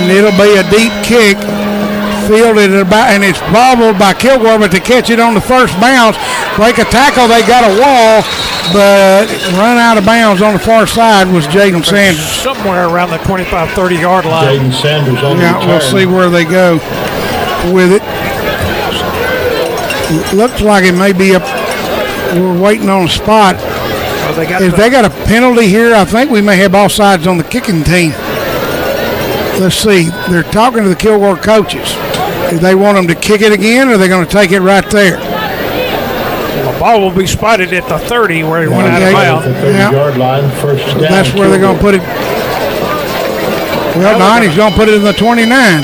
And it'll be a deep kick. Fielded about, and it's bobbled by Kilgore, but to catch it on the first bounce, break a tackle, they got a wall, but run out of bounds on the far side was Jaden Sanders.
Somewhere around the 25-30 yard line.
Jaden Sanders on the return. We'll see where they go with it. Looks like it may be we're waiting on a spot.
Well,
if they got a penalty here, I think we may have all sides on the kicking team. Let's see. They're talking to the Kilgore coaches. Do they want them to kick it again, or are they going to take it right there?
The ball will be spotted at the 30 where he went out of bounds.
The 30-yard line, first down. That's where they're going to put it. Well, Donnie's going to put it in the 29.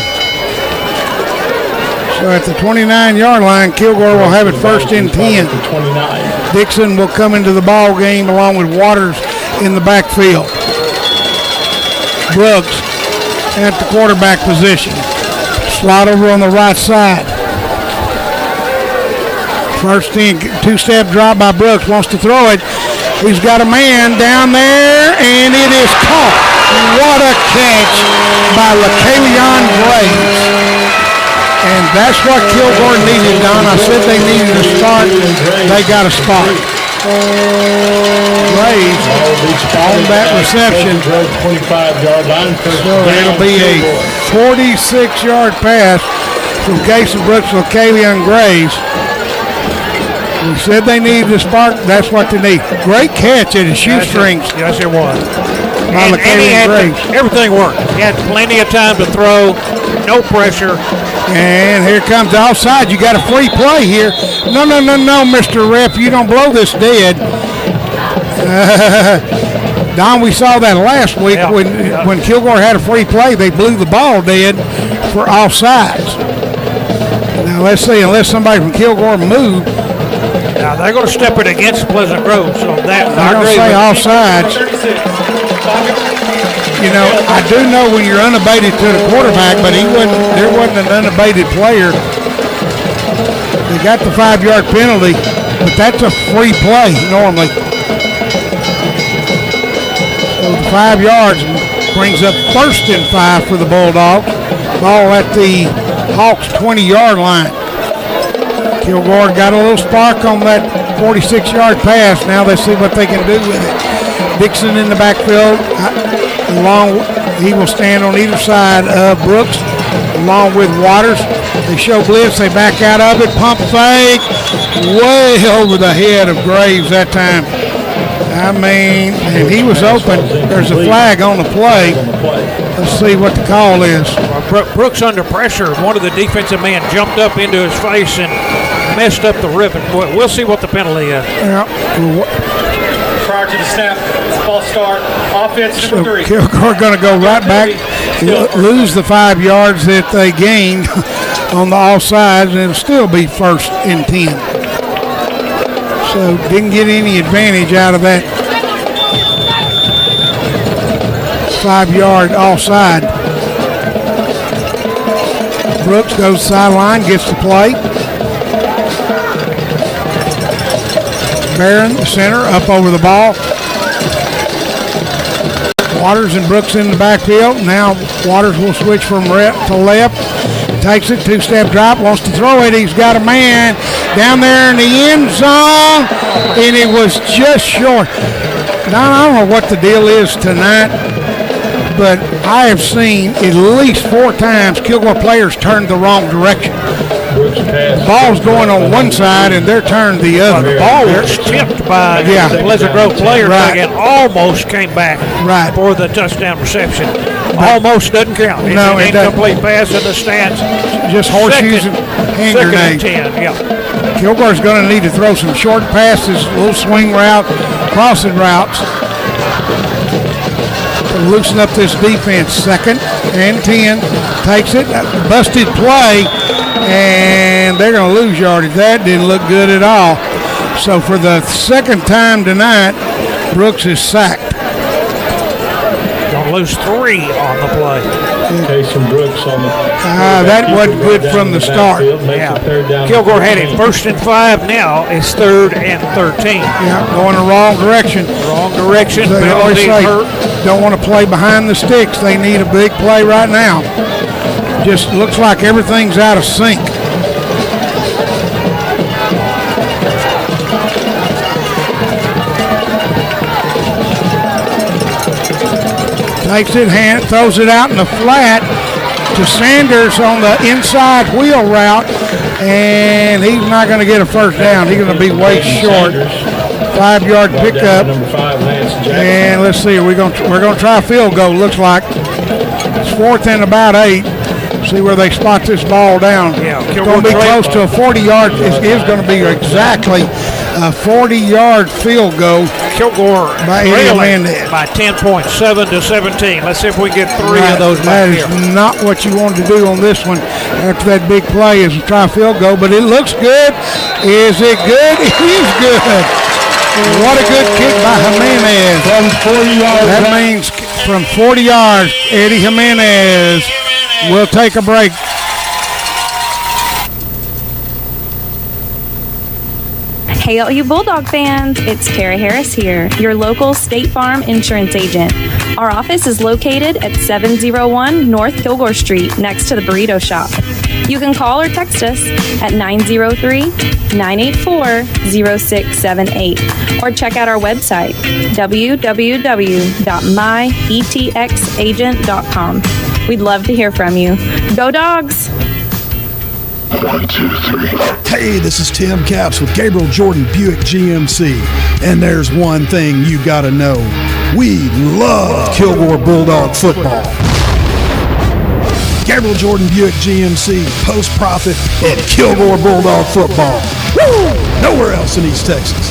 So at the 29-yard line, Kilgore will have it first and 10. Dixon will come into the ball game along with Waters in the backfield. Brooks at the quarterback position. Slide over on the right side. First and two-step drop by Brooks. Wants to throw it. He's got a man down there, and it is caught. What a catch by LaKavion Graves. And that's what Kilgore needed, Don. I said they needed a start. They got a spot. Graves on that reception. So it'll be a 46-yard pass from Casey Brooks to LaKavion Graves. We said they needed a spark. That's what they need. Great catch at his shoestrings.
Yes, it was.
And
everything worked. He had plenty of time to throw, no pressure.
And here comes the offside. You got a free play here. No, Mr. Ref. You don't blow this dead. Don, we saw that last week when Kilgore had a free play. They blew the ball dead for offsides. Now, let's see. Unless somebody from Kilgore moved.
Now, they're going to step it against Pleasant Grove. So that
they're going to say offsides. You know, I do know when you're unabated to the quarterback, but there wasn't an unabated player. They got the 5-yard penalty, but that's a free play normally. So the 5 yards brings up first and 5 for the Bulldogs. Ball at the Hawks 20-yard line. Kilgore got a little spark on that 46-yard pass. Now they see what they can do with it. Dixon in the backfield. He will stand on either side of Brooks, along with Waters. They show blitz. They back out of it. Pump fake. Way over the head of Graves that time. I mean, and he was open. There's a flag on the play. Let's see what the call is.
Brooks under pressure. One of the defensive men jumped up into his face and messed up the ribbon. We'll see what the penalty is.
Yeah.
Prior to the snap, false start, offense number 3.
Kilgore going to go right back, lose the 5 yards that they gained on the offsides, and it'll still be 1st and 10. So didn't get any advantage out of that 5-yard offside. Brooks goes sideline, gets the play. Barron, the center, up over the ball. Waters and Brooks in the backfield. Now Waters will switch from right to left. Takes it, 2-step drop, wants to throw it. He's got a man down there in the end zone, and it was just short. Now, I don't know what the deal is tonight, but I have seen at least 4 times Kilgore players turn the wrong direction. The ball's going on one side, and they're turned the other.
The ball was tipped by the Pleasant Grove player and almost came back for the touchdown reception. Almost doesn't count. It's an incomplete pass in the stands.
Just horseshoes and hand grenades.
10, yeah.
Kilgore's going to need to throw some short passes, little swing route, crossing routes to loosen up this defense. 2nd and 10. Takes it. Busted play. And they're going to lose yardage. That didn't look good at all. So for the 2nd time tonight, Brooks is sacked.
Going to lose 3 on the play.
Jason Brooks on the.
That wasn't good from the start.
Yeah. Kilgore had it 1st and 5. Now it's 3rd and 13.
Yeah, going the wrong direction.
Wrong direction.
They always say don't want to play behind the sticks. They need a big play right now. Just looks like everything's out of sync. Takes it, throws it out in the flat to Sanders on the inside wheel route, and he's not going to get a 1st down. He's going to be way short. 5-yard pickup. And let's see, we're going to try a field goal. Looks like it's 4th and about 8. See where they spot this ball down.
Yeah,
it's going to be close to a 40-yard. It is going to be exactly a 40-yard field goal.
Kilgore
by Hernandez
by 10 points, 7-17. Let's see if we can get 3 of those back here.
That is not what you wanted to do on this one. After that big play is to try a field goal, but it looks good. Is it good? It is good. What a good kick by Jimenez.
From 40 yards.
That means from 40 yards, Eddie Jimenez will take a break.
Hey, all you Bulldog fans, it's Kara Harris here, your local State Farm insurance agent. Our office is located at 701 North Kilgore Street, next to the Burrito Shop. You can call or text us at 903-984-0678 or check out our website, www.myetxagent.com. We'd love to hear from you. Go Dogs!
1, 2, 3. Hey, this is Tim Capps with Gabriel Jordan Buick GMC. And there's one thing you gotta know. We love Kilgore Bulldog football. Gabriel Jordan Buick GMC, post-profit, and Kilgore Bulldog football. Woo! Nowhere else in East Texas.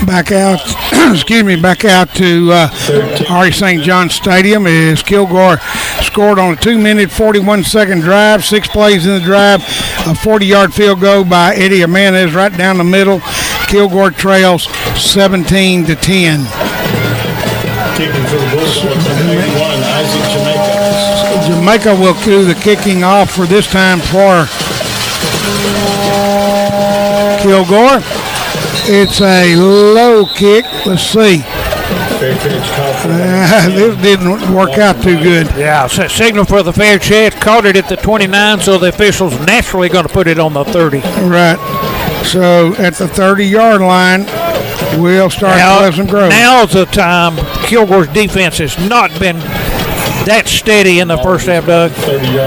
Back out, back out to R.E. St. John Stadium as Kilgore scored on a 2-minute, 41-second drive, 6 plays in the drive, a 40-yard field goal by Eddie Jimenez right down the middle. Kilgore trails 17-10.
Kicking for the Bulls, number 81, Isaac Jamaica.
Jamaica will do the kicking off for this time for Kilgore. It's a low kick. Let's see. This didn't work out too good.
Yeah, signal for the fair catch. Caught it at the 29, so the official's naturally going to put it on the 30.
Right. So at the 30-yard line, we'll start Pleasant Grove.
Now's the time. Kilgore's defense has not been that steady in the first half, Doug.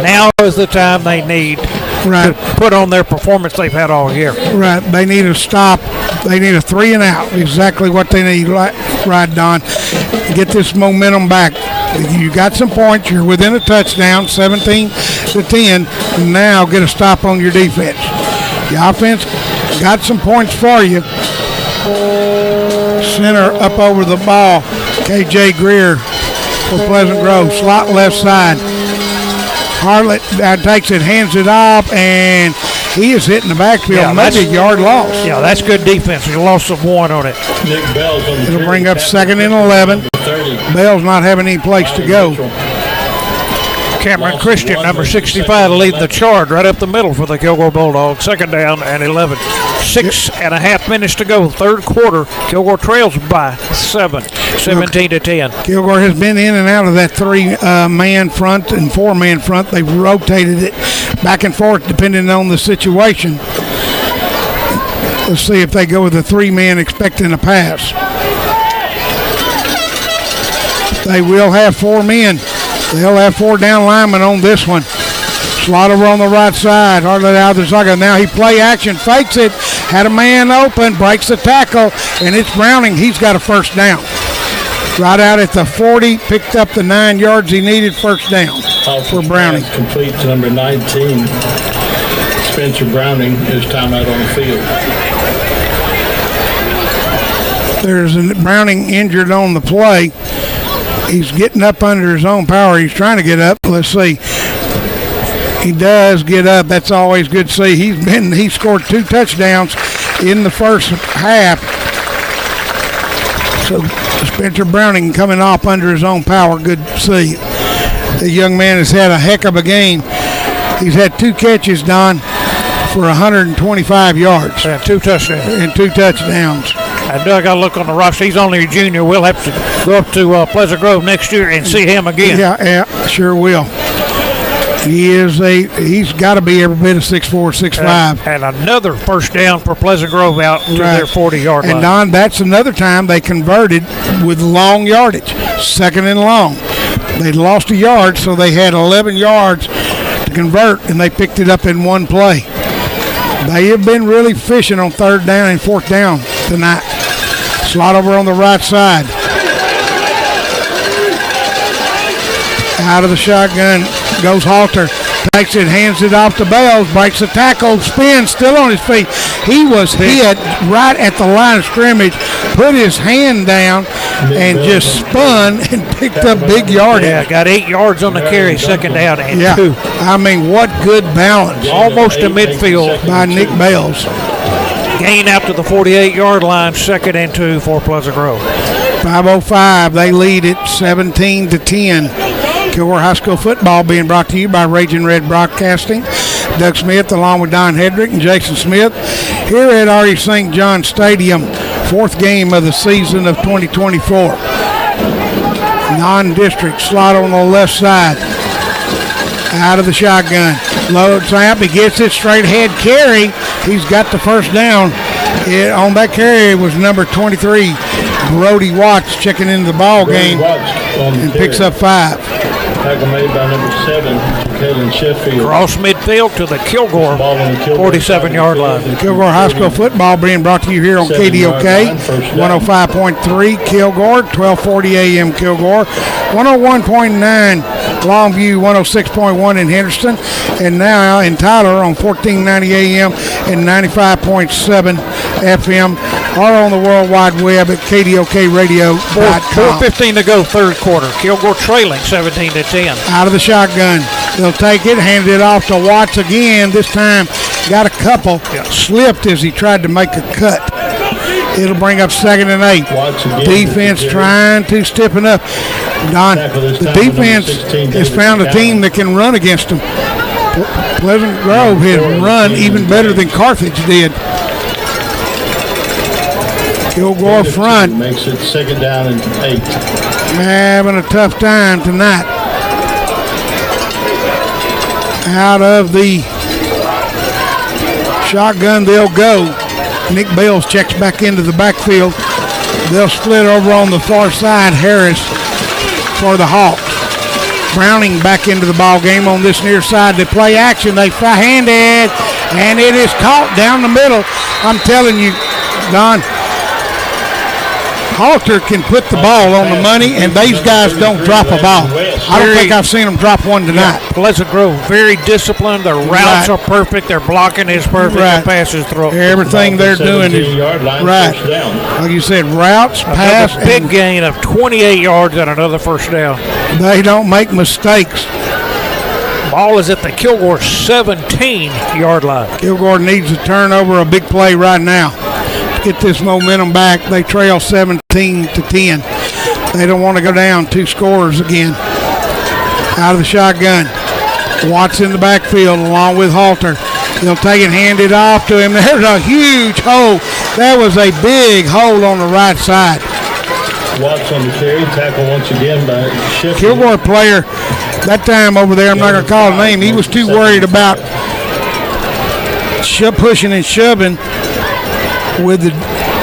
Now is the time they need to put on their performance they've had all year.
Right. They need a stop. They need a 3 and out. Exactly what they need. Right, Don. Get this momentum back. You got some points. You're within a touchdown, 17-10. Now get a stop on your defense. The offense got some points for you. Center up over the ball. KJ Greer for Pleasant Grove. Slot left side. Hartlett takes it, hands it off, and he is hitting the backfield.
Yeah,
maybe a yard loss.
Yeah, that's good defense. He lost of 1 on it.
It'll bring up 2nd and 11. Bell's not having any place to go.
Cameron Christian, number 65, leading the charge right up the middle for the Kilgore Bulldogs. 2nd down and 11. 6.5 minutes to go, third quarter. Kilgore trails by 7, 17-10.
Kilgore has been in and out of that 3-man front and 4-man front. They've rotated it back and forth depending on the situation. Let's see if they go with the 3-man expecting a pass. They will have 4 men. They'll have 4 down linemen on this one. Slot over on the right side. Hardly out of the socket. Now he play action, fakes it, had a man open, breaks the tackle, and it's Browning. He's got a first down. Right out at the 40, picked up the 9 yards he needed, first down for Browning.
Complete to number 19. Spencer Browning is timeout on the field.
There's a Browning injured on the play. He's getting up under his own power. He's trying to get up. Let's see. He does get up. That's always good to see. He scored 2 touchdowns in the first half. So Spencer Browning coming off under his own power. Good to see. The young man has had a heck of a game. He's had 2 catches, Don, for 125 yards.
And 2
touchdowns.
And Doug, I look on the roster. He's only a junior. We'll have to go up to Pleasant Grove next year and see him again.
Yeah, sure will. He's got to be every bit of 6'4", 6'5".
And another first down for Pleasant Grove out to their 40-yard line.
And Don, that's another time they converted with long yardage, 2nd and long. They lost a yard, so they had 11 yards to convert, and they picked it up in 1 play. They have been really fishing on 3rd down and 4th down tonight. Slot over on the right side. Out of the shotgun goes Halter. Takes it, hands it off to Bells, breaks the tackle, spins, still on his feet. He was hit right at the line of scrimmage, put his hand down, and just spun and picked up big yardage.
Yeah, got 8 yards on the carry, 2nd down and 2.
I mean, what good balance.
Almost to midfield
by Nick Bells.
Gain out to the 48-yard line, 2nd and 2 for Pleasant Grove.
5:05, they lead it 17-10. Kilgore High School football being brought to you by Raging Red Broadcasting. Doug Smith along with Don Hedrick and Jason Smith here at R.E. St. John Stadium, 4th game of the season of 2024. Non-district, slot on the left side. Out of the shotgun. Load snap. He gets it straight ahead carry. He's got the first down. On that carry was number 23, Brody Watts, checking into the ball game and picks up 5.
Tackle made by number 7, Caden Sheffield.
Cross midfield to the Kilgore 47-yard line.
Kilgore High School football being brought to you here on KDOK, 105.3 Kilgore, 1240 AM Kilgore, 101.9 Longview, 106.1 in Henderson, and now in Tyler on 1490 AM and 95.7 FM, or on the World Wide Web at KDOKradio.com.
4:15 to go, 3rd quarter. Kilgore trailing 17-10.
Out of the shotgun. They'll take it, hand it off to Watts again. This time got a couple. Slipped as he tried to make a cut. It'll bring up 2nd and 8. Defense trying to stiffen up. Don, the defense has found a team that can run against them. Pleasant Grove has run even better than Carthage did. Kilgore front.
Makes it 2nd down and 8.
Having a tough time tonight. Out of the shotgun they'll go. Nick Bales checks back into the backfield. They'll split over on the far side. Harris for the Hawks. Browning back into the ball game on this near side. They play action. They handed, and it is caught down the middle. I'm telling you, Don, Halter can put the ball on the money, and these guys don't drop a ball. I don't think I've seen them drop one tonight.
Yeah, Pleasant Grove, very disciplined. Their routes are perfect. Their blocking is perfect. Their passes through.
Everything they're doing is right. Like you said, routes, pass.
Big gain of 28 yards and another first down.
They don't make mistakes.
Ball is at the Kilgore 17-yard line.
Kilgore needs a turnover, a big play right now. Get this momentum back. They trail 17-10. They don't want to go down 2 scores again. Out of the shotgun. Watts in the backfield along with Halter. They'll take it, hand it off to him. There's a huge hole. That was a big hole on the right side.
Watts on the carry, tackle once again by Sheffield.
Kilgore player that time over there, I'm not going to call his name. He was too worried about pushing and shoving with the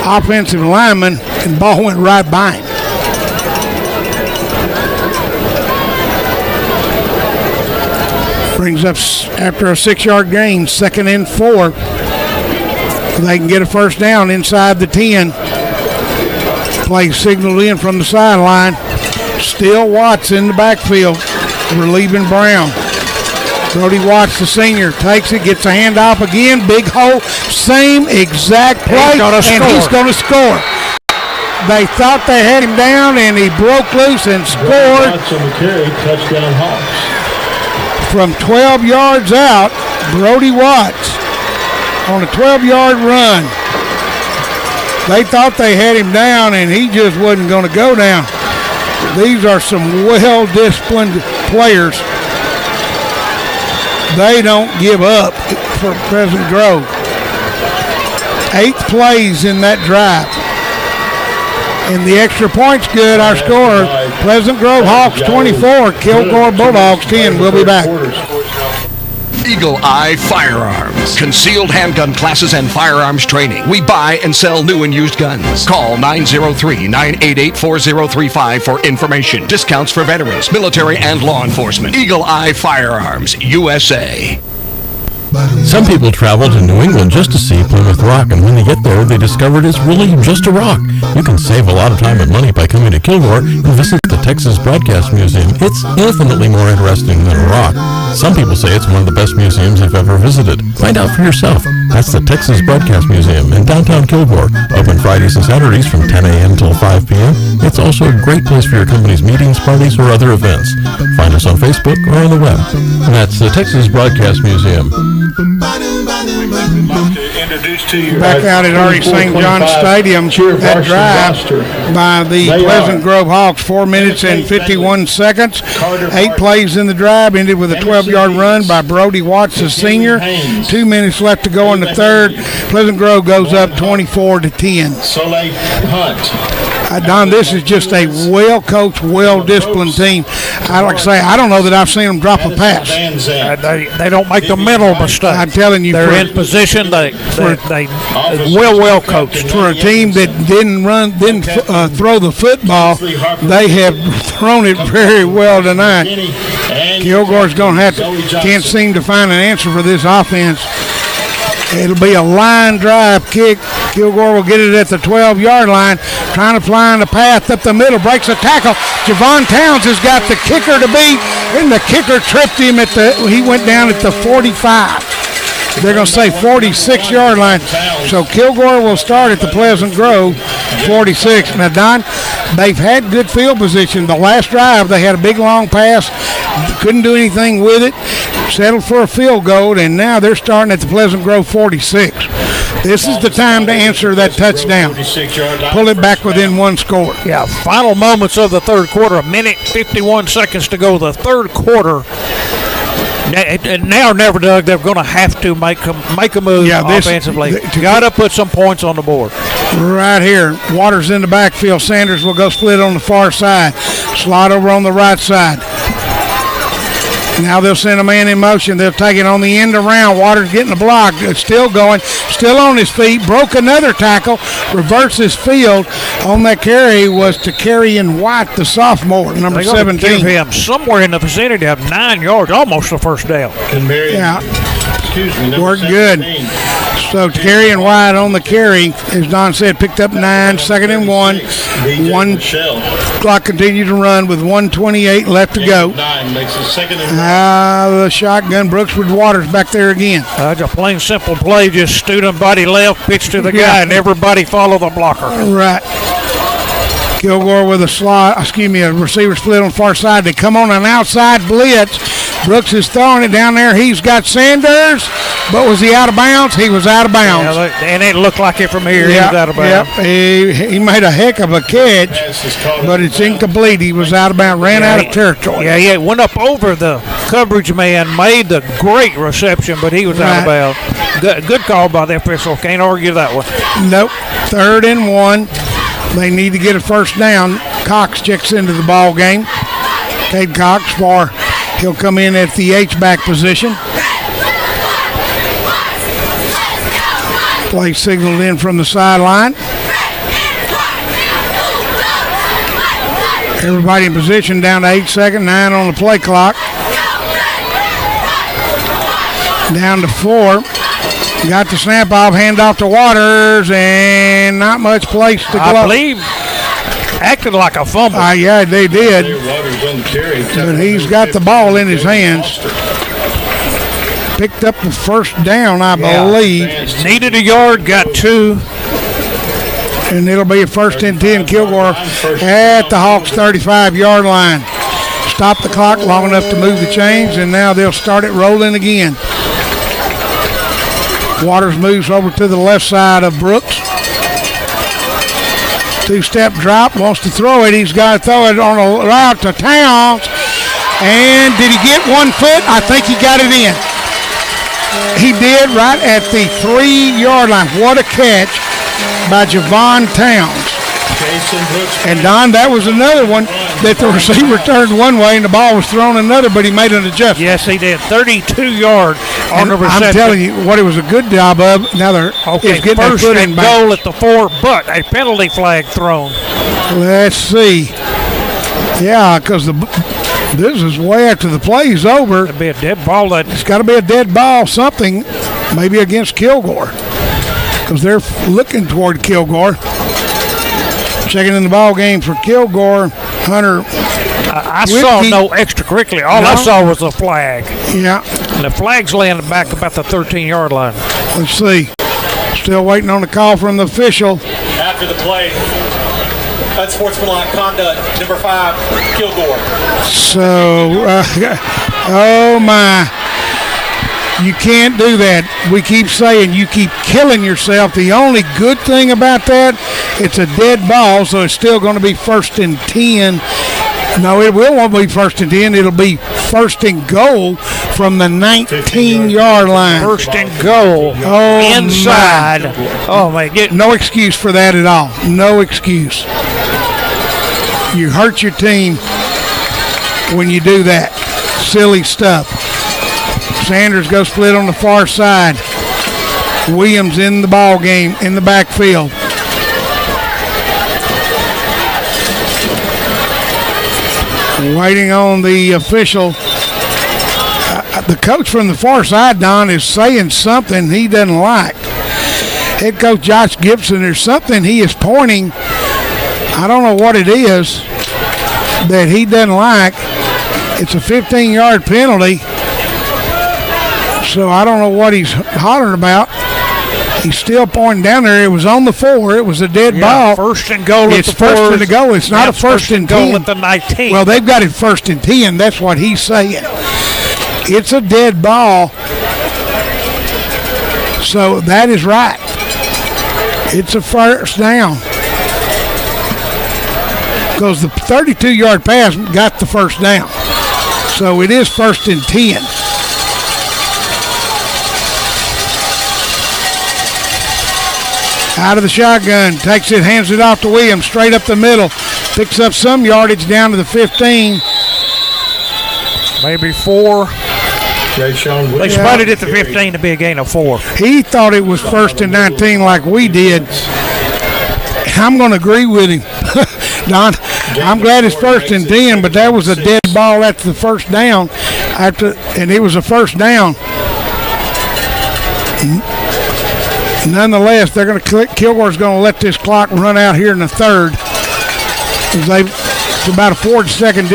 offensive lineman, and ball went right by him. Brings up after a 6-yard gain, 2nd and 4. They can get a first down inside the 10. Play signaled in from the sideline. Still Watts in the backfield, relieving Brown. Brody Watts, the senior, takes it, gets a handoff again, big hole, same exact play, and he's going to score. They thought they had him down, and he broke loose and scored.
Watts on the carry, touchdown Hawks.
From 12 yards out, Brody Watts on a 12-yard run. They thought they had him down, and he just wasn't going to go down. These are some well-disciplined players. They don't give up for Pleasant Grove. 8 plays in that drive. And the extra point's good. Our score, Pleasant Grove Hawks 24, Kilgore Bulldogs 10. We'll be back.
Eagle Eye Firearms. Concealed handgun classes and firearms training. We buy and sell new and used guns. Call 903-988-4035 for information. Discounts for veterans, military, and law enforcement. Eagle Eye Firearms, USA.
Some people travel to New England just to see Plymouth Rock, and when they get there, they discover it's really just a rock. You can save a lot of time and money by coming to Kilgore and visit the Texas Broadcast Museum. It's infinitely more interesting than a rock. Some people say it's one of the best museums they've ever visited. Find out for yourself. That's the Texas Broadcast Museum in downtown Kilgore. Open Fridays and Saturdays from 10 a.m. till 5 p.m. It's also a great place for your company's meetings, parties, or other events. Find us on Facebook or on the web. That's the Texas Broadcast Museum.
Back out at R.E. St. John Stadium, that drive by the Pleasant Grove Hawks, 4 minutes and 51 seconds. 8 plays in the drive, ended with a 12-yard run by Brody Watts, the senior. 2 minutes left to go in the third. Pleasant Grove goes up 24-10.
Soleil Hunt.
Don, this is just a well-coached, well-disciplined team. I like to say, I don't know that I've seen them drop a pass.
They don't make the mental mistake.
I'm telling you,
they're in position. They well coached.
For a team that didn't throw the football, they have thrown it very well tonight. Kilgore's going to can't seem to find an answer for this offense. It'll be a line drive kick. Kilgore will get it at the 12-yard line, trying to find a path up the middle, breaks a tackle. Javon Towns has got the kicker to beat, and the kicker tripped him he went down at the 45. They're going to say 46-yard line. So Kilgore will start at the Pleasant Grove 46. Now, Don, they've had good field position. The last drive, they had a big long pass, couldn't do anything with it, settled for a field goal, and now they're starting at the Pleasant Grove 46. This is the time to answer that touchdown. Pull it back within 1 score.
Yeah, final moments of the third quarter, 1 minute, 51 seconds to go. The third quarter. Now or never, Doug, they're going to have to make a move offensively. Got to put some points on the board.
Right here. Waters in the backfield. Sanders will go split on the far side. Slide over on the right side. Now they'll send a man in motion. They'll take it on the end around. Waters getting the block. It's still going. Still on his feet. Broke another tackle. Reverses field. On that carry was to Carrion White, the sophomore, number 17.
Give him somewhere in the vicinity of 9 yards, almost the first down.
Yeah.
Excuse me.
Worked good. So Carrion White on the carry, as Don said, picked up 9, 2nd and 1. Clock continued to run with 1:28 left to go.
9 makes it 2nd and 1.
The shotgun, Brooks with Waters back there again.
It's a plain, simple play. Just student body left, pitch to the guy, and everybody follow the blocker.
Right. Kilgore with a receiver split on the far side. They come on an outside blitz. Brooks is throwing it down there. He's got Sanders, but was he out of bounds? He was out of bounds.
Yeah, and it looked like it from here. He was out of bounds.
Yep. He made a heck of a catch, but it's incomplete. He was out of bounds, ran out of territory.
Yeah, it went up over the coverage man, made the great reception, but he was out of bounds. Good call by the official. Can't argue that one.
Nope. 3rd and 1. They need to get a first down. Cox checks into the ball game. Cade Cox he'll come in at the H-back position. Play signaled in from the sideline. Everybody in position down to 8 seconds, 9 on the play clock. Down to 4. Got the snap off, hand off to Waters, and not much place to go.
I believe acted like a fumble.
Yeah, they did. But he's got the ball in his hands. Picked up the first down, I believe.
Needed a yard, got 2.
And it'll be a 1st and 10. Kilgore at the Hawks 35-yard line. Stop the clock long enough to move the chains, and now they'll start it rolling again. Waters moves over to the left side of Brooks. 2-step drop, wants to throw it. He's got to throw it on a route to Towns. And did he get 1 foot? I think he got it in. He did, right at the 3-yard line. What a catch by Javon Towns. And Don, that was another one that the receiver turned one way and the ball was thrown another, but he made an adjustment.
Yes, he did. 32-yard on the reception.
I'm telling you, what it was a good job of. Now they're getting their foot in back.
Goal at the 4, but a penalty flag thrown.
Let's see. Yeah, because this is way after the play's over.
It'd be a dead ball.
It's got to be a dead ball, something, maybe against Kilgore, because they're looking toward Kilgore. Checking in the ball game for Kilgore, Hunter.
I saw no extracurricular. All I saw was a flag.
Yeah.
And the flag's laying back about the 13-yard line.
Let's see. Still waiting on the call from the official.
After the play, unsportsmanlike conduct, number 5, Kilgore.
So, oh my. You can't do that. We keep saying you keep killing yourself. The only good thing about that, it's a dead ball, so it's still going to be 1st and 10. No, it won't be 1st and 10. It'll be 1st and goal from the 19-yard line.
1st and goal. Inside. Oh, my God.
No excuse for that at all. No excuse. You hurt your team when you do that. Silly stuff. Sanders goes split on the far side. Williams in the ball game in the backfield. Waiting on the official. The coach from the far side, Don, is saying something he doesn't like. Head coach Josh Gibson, there's something he is pointing. I don't know what it is that he doesn't like. It's a 15-yard penalty. So I don't know what he's hollering about. He's still pointing down there. It was on the 4. It was a dead ball.
1st and goal
it's
at the 4.
It's 1st and goal. It's not a 1st and 10.
Goal at the 19.
Well, they've got it 1st and 10. That's what he's saying. It's a dead ball. So that is right. It's a first down. Because the 32-yard pass got the first down. So it is 1st and 10. Out of the shotgun, takes it, hands it off to Williams, straight up the middle. Picks up some yardage down to the 15.
Maybe 4. They spotted it at the 15 to be a gain of 4.
He thought it was 1st and 19 like we did. I'm going to agree with him, Don. I'm glad it's 1st and 10, but that was a dead ball after the first down, and it was a first down. Nonetheless, they're going to Kilgore's going to let this clock run out here in the third. It's about a 10-second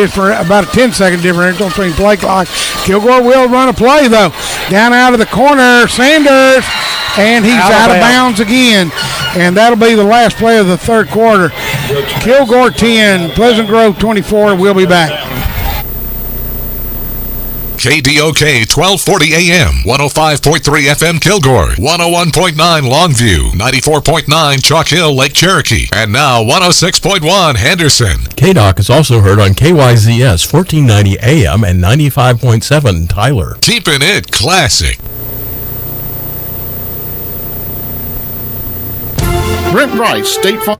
differential between play clock. Kilgore will run a play though. Down out of the corner, Sanders, and he's out of bounds again. And that'll be the last play of the third quarter. Kilgore 10, Pleasant Grove 24. We'll be back.
KDOK 1240 AM, 105.3 FM Kilgore, 101.9 Longview, 94.9 Chalk Hill, Lake Cherokee, and now 106.1 Henderson.
KDOC is also heard on KYZS 1490 AM and 95.7 Tyler.
Keeping it classic.
Brent Rice, State Farm.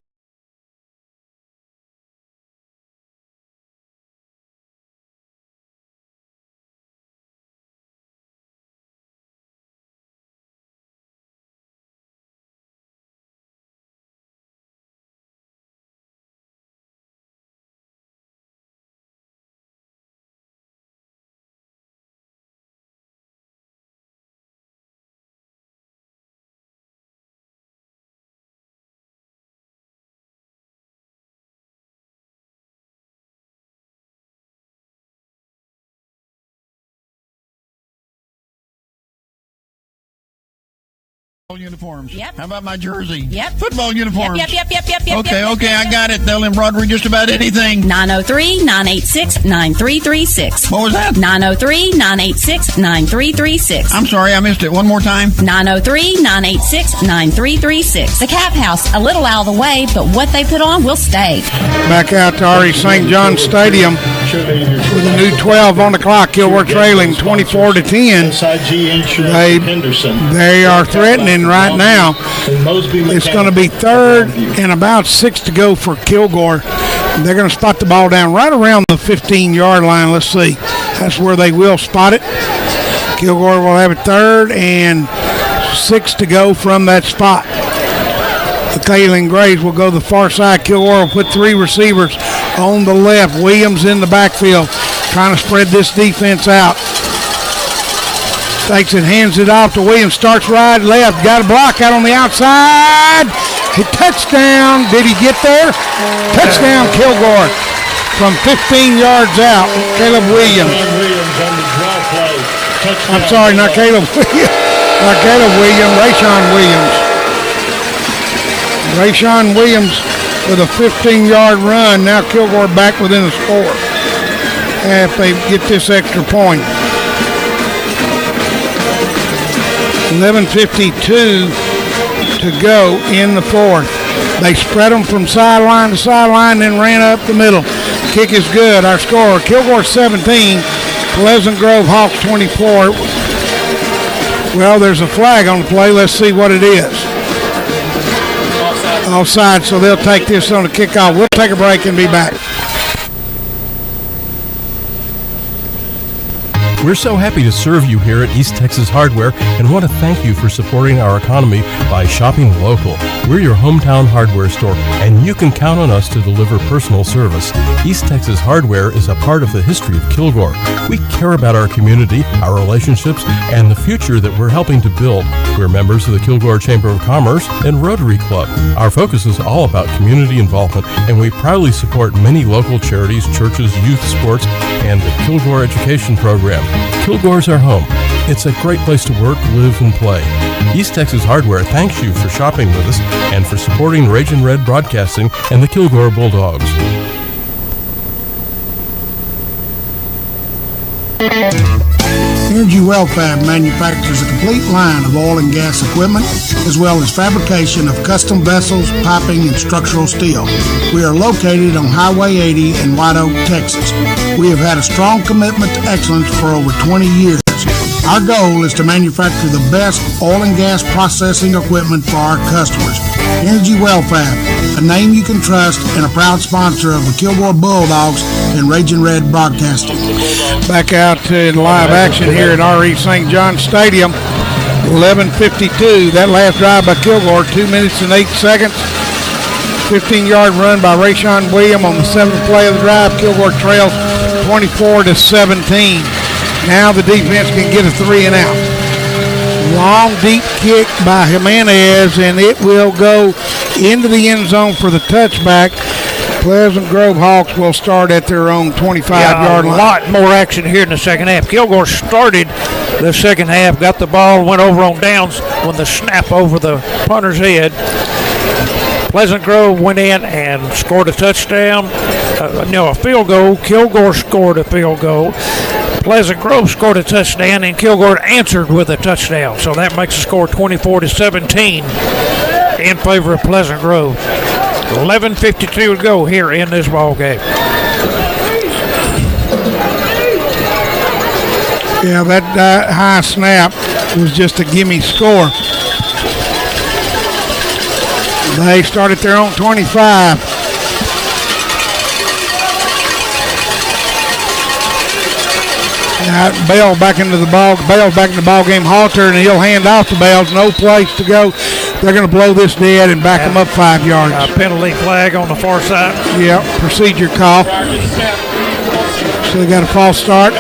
Uniforms.
Yep.
How about my jersey?
Yep.
Football uniforms.
Yep.
Okay, I got it. They'll embroider just about anything.
903-986-9336.
What was that?
903-986-9336.
I'm sorry, I missed it. One more time.
903-986-9336. The Cap House, a little out of the way, but what they put on will stay.
Back out to R.E. St. John Stadium with a new 12 on the clock. Kilgore trailing 24-10. They are threatening right now. It's going to be third and about 6 to go for Kilgore. They're going to spot the ball down right around the 15-yard line. Let's see. That's where they will spot it. Kilgore will have it third and 6 to go from that spot. The Kaylin Graves will go the far side. Kilgore will put 3 receivers on the left. Williams in the backfield trying to spread this defense out. Takes it, hands it off to Williams, starts right, left, got a block out on the outside. Touchdown. Did he get there? Touchdown, Kilgore. From 15 yards out, Caleb Williams. I'm sorry, not Caleb Williams. Not Caleb Williams, Rayshawn Williams. Rayshawn Williams with a 15-yard run. Now Kilgore back within the score if they get this extra point. 11:52 to go in the fourth. They spread them from sideline to sideline, then ran up the middle. Kick is good. Our score, Kilgore 17, Pleasant Grove Hawks 24. Well, there's a flag on the play. Let's see what it is. Offside, so they'll take this on the kickoff. We'll take a break and be back.
We're so happy to serve you here at East Texas Hardware and want to thank you for supporting our economy by shopping local. We're your hometown hardware store, and you can count on us to deliver personal service. East Texas Hardware is a part of the history of Kilgore. We care about our community, our relationships, and the future that we're helping to build. We're members of the Kilgore Chamber of Commerce and Rotary Club. Our focus is all about community involvement, and we proudly support many local charities, churches, youth sports, and the Kilgore Education Program. Kilgore's our home. It's a great place to work, live, and play. East Texas Hardware thanks you for shopping with us and for supporting Ragin' Red Broadcasting and the Kilgore Bulldogs.
Energy Wellfab manufactures a complete line of oil and gas equipment, as well as fabrication of custom vessels, piping, and structural steel. We are located on Highway 80 in White Oak, Texas. We have had a strong commitment to excellence for over 20 years. Our goal is to manufacture the best oil and gas processing equipment for our customers.
Energy Welfare, a name you can trust and a proud sponsor of the Kilgore Bulldogs and Raging Red Broadcasting. Back out in live action here at R.E. St. John Stadium. 11:52. That last drive by Kilgore, 2 minutes and 8 seconds. 15-yard run by Rayshawn William on the 7th play of the drive. Kilgore trails 24-17. Now the defense can get a 3 and out. Long deep kick by Jimenez, and it will go into the end zone for the touchback. Pleasant Grove Hawks will start at their own 25-yard line.
A lot more action here in the second half. Kilgore started the second half, got the ball, went over on downs when the snap over the punter's head. Pleasant Grove went in and scored a touchdown. A field goal. Kilgore scored a field goal. Pleasant Grove scored a touchdown, and Kilgore answered with a touchdown. So that makes the score 24-17 in favor of Pleasant Grove. 11:52 to go here in this ball game.
Yeah, that high snap was just a gimme score. They start at their own 25. Now Bell back into the ball. Bell's back in the ball game. Halter, and he'll hand off to Bells. No place to go. They're going to blow this dead and back them up 5 yards.
Penalty flag on the far side.
Yep, procedure call. So they got a false start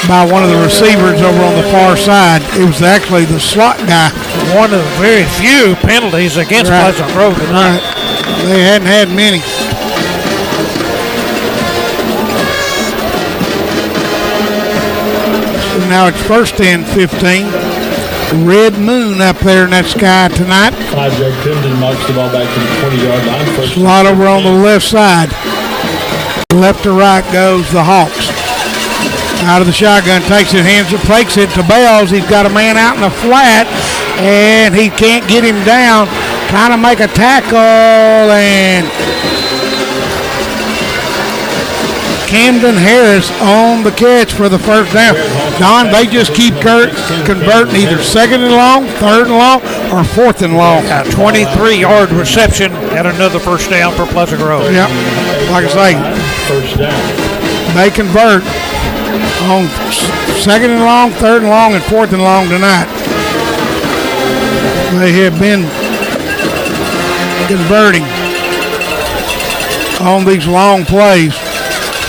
by one of the receivers over on the far side. It was actually the slot guy.
One of the very few penalties against Pleasant Grove tonight.
Right. They hadn't had many. So now it's 1st and 15. Red moon up there in that sky tonight.
Jack Pendon marks the ball back to the 20-yard line.
Slot over on the left side. Left to right goes the Hawks. Out of the shotgun, takes it, takes it to Bells. He's got a man out in the flat, and he can't get him down. Trying to make a tackle, and Camden Harris on the catch for the first down. Don, they just keep converting either 2nd and long, 3rd and long, or 4th and long.
A 23-yard reception and another first down for Pleasant Grove.
Yep, like I say,
first down.
They convert on 2nd and long, 3rd and long, and 4th and long tonight. They have been converting on these long plays.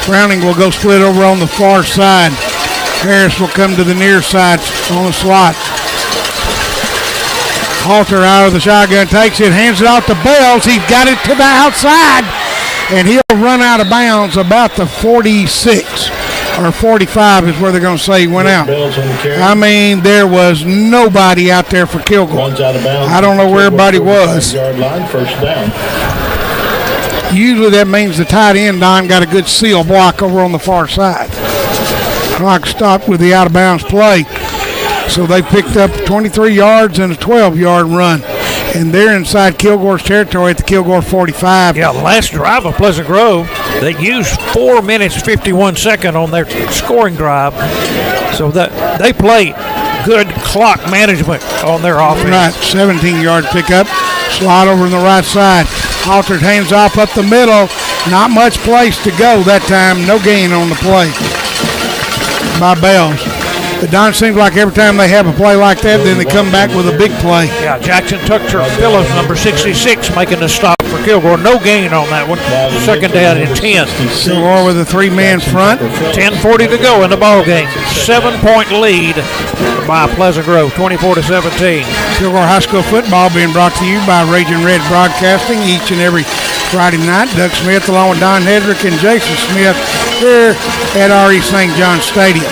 Browning will go split over on the far side. Harris will come to the near side on the slot. Halter out of the shotgun, takes it, hands it off to Bells. He's got it to the outside, and he'll run out of bounds about the 46 or 45 is where they're going to say he went out. I mean, there was nobody out there for Kilgore. I don't know where everybody was.
First down.
Usually that means the tight end, Don, got a good seal block over on the far side. Clock stopped with the out-of-bounds play. So they picked up 23 yards and a 12-yard run. And they're inside Kilgore's territory at the Kilgore 45.
Yeah, last drive of Pleasant Grove, they used 4 minutes 51 seconds on their scoring drive. So that they play good clock management on their offense.
Right, 17-yard pickup. Slide over on the right side. Altered hands off up the middle. Not much place to go that time. No gain on the play by Bells. But Don, seems like every time they have a play like that, then they come back with a big play.
Yeah, Jackson Tucker Phillips, number 66, making the stop for Kilgore. No gain on that one. 2nd down and 10.
Kilgore with a 3-man front.
10:40 to go in the ball game. 7-point lead by Pleasant Grove, 24-17.
Kilgore High School football being brought to you by Raging Red Broadcasting each and every Friday night. Doug Smith along with Don Hedrick and Jason Smith here at R.E. St. John Stadium.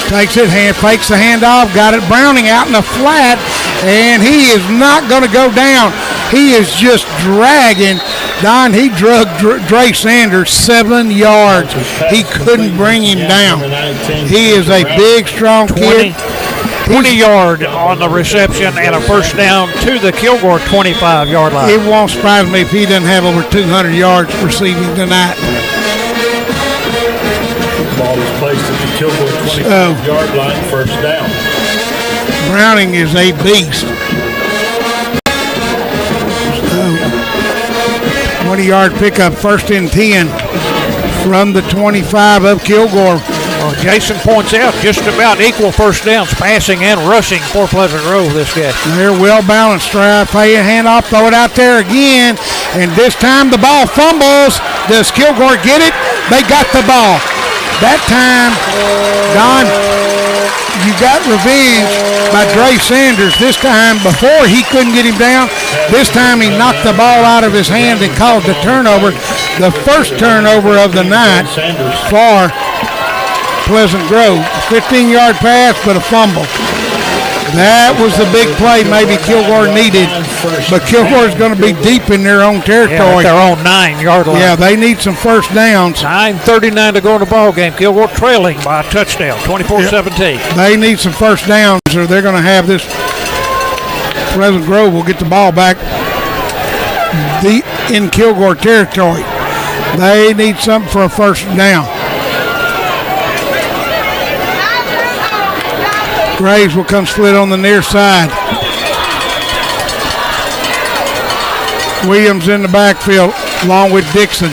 Takes it, fakes the handoff, got it. Browning out in the flat, and he is not going to go down. He is just dragging. Don, he drug Dre Sanders 7 yards. He couldn't bring him down. He is a big, strong kid.
20-yard on the reception and a first down to the Kilgore 25-yard line.
It won't surprise me if he doesn't have over 200 yards receiving tonight.
Ball is placed at the Kilgore 25-yard line, first down.
Browning is a beast. 20-yard pickup, 1st and 10 from the 25 of Kilgore.
Well, Jason points out just about equal first downs, passing and rushing for Pleasant Grove this guy.
They're well balanced. Try pay a hand off, throw it out there again, and this time the ball fumbles. Does Kilgore get it? They got the ball. That time, Don, you got revenge by Dre Sanders. This time, before he couldn't get him down, this time he knocked the ball out of his hand and caused a turnover. The first turnover of the night for Pleasant Grove. 15-yard pass, but a fumble. That was the big play maybe Kilgore needed, but Kilgore's going to be deep in their own territory.
Their own 9-yard line.
Yeah, they need some first downs.
9:39 to go in the ball game. Kilgore trailing by a touchdown, 24-17.
They need some first downs, or they're going to have this. Pleasant Grove will get the ball back deep in Kilgore territory. They need something for a first down. Graves will come split on the near side. Williams in the backfield along with Dixon.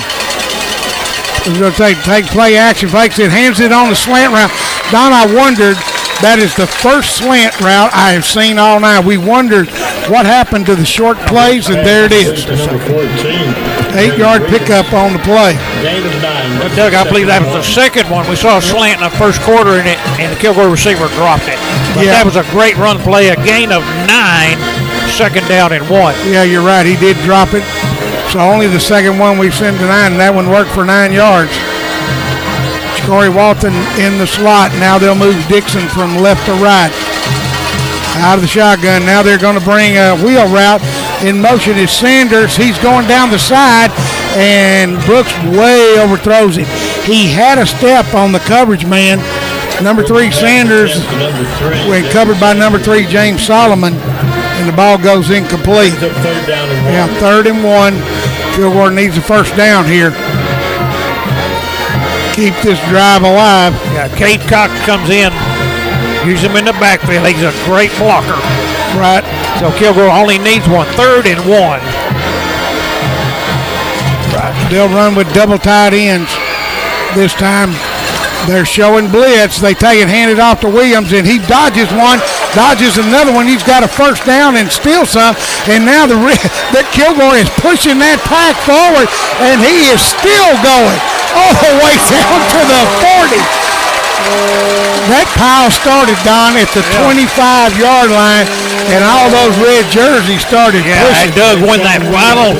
He's going to take play action, fakes it, hands it on the slant route. Don, I wondered, that is the first slant route I have seen all night. We wondered what happened to the short plays, and there it is. 8-yard pickup on the play.
But Doug, I believe that was the second one. We saw a slant in the first quarter, and the Kilgore receiver dropped it. But that was a great run play, a gain of 9, 2nd down and 1.
Yeah, you're right. He did drop it. So only the second one we've seen tonight, and that one worked for 9 yards. Corey Walton in the slot. Now they'll move Dixon from left to right. Out of the shotgun. Now they're going to bring a wheel route. In motion is Sanders. He's going down the side, and Brooks way overthrows him. He had a step on the coverage man. Number 3, Sanders, when covered by number 3, James Solomon, and the ball goes incomplete. Yeah, 3rd and 1. Kilgore needs a first down here. Keep this drive alive.
Yeah, Cade Cox comes in. Use him in the backfield. He's a great blocker.
Right.
So Kilgore only needs one. 3rd and 1.
Right. They'll run with double tight ends this time. They're showing blitz. They take it, hand it off to Williams, and he dodges one, dodges another one. He's got a first down and still some. And now the Kilgore is pushing that pack forward, and he is still going all the way down to the 40. That pile started, Don, at the 25-yard line, and all those red jerseys started pushing.
And Doug, when that final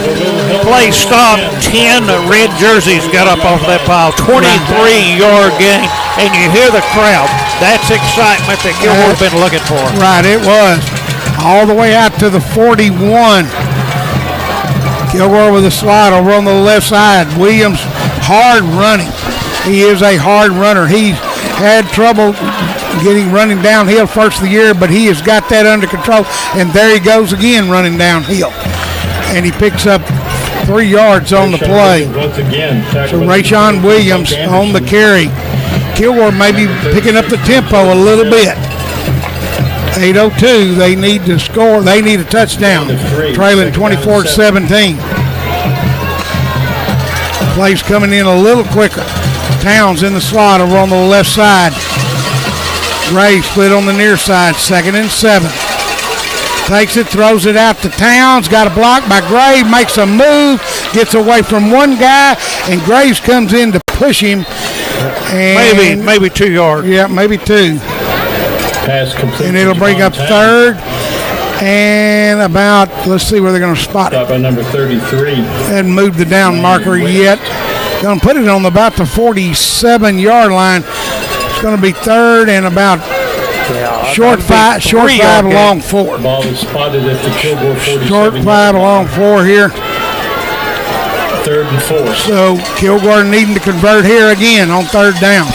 play stopped, 10 red jerseys got up off that pile. 23-yard gain, and you hear the crowd. That's excitement that Kilgore's been looking for.
Right, it was. All the way out to the 41. Kilgore with a slide over on the left side. Williams, hard running. He is a hard runner. He's had trouble running downhill first of the year, but he has got that under control, and there he goes again running downhill. And he picks up 3 yards on the play. So Rayshon Williams on the carry. Kilgore may be picking up the tempo a little bit. 8:02, they need to score. They need a touchdown. Trailing 24-17. Play's coming in a little quicker. Towns in the slot over on the left side. Gray split on the near side. 2nd and 7. Takes it, throws it out to Towns. Got a block by Gray. Makes a move. Gets away from one guy. And Graves comes in to push him. And
maybe 2 yards.
Yeah, maybe 2.
Pass complete.
And it'll bring up 3rd. And about, let's see where they're going to spot it.
By number 33.
Hadn't moved the down marker yet. Going to put it on about the 47-yard line. It's going to be 3rd and about short 5 along 4.
Ball is spotted at the Kilgore 47.
Short 5 along 4 here.
3rd and 4.
So Kilgore needing to convert here again on 3rd down.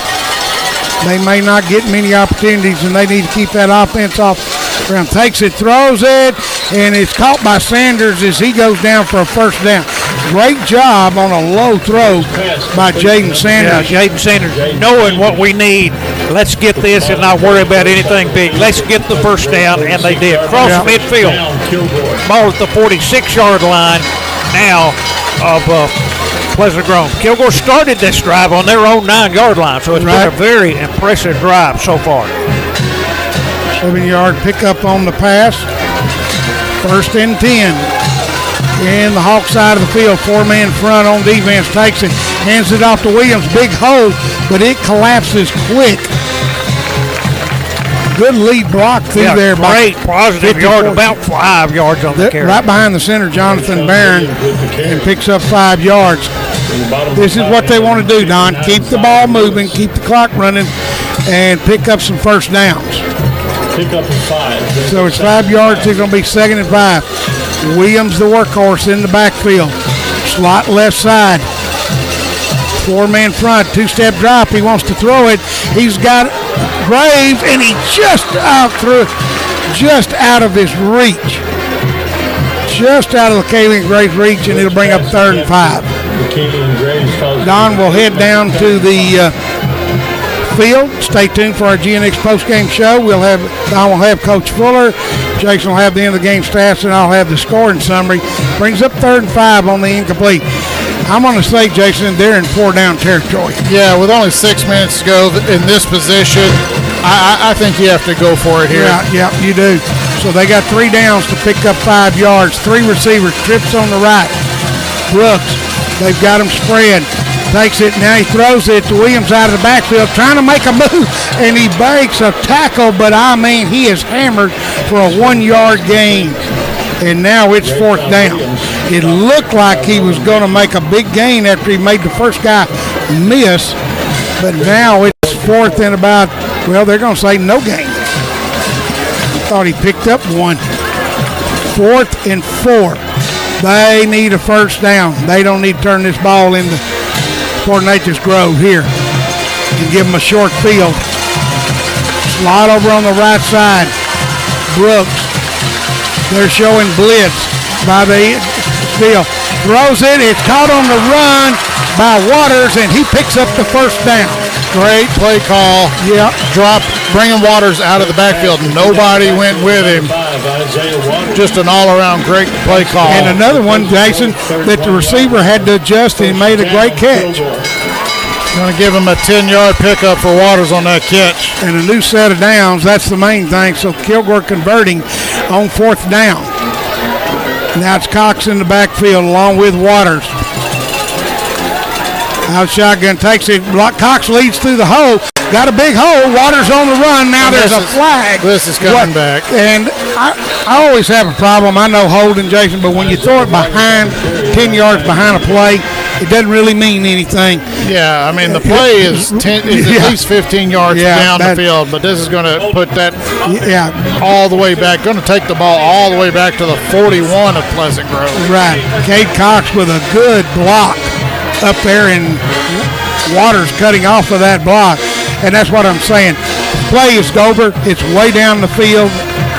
They may not get many opportunities, and they need to keep that offense off. Brown takes it, throws it, and it's caught by Sanders as he goes down for a first down. Great job on a low throw by Jaden Sanders.
Yeah, Jaden Sanders, knowing what we need. Let's get this and not worry about anything big. Let's get the first down, and they did. Cross midfield. Ball at the 46-yard line. now of Pleasant Grove. Kilgore started this drive on their own 9-yard line, so it's been a very impressive drive so far.
7-yard pickup on the pass. 1st and 10. In the Hawk side of the field, 4-man front on defense, takes it, hands it off to Williams, big hole, but it collapses quick. Good lead block through there.
Great positive yard, about 5 yards on the carry.
Right behind the center, Jonathan Barron, and picks up 5 yards. This is what they want to do, Don. Keep the ball moving, keep the clock running, and pick up some first downs.
Pick up in 5.
So it's 5 yards. It's going to be 2nd and 5. Williams, the workhorse, in the backfield. Slot left side. 4-man front, 2-step drop. He wants to throw it. He's got Graves, and he just out of his reach. Just out of the Kaylee Graves' reach, and it'll bring up 3rd and 5. Don will head down to the field. Stay tuned for our GNX postgame show. Don will have Coach Fuller. Jason will have the end of the game stats, and I'll have the scoring summary. Brings up 3rd and 5 on the incomplete. I'm going to say, Jason, they're in 4-down territory.
Yeah, with only 6 minutes to go in this position, I think you have to go for it here.
Yeah, you do. So they got 3 downs to pick up 5 yards. 3 receivers, trips on the right. Brooks, they've got him spread. Takes it, now he throws it to Williams out of the backfield, trying to make a move, and he breaks a tackle, but he is hammered for a 1-yard gain. And now it's 4th down. It looked like he was going to make a big gain after he made the first guy miss, but now it's 4th and about, they're going to say no gain. Thought he picked up 1. 4th and 4. They need a first down. They don't need to turn this ball into Coordinators Grove here and give them a short field. Slide over on the right side. Brooks. They're showing blitz by the field. Throws it. It's caught on the run by Waters, and he picks up the first down.
Great play call.
Yeah.
Bringing Waters out of the backfield. Nobody went with him. Just an all-around great play call.
And another one, Jason, that the receiver had to adjust, and he made a great catch.
Going to give him a 10-yard pickup for Waters on that catch.
And a new set of downs. That's the main thing. So Kilgore converting on 4th down. Now it's Cox in the backfield along with Waters. Out shotgun, takes it. Cox leads through the hole. Got a big hole. Waters on the run. Now there's a flag.
This is coming back.
And I always have a problem. I know holding, Jason, but when you throw it behind, 10 yards behind a play, it doesn't really mean anything.
Yeah, I mean, the play is at least 15 yards down the field, but this is going to put that all the way back. Going to take the ball all the way back to the 41 of Pleasant Grove.
Right. Cade Cox with a good block up there, and Waters cutting off of that block. And that's what I'm saying. Play is over. It's way down the field.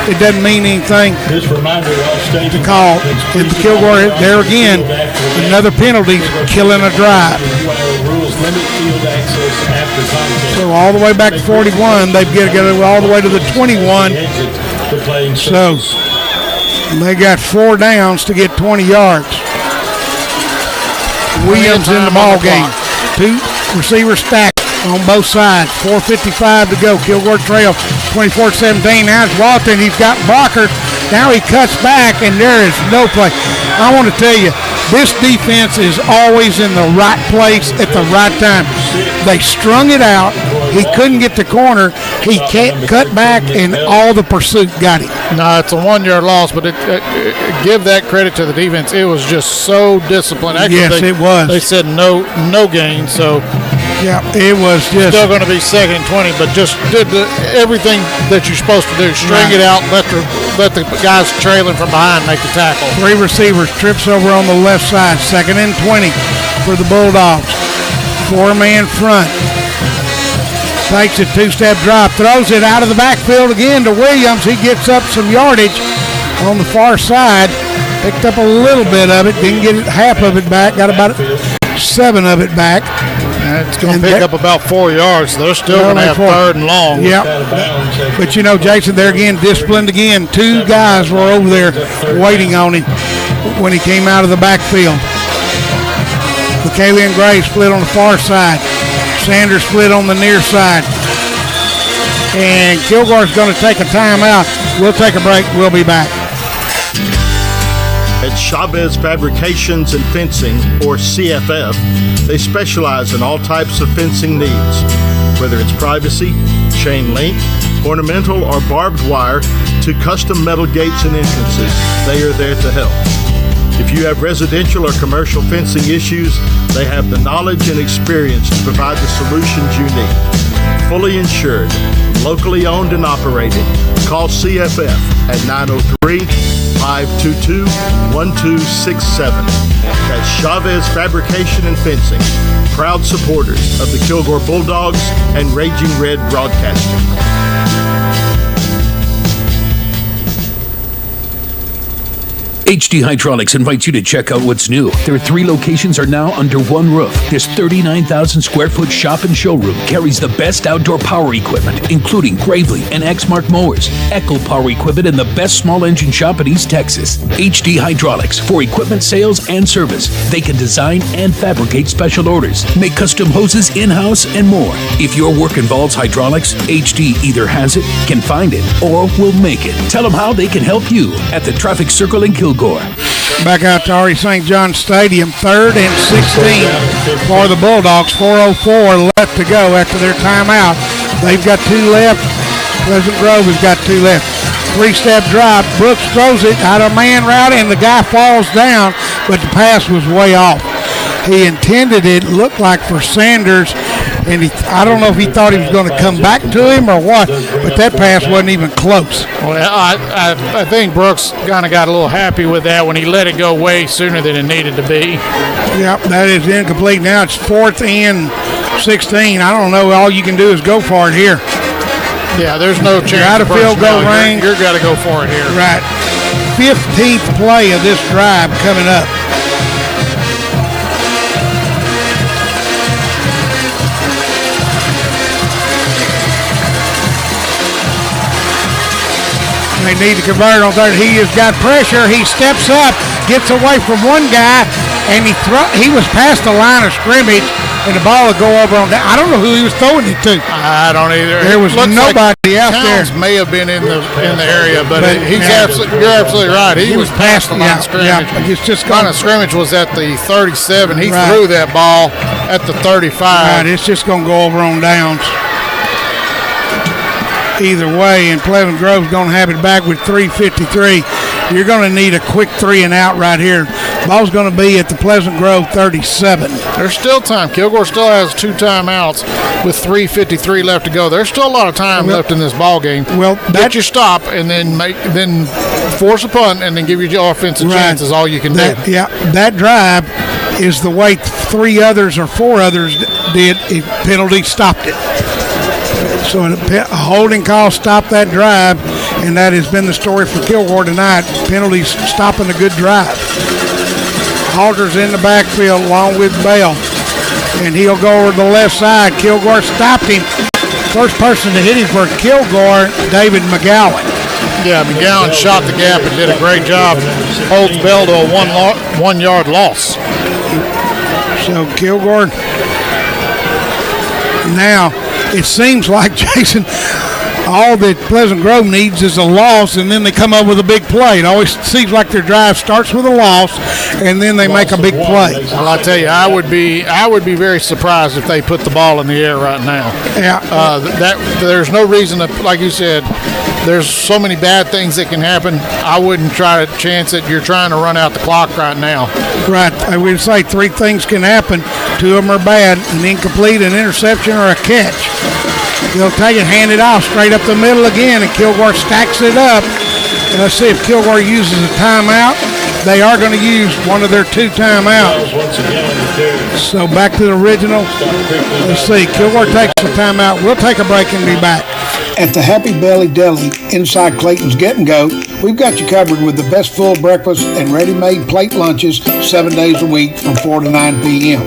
It doesn't mean anything to call. And Kilgore, there again, another penalty, killing a drive. So all the way back to 41, they've got to go all the way to the 21. So they got 4 downs to get 20 yards. Williams in the ball game. 2 receivers stacked on both sides. 4:55 to go. Kilgore trail 24-17. Now it's Walton. He's got blockers. Now he cuts back, and there is no play. I want to tell you, this defense is always in the right place at the right time. They strung it out. He couldn't get the corner. He can't cut back, and all the pursuit got him.
No, it's a 1-yard loss, but give that credit to the defense. It was just so disciplined. Actually,
yes, it was.
They said no gain, so
yeah, it was just
still going to be 2nd and 20, but just did everything that you're supposed to do. String it out, let the guys trailing from behind make the tackle.
3 receivers, trips over on the left side. 2nd and 20 for the Bulldogs. 4-man front. Takes a 2-step drop, throws it out of the backfield again to Williams. He gets up some yardage on the far side. Picked up a little bit of it, didn't get half of it back, got about 7 of it back.
It's going to pick up about 4 yards, so they're still going to have 3rd and long.
Yep. But, Jason, there again, disciplined again. 2 guys were over there waiting on him. when he came out of the backfield. McKaylee and Gray split on the far side. Sanders split on the near side. And Kilgore's going to take a timeout. We'll take a break. We'll be back.
At Chavez Fabrications and Fencing, or CFF, they specialize in all types of fencing needs. Whether it's privacy, chain link, ornamental, or barbed wire, to custom metal gates and entrances, they are there to help. If you have residential or commercial fencing issues, they have the knowledge and experience to provide the solutions you need. Fully insured, locally owned and operated. Call CFF at 903-522-1267. That's Chavez Fabrication and Fencing, proud supporters of the Kilgore Bulldogs and Raging Red Broadcasting.
HD Hydraulics invites you to check out what's new. Their 3 locations are now under one roof. This 39,000 square foot shop and showroom carries the best outdoor power equipment, including Gravely and Exmark mowers, Echo power equipment, and the best small engine shop in East Texas. HD Hydraulics, for equipment sales and service. They can design and fabricate special orders, make custom hoses in-house, and more. If your work involves hydraulics, HD either has it, can find it, or will make it. Tell them how they can help you at the Traffic Circle in Kilgore.
Back out to R.E. St. John Stadium, 3rd and 16 for the Bulldogs. 4:04 left to go after their timeout. They've got 2 left. Pleasant Grove has got 2 left. 3-step drop. Brooks throws it out of man route, and the guy falls down, but the pass was way off. He intended it, looked like for Sanders, and I don't know if he thought he was going to come back to him or what, but that pass wasn't even close.
Well, I think Brooks kind of got a little happy with that when he let it go way sooner than it needed to be.
Yep, that is incomplete. Now it's 4th and 16. I don't know. All you can do is go for it here.
Yeah, there's no chance.
You're out of field goal range.
You're got to go for it here.
Right. 15th play of this drive coming up. They need to convert on third. He has got pressure. He steps up, gets away from one guy, and he was past the line of scrimmage, and the ball would go over on that. I don't know who he was throwing it to.
I don't either.
There was nobody out there.
May have been in the area, but you're absolutely right. He was past the line of scrimmage.
Yeah, it's just
line of scrimmage was at the 37. He threw that ball at the 35.
Right, it's just going to go over on downs. Either way, and Pleasant Grove's going to have it back with 3:53. You're going to need a quick 3 and out right here. Ball's going to be at the Pleasant Grove 37.
There's still time. Kilgore still has 2 timeouts with 3:53 left to go. There's still a lot of time left in this ball game.
Well,
get your stop and then force a punt and then give your offense a chance is all you can do.
Yeah, that drive is the way 4 others did. Penalty stopped it. So a holding call stopped that drive, and that has been the story for Kilgore tonight. Penalties stopping a good drive. Halter's in the backfield along with Bell, and he'll go over to the left side. Kilgore stopped him. First person to hit him for Kilgore, David McGowan.
Yeah, McGowan shot the gap and did a great job. Holds Bell to a 1 yard loss.
So Kilgore now. It seems like, Jason, all that Pleasant Grove needs is a loss, and then they come up with a big play. It always seems like their drive starts with a loss, and then they make a big play.
Well, I tell you, I would be very surprised if they put the ball in the air right now.
Yeah.
There's no reason to, like you said, there's so many bad things that can happen. I wouldn't try to chance it. You're trying to run out the clock right now.
Right. I would say 3 things can happen. 2 of them are bad: an incomplete, an interception, or a catch. They'll take it, hand it off straight up the middle again, and Kilgore stacks it up. And let's see if Kilgore uses a timeout. They are going to use one of their 2 timeouts. So back to the original. Let's see. Kilgore takes the timeout. We'll take a break and be back.
At the Happy Belly Deli inside Clayton's Get and Go, we've got you covered with the best full breakfast and ready-made plate lunches 7 days a week from 4 to 9 p.m.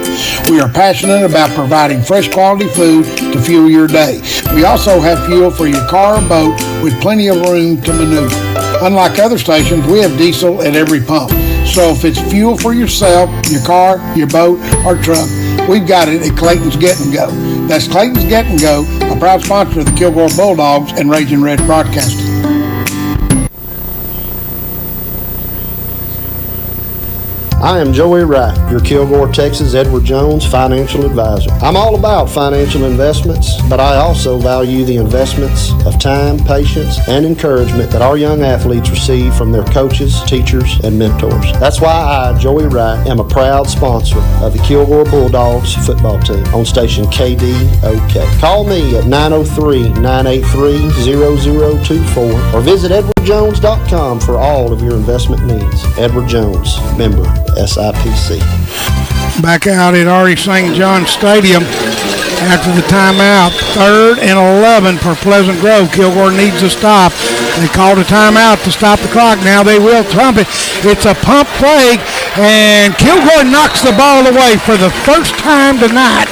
We are passionate about providing fresh quality food to fuel your day. We also have fuel for your car or boat with plenty of room to maneuver. Unlike other stations, we have diesel at every pump. So if it's fuel for yourself, your car, your boat, or truck, we've got it at Clayton's Get and Go. That's Clayton's Get and Go, a proud sponsor of the Kilgore Bulldogs and Raging Red Broadcasting.
I am Joey Wright, your Kilgore, Texas Edward Jones financial advisor. I'm all about financial investments, but I also value the investments of time, patience, and encouragement that our young athletes receive from their coaches, teachers, and mentors. That's why I, Joey Wright, am a proud sponsor of the Kilgore Bulldogs football team on station KDOK. Call me at 903-983-0024 or visit edwardjones.com for all of your investment needs. Edward Jones, member SIPC.
Back out at Ari St. John Stadium after the timeout. 3rd and 11 for Pleasant Grove. Kilgore needs a stop. They called a timeout to stop the clock. Now they will pump it. It's a pump play, and Kilgore knocks the ball away for the first time tonight.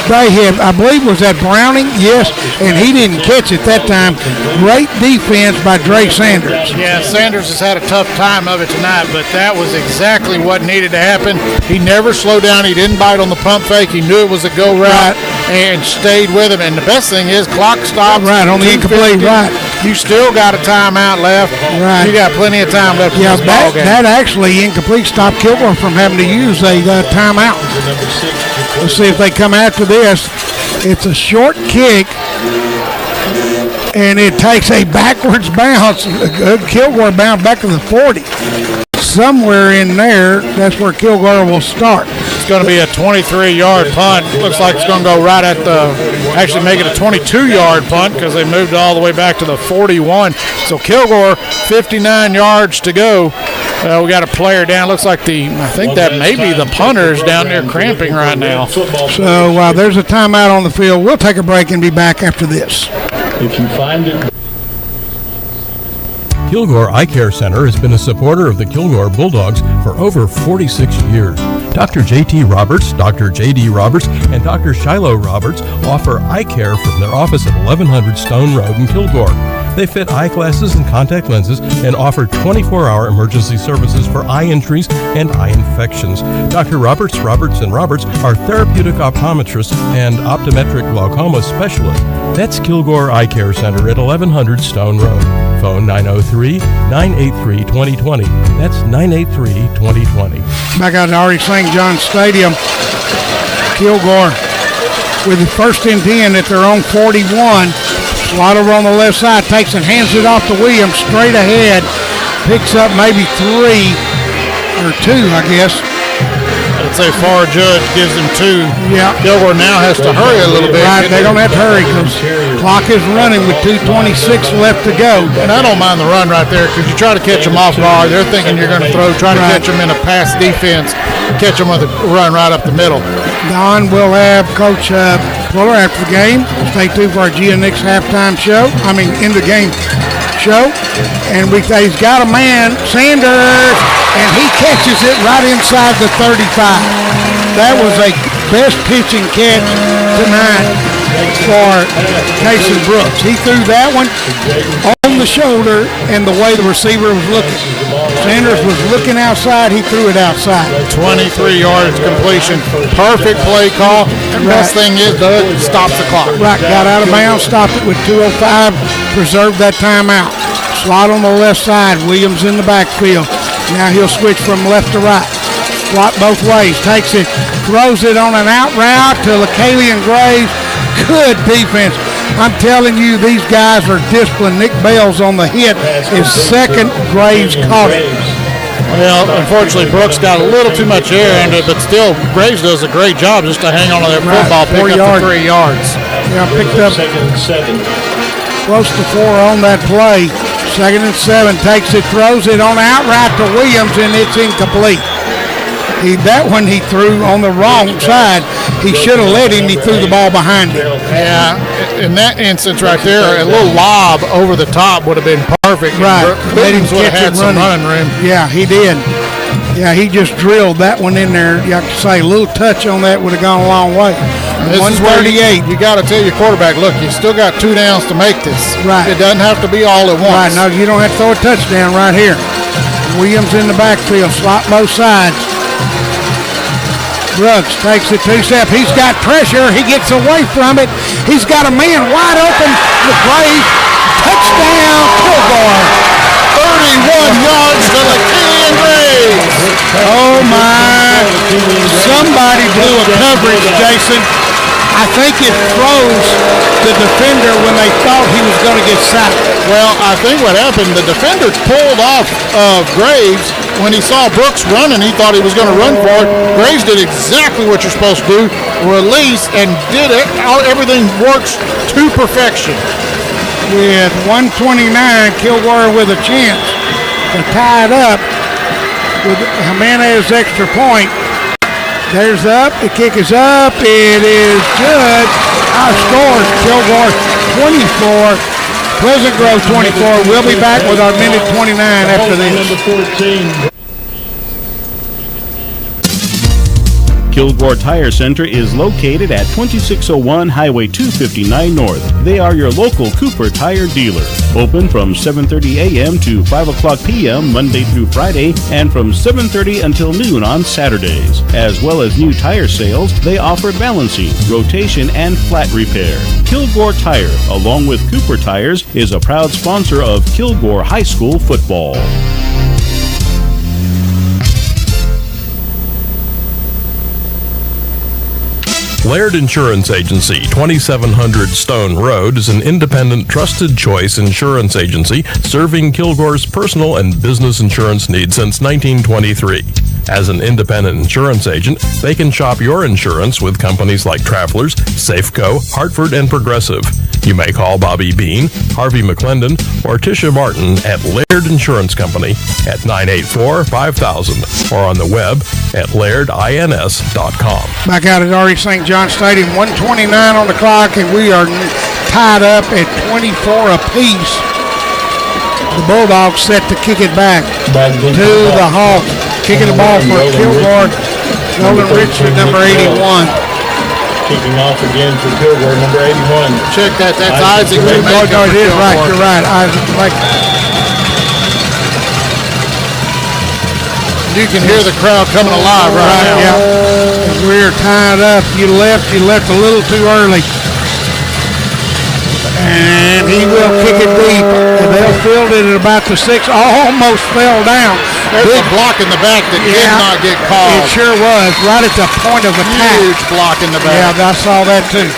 They have, I believe, was that Browning? Yes, and he didn't catch it that time. Great defense by Dre Sanders.
Yeah, Sanders has had a tough time of it tonight, but that was exactly what needed to happen. He never slowed down. He didn't bite on the pump fake. He knew it was a go route and stayed with him. And the best thing is clock stops.
Right, on the incomplete, right.
You still got a timeout left.
Right.
You got plenty of time left in this ball game.
That actually incomplete stopped Kilgore from having to use a timeout. Let's see if they come after this. It's a short kick, and it takes a backwards bounce. Kilgore bound back to the 40. Somewhere in there, that's where Kilgore will start.
It's going to be a 23-yard punt. Looks like it's going to go right at actually make it a 22-yard punt because they moved all the way back to the 41. So Kilgore, 59 yards to go. We got a player down. Looks like I think that may be the punters down there cramping right now.
So there's a timeout on the field. We'll take a break and be back after this.
If you find it.
Kilgore Eye Care Center has been a supporter of the Kilgore Bulldogs for over 46 years. Dr. J.T. Roberts, Dr. J.D. Roberts, and Dr. Shiloh Roberts offer eye care from their office at 1100 Stone Road in Kilgore. They fit eyeglasses and contact lenses and offer 24-hour emergency services for eye injuries and eye infections. Dr. Roberts, Roberts & Roberts are therapeutic optometrists and optometric glaucoma specialists. That's Kilgore Eye Care Center at 1100 Stone Road. Phone 903-983-2020. That's 983-2020.
Back out at Ari St. John Stadium. Kilgore with the 1st and 10 at their own 41. Slot over on the left side, takes and hands it off to Williams straight ahead. Picks up maybe 3 or 2, I guess.
I'd say Far Judge gives him 2.
Yeah.
Kilgore now has to hurry a little bit.
Right, they don't have to hurry because clock is running with 2:26 left to go.
And I don't mind the run right there because you try to catch them off guard. They're thinking you're going to throw, try to catch them in a pass defense, catch them with a run right up the middle.
Don will have Coach Fuller after the game. Stay tuned for our GNX halftime show. In the game show. And he's got a man, Sanders, and he catches it right inside the 35. That was a best pitching catch tonight for Casey Brooks. He threw that one on the shoulder and the way the receiver was looking. Sanders was looking outside, he threw it outside.
23 yards completion. Perfect play call. And best thing is, Doug, stops the clock.
Right, got out of bounds, stopped it with 2:05, preserved that timeout. Slot on the left side, Williams in the backfield. Now he'll switch from left to right. Slot both ways, takes it, throws it on an out route to LaCalian Graves. Good defense. I'm telling you, these guys are disciplined. Nick Bales on the hit is second. Graves caught it.
Well, unfortunately, Brooks got a little too much air in it, but still, Graves does a great job just to hang on to that football, pick up the 3 yards.
Yeah, picked up close to 4 on that play. 2nd and 7, takes it, throws it on out right to Williams, and it's incomplete. That one he threw on the wrong side. He should have let him. He threw the ball behind him.
Yeah, in that instance right there, a little lob over the top would have been perfect.
Right.
Let him would have had some running room.
Yeah, he did. Yeah, he just drilled that one in there. You have to say a little touch on that would have gone a long way. 138.
You got to tell your quarterback, look, you still got 2 downs to make this.
Right.
It doesn't have to be all at once.
Right. No, you don't have to throw a touchdown right here. Williams in the backfield, slot both sides. Brooks takes it two-step. He's got pressure. He gets away from it. He's got a man wide open. McGray, touchdown, Kilgore.
31 yards to the Kilgore.
Oh, my. Somebody blew a coverage, Jason. I think it froze the defender when they thought he was going to get sacked.
Well, I think what happened, the defender pulled off of Graves. When he saw Brooks running, he thought he was going to run for it. Graves did exactly what you're supposed to do, release, and did it. Everything works to perfection.
With 1:29, Kilgore with a chance to tie it up with Jimenez extra point. There's up. The kick is up. It is good. Our scores, Kilgore 24, Pleasant Grove 24. We'll be back with our minute 29 after this.
Number 14.
Kilgore Tire Center is located at 2601 Highway 259 North. They are your local Cooper Tire dealer. Open from 7:30 a.m. to 5 o'clock p.m. Monday through Friday and from 7:30 until noon on Saturdays. As well as new tire sales, they offer balancing, rotation, and flat repair. Kilgore Tire, along with Cooper Tires, is a proud sponsor of Kilgore High School football.
Laird Insurance Agency, 2700 Stone Road, is an independent, trusted choice insurance agency serving Kilgore's personal and business insurance needs since 1923. As an independent insurance agent, they can shop your insurance with companies like Travelers, Safeco, Hartford, and Progressive. You may call Bobby Bean, Harvey McClendon, or Tisha Martin at Laird Insurance Company at 984-5000 or on the web at lairdins.com.
Back out at RE St. John Stadium, 1:29 on the clock, and we are tied up at 24 apiece. The Bulldogs set to kick it back to the Hawks. Kicking the ball for Kilgore. Nolan Richard, number 81.
Kicking off again for Kilgore, number 81.
Check that. That's Isaac.
No, it is right. You're right. Isaac.
You can hear the crowd coming alive right now.
Yeah. We're tied up. You left a little too early. And he will kick it deep. And they'll field it at about the 6. Almost fell down.
There's a block in the back that did not get called.
It sure was. Right at the point of attack.
Huge block in the back.
Yeah, I saw that too.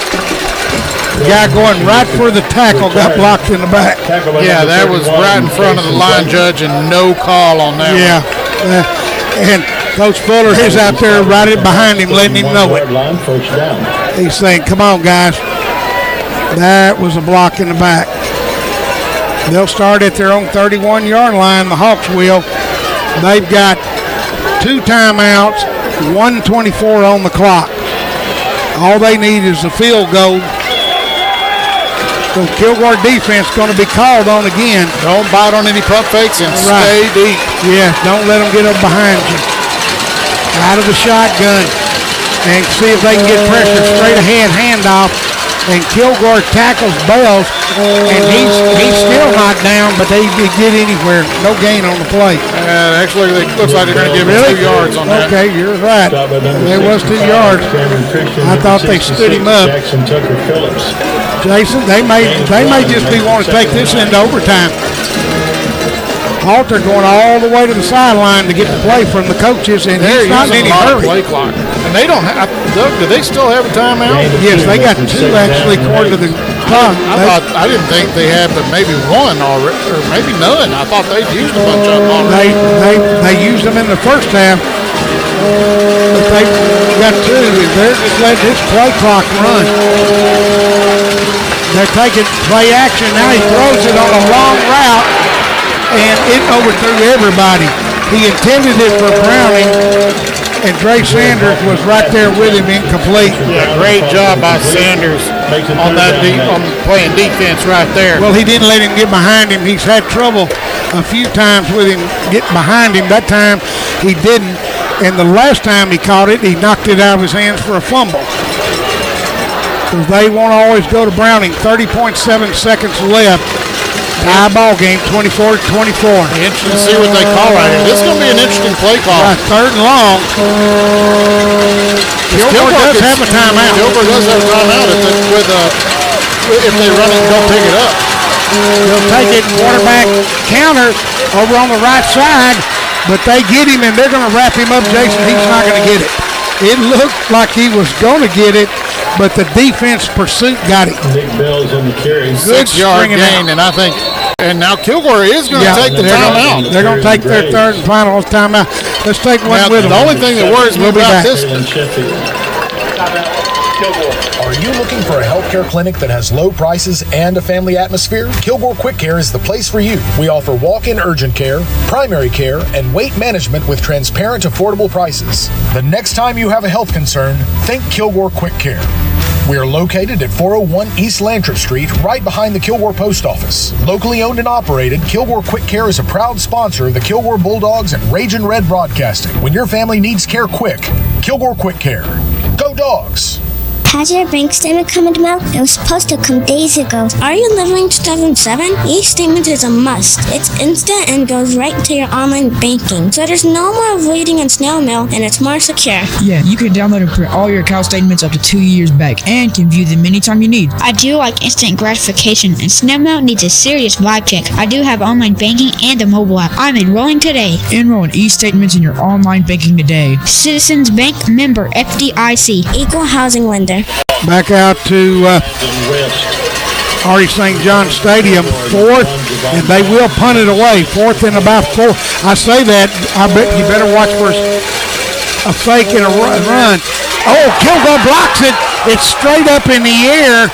The guy going right for the tackle got blocked in the back.
Yeah, that was right in front of the line judge and no call on that one.
And Coach Fuller is out there right behind him, letting him know it. He's saying, come on, guys. That was a block in the back. They'll start at their own 31-yard line, the Hawks will. They've got 2 timeouts, 1:24 on the clock. All they need is a field goal. So Kilgore defense going to be called on again.
Don't bite on any pump fakes and stay deep.
Yeah, don't let them get up behind you. Out of the shotgun and see if they can get pressure. Straight ahead handoff. And Kilgore tackles Bells, and he's still not down, but they did get anywhere. No gain on the play.
Actually, it looks like they're going to give him 2 yards on that.
Okay, you're right. There was 2 yards. I thought they stood him up. Jason, they may just be wanting to take this into overtime. Halter going all the way to the sideline to get the play from the coaches, and he's not in any hurry.
Play clock. And they don't have, Doug, do they still have a timeout?
Yes, they got 2 actually according to the clock.
I didn't think they had but maybe 1 already, or maybe none. I thought they'd used a bunch of them already.
They used them in the first half, but they got 2. They're just letting this play clock run. They're taking play action. Now he throws it on a long route, and it overthrew everybody. He intended it for Browning, and Dre Sanders was right there with him, incomplete.
Yeah, great job by Sanders on that on playing defense right there.
Well, he didn't let him get behind him. He's had trouble a few times with him getting behind him. That time he didn't, and the last time he caught it, he knocked it out of his hands for a fumble. Because they won't always go to Browning. 30.7 seconds left. Tie ball game, 24-24.
Interesting to see what they call right here. This is going to be an interesting play call.
Right, 3rd and long. Kilgore does have a timeout.
Kilgore does have a timeout if they run it and don't pick it up.
They'll take it, quarterback counter over on the right side, but they get him and they're going to wrap him up, Jason. He's not going to get it. It looked like he was going to get it, but the defense pursuit got it.
Nick Bell's in the carry.
6-yard gain, and I think, and now Kilgore is going to take the timeout.
They're going to take their 3rd and final timeout. Let's take one with them.
The only thing that worries me about this.
Are you looking for a healthcare clinic that has low prices and a family atmosphere? Kilgore Quick Care is the place for you. We offer walk-in urgent care, primary care, and weight management with transparent, affordable prices. The next time you have a health concern, think Kilgore Quick Care. We are located at 401 East Lantrip Street, right behind the Kilgore Post Office. Locally owned and operated, Kilgore Quick Care is a proud sponsor of the Kilgore Bulldogs and Ragin' Red Broadcasting. When your family needs care quick, Kilgore Quick Care. Go Dogs!
Has your bank statement come in the mail? It was supposed to come days ago. Are you living 2007? E-statement is a must. It's instant and goes right to your online banking. So there's no more waiting in snail mail, and it's more secure.
Yeah, you can download and print all your account statements up to 2 years back and can view them anytime you need.
I do like instant gratification, and snail mail needs a serious vibe check. I do have online banking and a mobile app. I'm enrolling today.
Enroll in e-statements in your online banking today.
Citizens Bank, member FDIC.
Equal housing lender.
Back out to Artie St. John Stadium, 4th, and they will punt it away. 4th and about 4. I say that, I bet you better watch for a fake and a run. Oh, Kilgore blocks it. It's straight up in the air.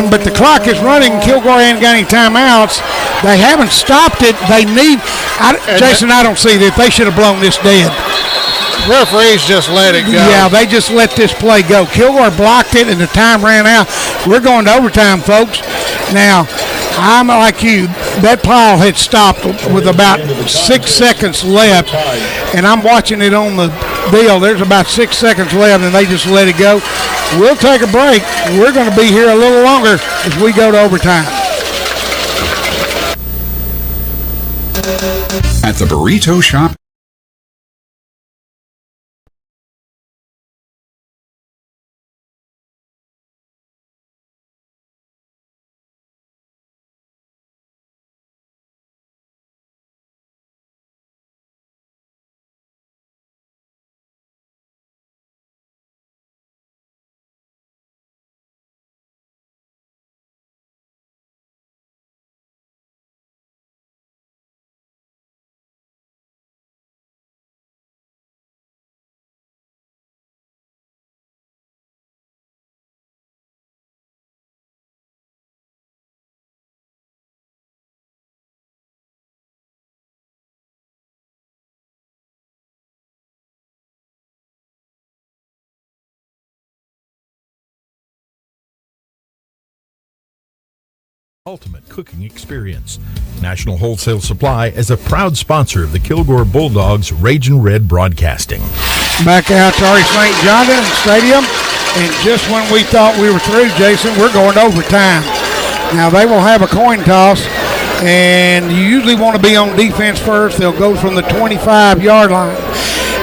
But the clock is running. Kilgore ain't got any timeouts. They haven't stopped it. They need, Jason, I don't see that. They should have blown this dead.
Referees just let it go.
Yeah, they just let this play go. Kilgore blocked it, and the time ran out. We're going to overtime, folks. Now, I'm like you. That pile had stopped with about 6 seconds left, and I'm watching it on the deal. There's about 6 seconds left, and they just let it go. We'll take a break. We're going to be here a little longer as we go to overtime.
At the Burrito Shop.
Ultimate cooking experience. National Wholesale Supply is a proud sponsor of the Kilgore Bulldogs Ragin' Red Broadcasting.
Back out to Artie St. John Stadium, and just when we thought we were through, Jason, we're going to overtime. Now they will have a coin toss, and you usually want to be on defense first. They'll go from the 25-yard line.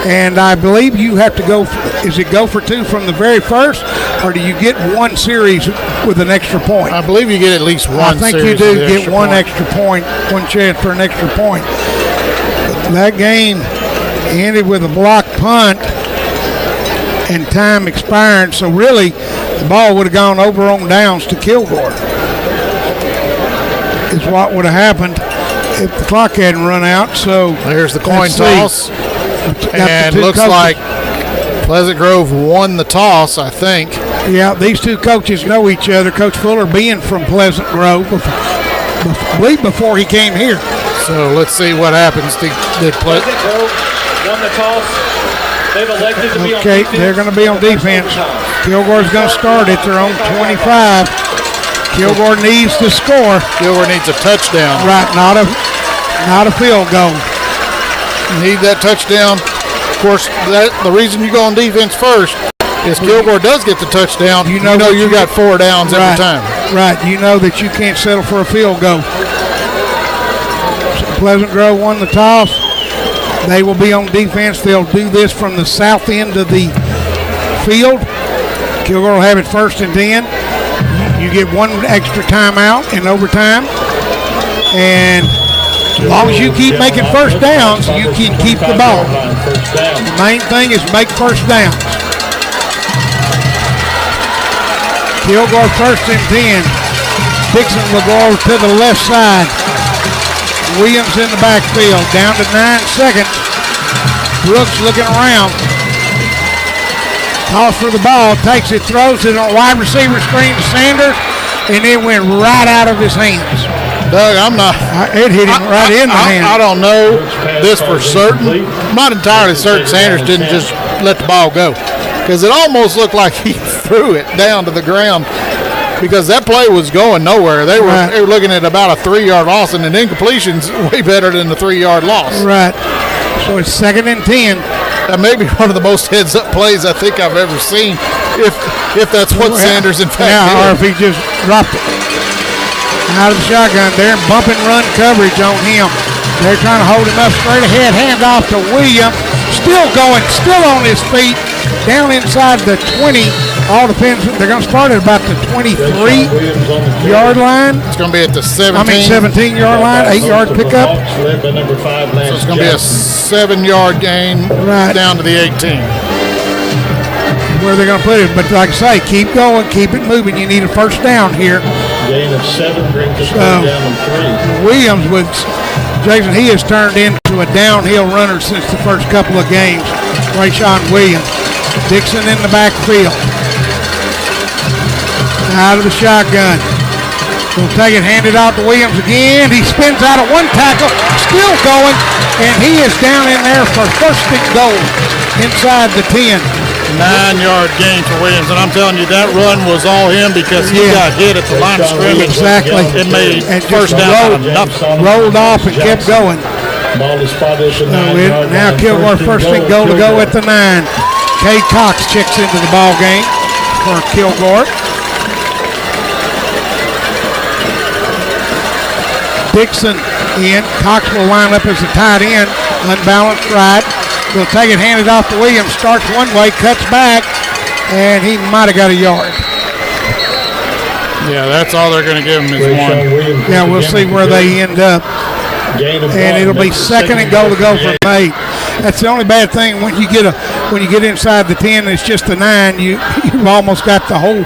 And I believe you have to go, is it go for two from the very first, or do you get one series with an extra point?
I believe you get at least one.
I think you do get one extra point, one chance for an extra point. But that game ended with a blocked punt and time expired, so really the ball would have gone over on downs to Kilgore. Is what would have happened if the clock hadn't run out. So
there's the coin toss. And looks like Pleasant Grove won the toss, I think.
Yeah, these two coaches know each other. Coach Fuller being from Pleasant Grove, I believe before he came here.
So let's see what happens.
Pleasant Grove won the toss. They've elected to be on defense.
Okay, they're going to be on defense. Kilgore's going to start at their own 25. Kilgore needs to score.
Kilgore needs a touchdown.
Right, not a field goal.
Need that touchdown. Of course, the reason you go on defense first is Kilgore does get the touchdown. You know you got 4 downs every time.
Right, you know that you can't settle for a field goal. So Pleasant Grove won the toss. They will be on defense. They'll do this from the south end of the field. Kilgore will have it 1st and 10. You get one extra timeout in overtime. And as long as you keep making first downs, you can keep the ball. The main thing is make first downs. Kilgore 1st and 10. Dixon will go over to the left side. Williams in the backfield. Down to 9 seconds. Brooks looking around. Toss for the ball. Takes it, throws it on wide receiver screen to Sanders, and it went right out of his hands.
Doug, I'm not.
It hit him right in the hand.
I don't know this for certain. I'm not entirely certain Sanders didn't just let the ball go, because it almost looked like he threw it down to the ground, because that play was going nowhere. They were looking at about a 3-yard loss, and an incompletion's way better than the 3-yard loss.
Right. So it's 2nd and 10.
That may be one of the most heads-up plays I think I've ever seen, if that's what Sanders in fact did.
Or if he just dropped it. Out of the shotgun there, bumping run coverage on him. They're trying to hold him up straight ahead. Hand off to Williams. Still going, still on his feet. Down inside the 20. All depends. They're going to start at about the 23-yard line.
It's going to be at the
17-yard line. 8-yard pickup.
So it's going to be a 7-yard gain down to the 18.
Where they're going to put it. But like I say, keep going, keep it moving. You need a first down here.
Gain of 7 brings us down to 3.
Williams Jason, he has turned into a downhill runner since the first couple of games. Rayshawn Williams. Dixon in the backfield. Out of the shotgun. He'll take it, hand it off to Williams again. He spins out of one tackle, still going, and he is down in there for 1st and goal inside the 10.
9-yard gain for Williams, and I'm telling you, that run was all him, because he got hit at the line of scrimmage.
Exactly.
It made
and
first down.
Rolled off and kept going.
Ball is spotted at the 9-yard line.
Now Kilgore 1st and goal to go at the 9. Kay Cox checks into the ball game for Kilgore. Dixon in. Cox will line up as a tight end. Unbalanced right. He'll take it, hand it off to Williams. Starts one way, cuts back, and he might have got a yard.
Yeah, that's all they're going to give him is one.
Yeah, we'll see where they end up. And it'll be 2nd and goal to go for May. That's the only bad thing when you get inside the 10. It's just the 9. You've almost got the whole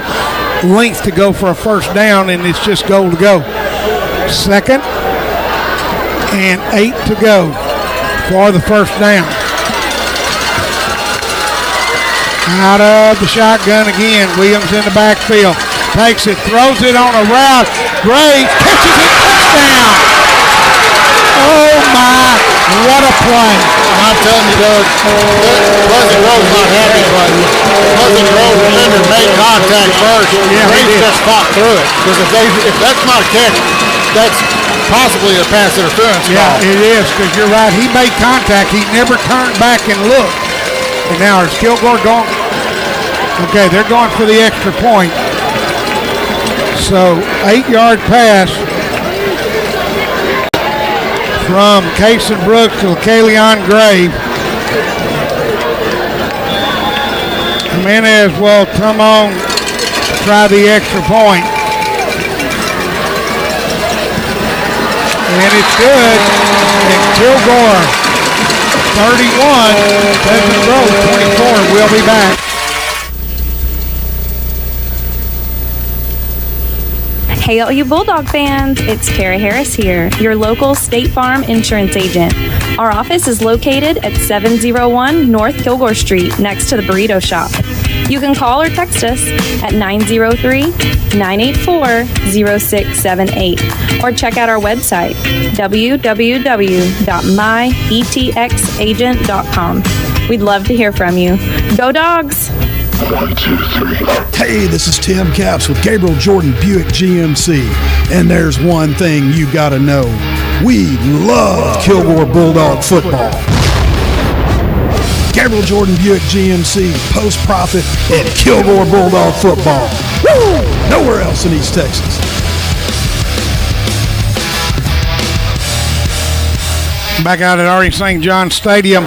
length to go for a first down, and it's just goal to go. 2nd and 8 to go for the first down. Out of the shotgun again. Williams in the backfield. Takes it, throws it on a route. Gray catches it, touchdown. Oh my, what a play.
I'm telling you, Doug, Pleasant Grove's not happy, but Pleasant Grove defender made contact first.
Yeah,
Gray just fought through it. Because if that's not a catch, that's possibly a pass interference call.
Yeah, it is, because you're right. He made contact. He never turned back and looked. And now is Kilgore going? Okay, they're going for the extra point. So 8-yard pass from Kason Brooks to Kayleon Gray. Jimenez will come on, try the extra point. And it's good. And Kilgore 31, Pleasant Grove 24. We'll be back.
Hey, all you Bulldog fans, it's Kara Harris here, your local State Farm insurance agent. Our office is located at 701 North Kilgore Street, next to the Burrito Shop. You can call or text us at 903-984-0678 or check out our website, www.myetxagent.com. We'd love to hear from you. Go Dogs!
1, 2, 3. Hey, this is Tim Capps with Gabriel Jordan Buick GMC, and there's one thing you gotta know. We love Kilgore Bulldog football. Gabriel Jordan Buick GMC, Post Profit, and Kilgore Bulldog football. Woo! Nowhere else in East Texas.
Back out at R.E. St. John Stadium,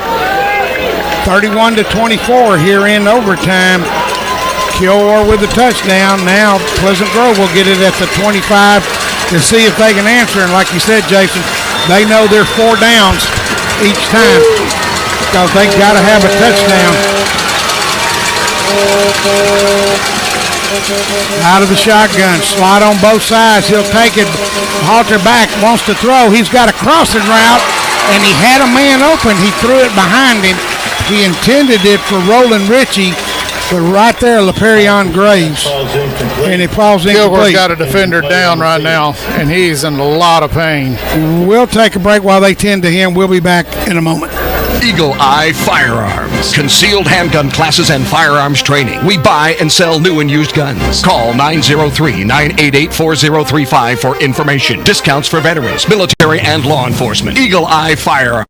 31-24 here in overtime. Kilgore with the touchdown. Now Pleasant Grove will get it at the 25 to see if they can answer. And like you said, Jason, they know there's 4 downs each time because they got to have a touchdown. Out of the shotgun, slide on both sides. He'll take it. Halter back, wants to throw. He's got a crossing route, and he had a man open. He threw it behind him. He intended it for Roland Ritchie, but right there, LaPerion Graves, and it falls incomplete.
Kilgore's got a defender down right now, and he's in a lot of pain.
We'll take a break while they tend to him. We'll be back in a moment.
Eagle Eye Firearms. Concealed handgun classes and firearms training. We buy and sell new and used guns. Call 903-988-4035 for information. Discounts for veterans, military, and law enforcement. Eagle Eye Firearms.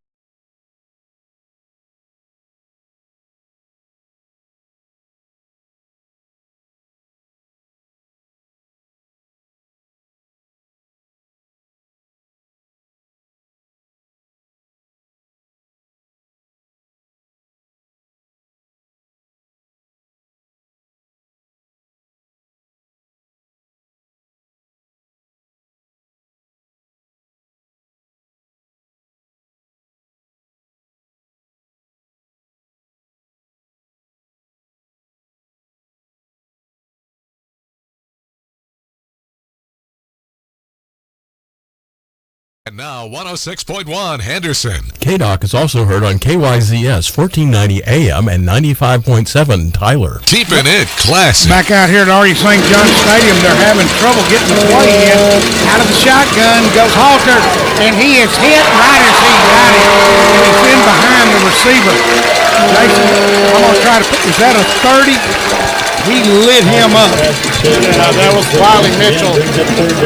And now 106.1 Henderson.
KDOC is also heard on KYZS 1490 AM and 95.7 Tyler.
Keeping it classy.
Back out here at R.E. St. John Stadium, they're having trouble getting the play in. Out of the shotgun goes Halter, and he is hit right as he got it. And it's in behind the receiver. Jason, I'm going to try to put, is that a 30? He lit him up.
Yeah, that was Wiley Mitchell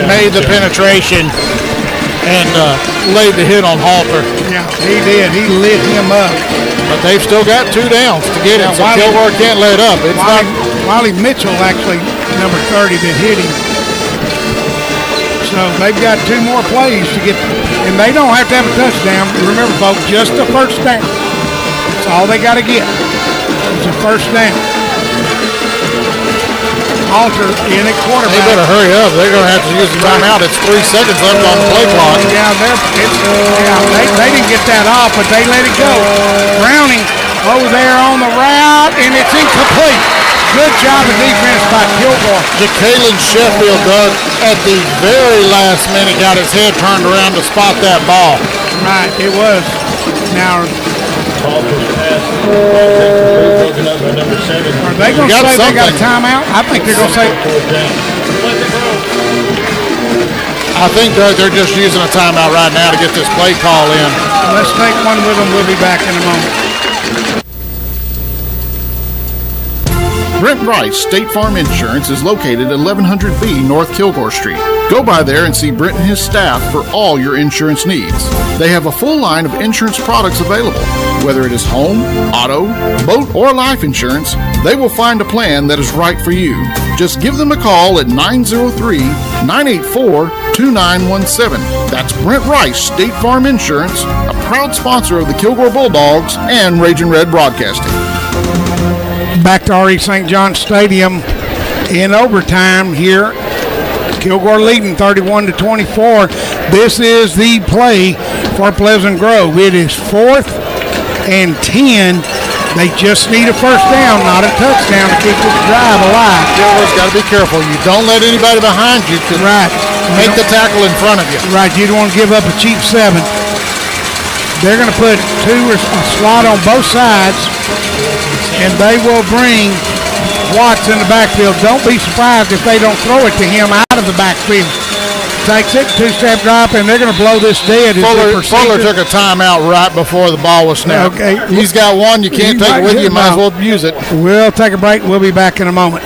made the penetration and laid the hit on Halter.
Yeah, he did. He lit him up.
But they've still got 2 downs to get it, so Kilgore can't let up. It's
Wiley Mitchell, actually, number 30, that hit him. So they've got 2 more plays to get, and they don't have to have a touchdown. Remember, folks, just the first down. That's all they got to get. It's a first down. Halter in at quarterback.
They better hurry up. They're going to have to use the timeout. It's 3 seconds left on the play clock.
Yeah, they didn't get that off, but they let it go. Browning over there on the route, and it's incomplete. Good job of defense by Kilgore.
Jacalen Sheffield, Doug, at the very last minute, got his head turned around to spot that ball.
Right, it was. Now, are they going to say they got a timeout? I think they're going to say.
I think they're just using a timeout right now to get this play call in.
Let's take one with them. We'll be back in a moment.
Brent Rice State Farm Insurance is located at 1100B North Kilgore Street. Go by there and see Brent and his staff for all your insurance needs. They have a full line of insurance products available. Whether it is home, auto, boat, or life insurance, they will find a plan that is right for you. Just give them a call at 903-984-2917. That's Brent Rice State Farm Insurance, a proud sponsor of the Kilgore Bulldogs and Ragin' Red Broadcasting.
Back to R.E. St. John Stadium in overtime here. Kilgore leading 31-24. This is the play for Pleasant Grove. It is 4th and 10. They just need a first down, not a touchdown, to keep this drive alive.
Kilgore's got to be careful. You don't let anybody behind you to make the tackle in front of you.
Right, you don't want to give up a cheap 7. They're going to put a slot on both sides, and they will bring Watts in the backfield. Don't be surprised if they don't throw it to him out of the backfield. Takes it, 2-step drop, and they're going to blow this dead.
Fuller took a timeout right before the ball was snapped. Okay. He's got one. You can't take it with you. You might as well use it.
We'll take a break. We'll be back in a moment.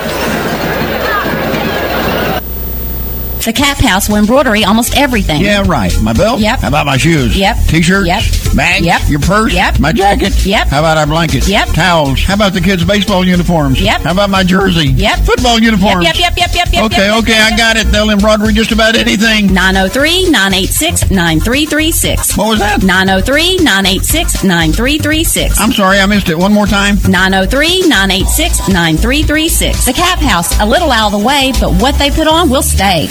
The Cap House will embroidery almost everything.
Yeah, right. My belt?
Yep.
How about my shoes?
Yep.
T-shirts?
Yep.
Bags?
Yep.
Your purse?
Yep.
My jacket?
Yep.
How about our blankets?
Yep.
Towels? How about the kids' baseball uniforms?
Yep.
How about my jersey?
Yep.
Football uniforms?
Yep.
Okay, I got it. They'll embroidery just about anything.
903-986-9336.
What was that?
903-986-9336.
I'm sorry, I missed it. One more time.
903-986-9336. The Cap House, a little out of the way, but what they put on will stay.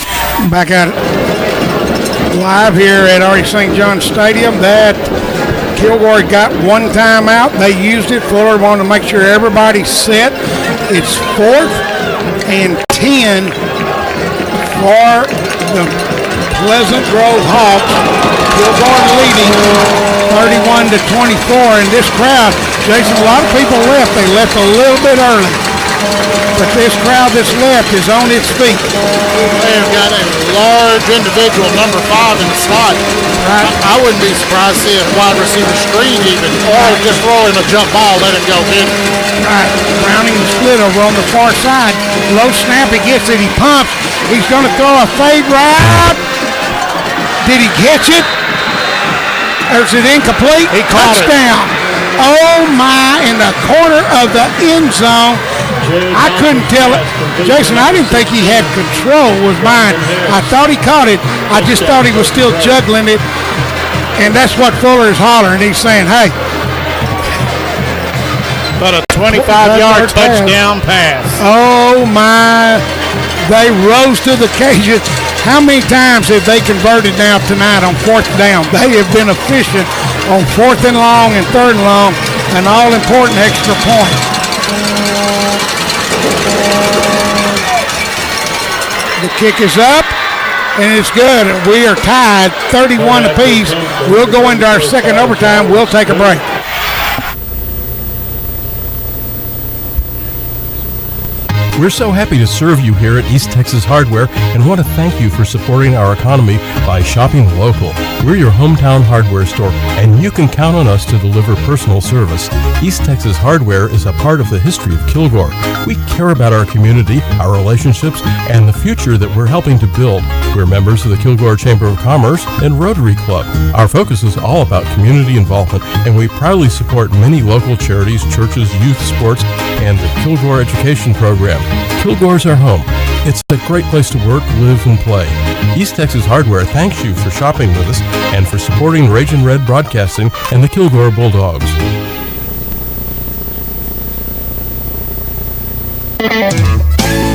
Back at it live here at R.E. St. John Stadium. That Kilgore got one timeout. They used it. Fuller wanted to make sure everybody's set. It's 4th and 10 for the Pleasant Grove Hawks. Kilgore leading 31-24. And this crowd, Jason, a lot of people left. They left a little bit early. But this crowd that's left is on its feet.
They've got a large individual, number 5 in the slot.
Right.
I wouldn't be surprised to see a wide receiver screen even, or just rolling a jump ball, let him go get it.
Right. Browning the split over on the far side. Low snap, he gets it, he pumps. He's going to throw a fade route. Did he catch it? Or is it incomplete?
He caught it.
Touchdown. Oh my, in the corner of the end zone. I couldn't tell it. Jason, I didn't think he had control was mine. I thought he caught it. I just thought he was still juggling it. And that's what Fuller is hollering. He's saying, hey.
But a 25-yard touchdown pass.
Oh my. They rose to the occasion. How many times have they converted now tonight on 4th down? They have been efficient on 4th and long and 3rd and long, an all-important extra point. The kick is up, and it's good. We are tied 31 apiece. We'll go into our second overtime. We'll take a break.
We're so happy to serve you here at East Texas Hardware and want to thank you for supporting our economy by shopping local. We're your hometown hardware store, and you can count on us to deliver personal service. East Texas Hardware is a part of the history of Kilgore. We care about our community, our relationships, and the future that we're helping to build. We're members of the Kilgore Chamber of Commerce and Rotary Club. Our focus is all about community involvement, and we proudly support many local charities, churches, youth sports, and the Kilgore Education Program. Kilgore's our home. It's a great place to work, live, and play. East Texas Hardware thanks you for shopping with us and for supporting Ragin' Red Broadcasting and the Kilgore Bulldogs.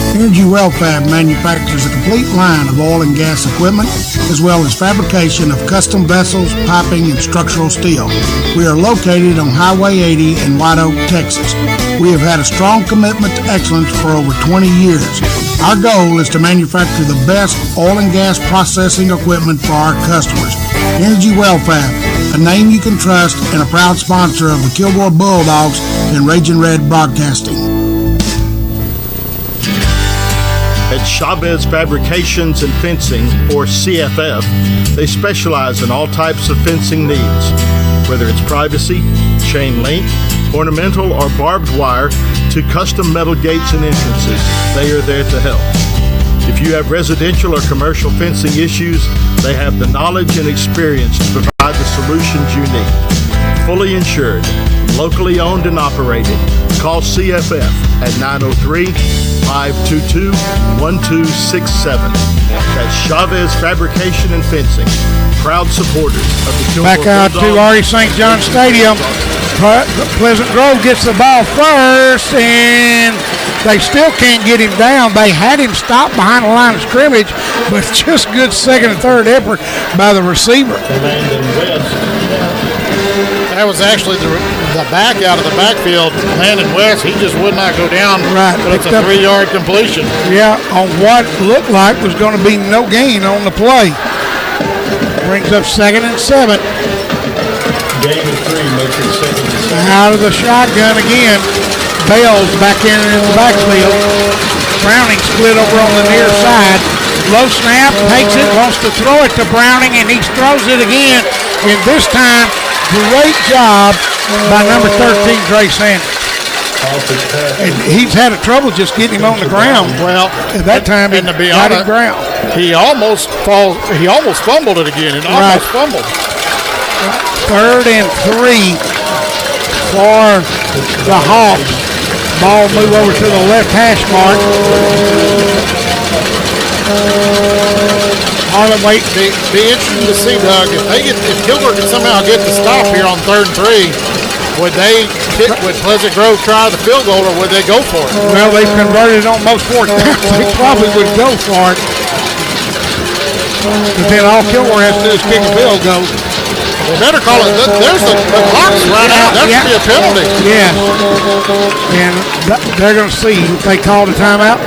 Energy Welfare manufactures a complete line of oil and gas equipment, as well as fabrication of custom vessels, piping, and structural steel. We are located on Highway 80 in White Oak, Texas. We have had a strong commitment to excellence for over 20 years. Our goal is to manufacture the best oil and gas processing equipment for our customers. Energy Welfare, a name you can trust and a proud sponsor of the Kilgore Bulldogs and Ragin' Red Broadcasting.
At Chavez Fabrications and Fencing, or CFF, they specialize in all types of fencing needs, whether it's privacy, chain link, ornamental, or barbed wire, to custom metal gates and entrances. They are there to help. If you have residential or commercial fencing issues, they have the knowledge and experience to provide the solutions you need. Fully insured, locally owned and operated. Call CFF at 903-522-1267. That's Chavez Fabrication and Fencing, proud supporters of the Kilgore
Back out to R.E. St. John Stadium. Pleasant Grove gets the ball first, and they still can't get him down. They had him stopped behind the line of scrimmage, but just good second and third effort by the receiver.
That was actually the back out of the backfield, Landon West. He just would not go down.
Right.
But it's a 3-yard completion.
Yeah, on what looked like was going to be no gain on the play. Brings up 2nd and 7.
Game of 3, makes it 2nd and 7.
Out of the shotgun again. Bell's back in the backfield. Browning split over on the near side. Low snap, takes it, wants to throw it to Browning, and he throws it again. And this time, great job by number 13, Dre Sanders. And he's had a trouble just getting him on the ground.
Well,
at that time, he
to be
got
honest,
him ground.
He almost fumbled it again. It almost fumbled.
3rd and 3 for the Hawks. Ball move over to the left hash mark. Harlan wait.
Be interesting to see, Doug, if Kilgore can somehow get the stop here on 3rd and 3, would Pleasant Grove try the field goal, or would they go for it?
Well, they've converted on most 4 times. They probably would go for it. But then all Kilgore has to do is kick a field goal.
They better call it. There's the clock's run out. That should be a penalty.
Yeah. And they're going to see if they call the timeout.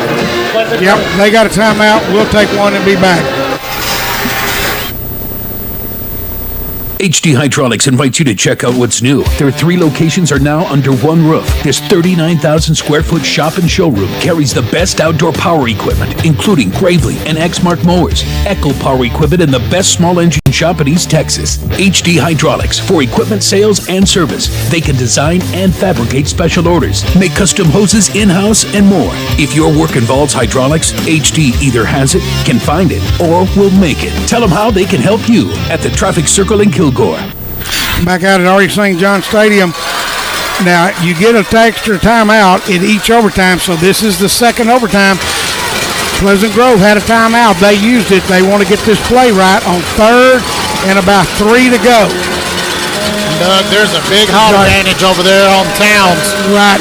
Yep, they got a timeout. We'll take one and be back.
HD Hydraulics invites you to check out what's new. Their 3 locations are now under one roof. This 39,000 square foot shop and showroom carries the best outdoor power equipment, including Gravely and Exmark mowers, Echo power equipment, and the best small engine shop in East Texas. HD Hydraulics, for equipment sales and service. They can design and fabricate special orders, make custom hoses in-house, and more. If your work involves hydraulics, HD either has it, can find it, or will make it. Tell them how they can help you at the Traffic Circle in Kilgore.
Back out at R.E. St. John Stadium. Now, you get an extra timeout in each overtime, so this is the second overtime. Pleasant Grove had a timeout. They used it. They want to get this play right on 3rd and about 3 to go.
Doug, there's a big hot advantage over there on Towns.
Right.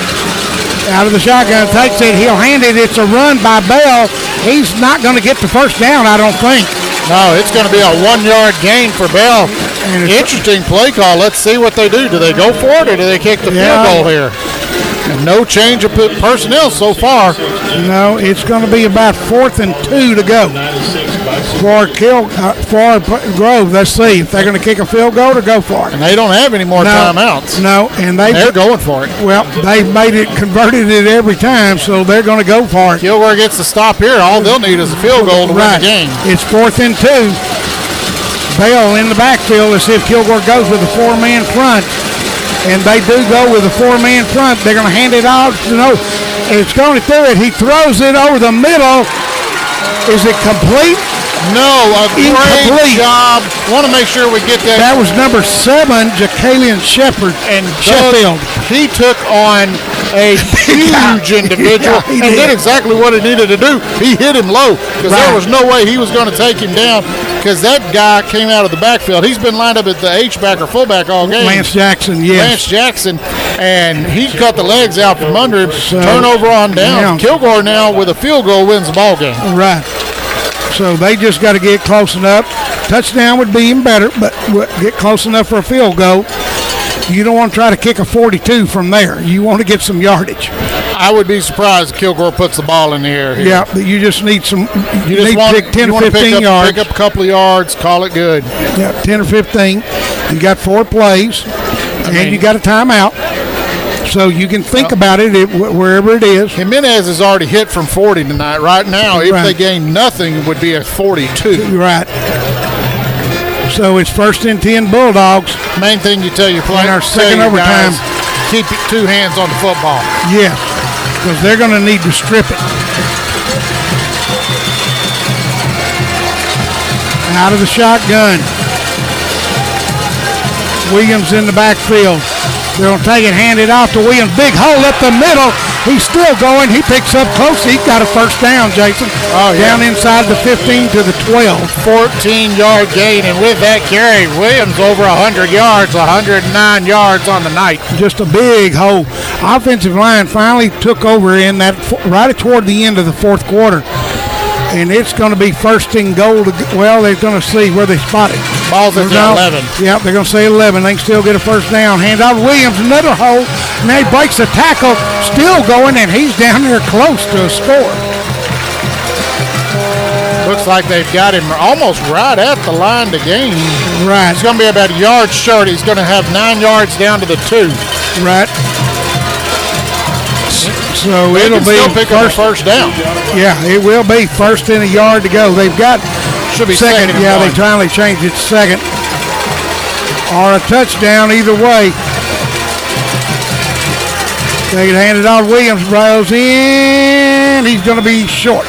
Out of the shotgun, takes it. He'll hand it. It's a run by Bell. He's not going to get the first down, I don't think.
No, it's going to be a 1-yard gain for Bell. Interesting play call. Let's see what they do. Do they go for it, or do they kick the field goal here? And no change of personnel so far.
No, it's going to be about 4th and 2 to go for Grove. Let's see if they're going to kick a field goal or go for it.
And they don't have any more timeouts.
No, and they're
going for it.
Well, they've converted it every time, so they're going to go for it.
Kilgore gets the stop here. All they'll need is a field goal to win the game.
It's 4th and 2. Bell in the backfield. Let's see if Kilgore goes with a 4-man front. And they do go with a 4-man front. They're going to hand it off. It's going through it. He throws it over the middle. Is it complete?
No, a great job. Want to make sure we get that.
That was number 7, Jacalian Shepard.
And
Sheffield.
He took on a huge individual and did exactly what he needed to do. He hit him low because there was no way he was going to take him down, because that guy came out of the backfield. He's been lined up at the H-back or fullback all game.
Lance Jackson, yes.
Lance Jackson, and he cut the legs out from under him. Turnover on down. Kilgore now with a field goal wins the ball game.
Right. So they just got to get close enough. Touchdown would be even better, but get close enough for a field goal. You don't want to try to kick a 42 from there. You want to get some yardage.
I would be surprised if Kilgore puts the ball in the air here.
Yeah, but you just need some.
You just want to pick 10 or 15
yards.
Pick up a couple of yards, call it good.
Yeah, 10 or 15. You got 4 plays, and you got a timeout. So you can think about it wherever it is.
Jimenez has already hit from 40 tonight. Right now, if they gain nothing, it would be a 42.
Right. So it's 1st and 10 Bulldogs.
Main thing you tell your players.
In our second overtime.
Keep 2 hands on the football.
Yes, because they're going to need to strip it. Out of the shotgun. Williams in the backfield. They're going to take it, hand it off to Williams. Big hole up the middle. He's still going. He picks up close. He got a first down, Jason.
Oh, yeah.
Down inside the 15 to the 12.
14-yard gain, and with that carry, Williams over 100 yards, 109 yards on the night.
Just a big hole. Offensive line finally took over in that right toward the end of the 4th quarter. And it's going to be 1st and goal. They're going to see where they spot it.
Ball's at 11.
Yeah, they're going to say 11. They can still get a first down. Hand out Williams, another hole. Now he breaks the tackle. Still going, and he's down there close to a score.
Looks like they've got him almost right at the line to gain.
Right.
It's going to be about a yard short. He's going to have 9 yards down to the 2.
Right. So it'll be
first down.
Yeah, it will be 1st and a yard to go. They've got
should be
second. Yeah, they finally changed it to 2nd. Or a touchdown either way. They can hand it off. Williams throws in. He's going to be short.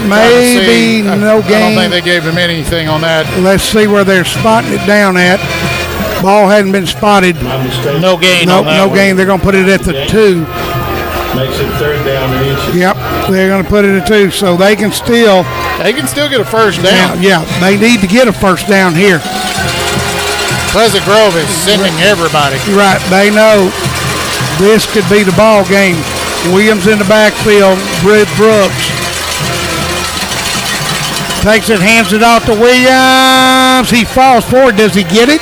Maybe no gain.
I don't think they gave him anything on that.
Let's see where they're spotting it down at. Ball hadn't been spotted.
No gain.
No gain. They're going to put it at the 2.
Makes it 3rd down and inches.
Yep, they're going to put it at 2, so they can still.
They can still get a first down.
Yeah, they need to get a first down here.
Pleasant Grove is sending everybody.
Right, they know this could be the ball game. Williams in the backfield. Brooks takes it, hands it off to Williams. He falls forward. Does he get it?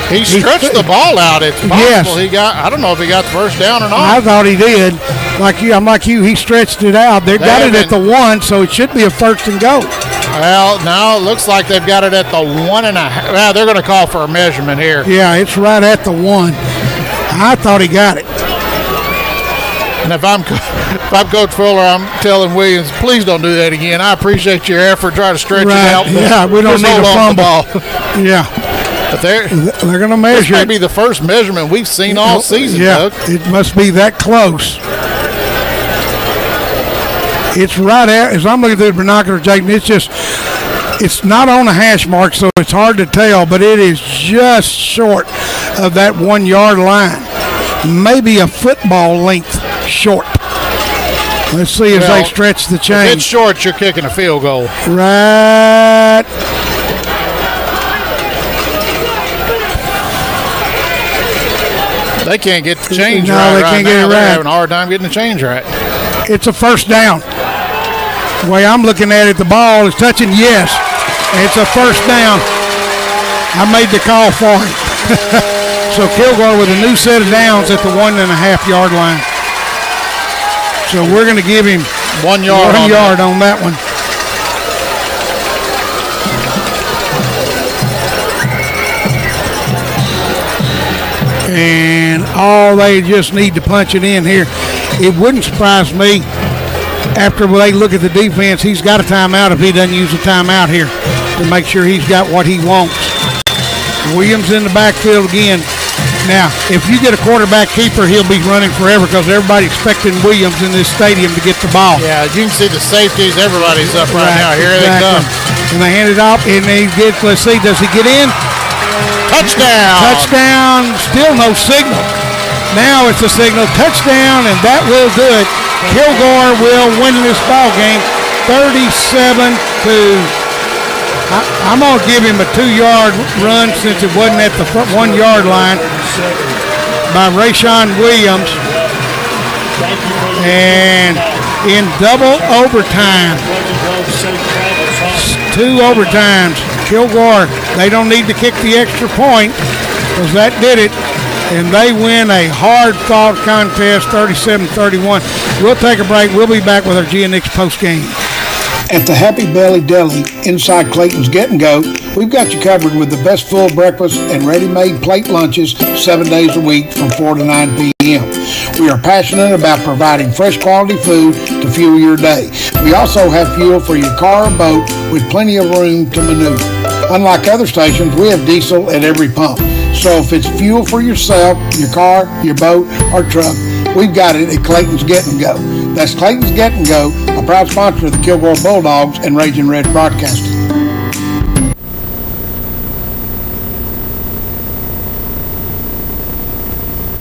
He stretched the ball out. It's possible he got. I don't know if he got the first down or not.
I thought he did. I'm like you. He stretched it out. They got it at the 1, so it should be a first and go.
Well, now it looks like they've got it at the 1.5. Well, they're going to call for a measurement here.
Yeah, it's right at the 1. I thought he got it.
And if I'm Coach Fuller, I'm telling Williams, please don't do that again. I appreciate your effort trying to stretch it out.
Yeah, we don't need a fumble. Yeah.
But they're
going to measure.
This may be the first measurement we've seen all season,
yeah,
Doug.
It must be that close. It's right at, as I'm looking through the binocular, Jaden, it's not on a hash mark, so it's hard to tell, but it is just short of that 1 yard line. Maybe a football length short. Let's see as they stretch the chain.
If it's short, you're kicking a field goal.
Right.
They can't get the change
right.
No, they
can't get it right.
They're having a hard time getting the change right.
It's a first down. The way I'm looking at it, the ball is touching. Yes, it's a first down. I made the call for it. So Kilgore with a new set of downs at the 1.5 yard line. So we're going to give him
1 yard.
1 yard on that one. And all they just need to punch it in here. It wouldn't surprise me after they look at the defense, he's got a timeout if he doesn't use a timeout here to make sure he's got what he wants. Williams in the backfield again. Now, if you get a quarterback keeper, he'll be running forever because everybody's expecting Williams in this stadium to get the ball.
Yeah, you can see the safeties. Everybody's up right now. Here they come.
And they hand it off, and he gets, let's see, does he get in?
Touchdown.
Touchdown. Still no signal. Now it's a signal. Touchdown, and that will do it. Kilgore will win this ball game 37-2. I'm going to give him a 2 yard run since it wasn't at the 1 yard line by Rayshawn Williams. And in double overtime, 2 overtimes, Kilgore, they don't need to kick the extra point because that did it. And they win a hard-fought contest, 37-31. We'll take a break. We'll be back with our GNX post-game.
At the Happy Belly Deli inside Clayton's Get and Go, we've got you covered with the best full breakfast and ready-made plate lunches 7 days a week from 4 to 9 p.m. We are passionate about providing fresh quality food to fuel your day. We also have fuel for your car or boat with plenty of room to maneuver. Unlike other stations, we have diesel at every pump. So if it's fuel for yourself, your car, your boat, or truck, we've got it at Clayton's Get and Go. That's Clayton's Get and Go, a proud sponsor of the Kilgore Bulldogs and Raging Red Broadcasting.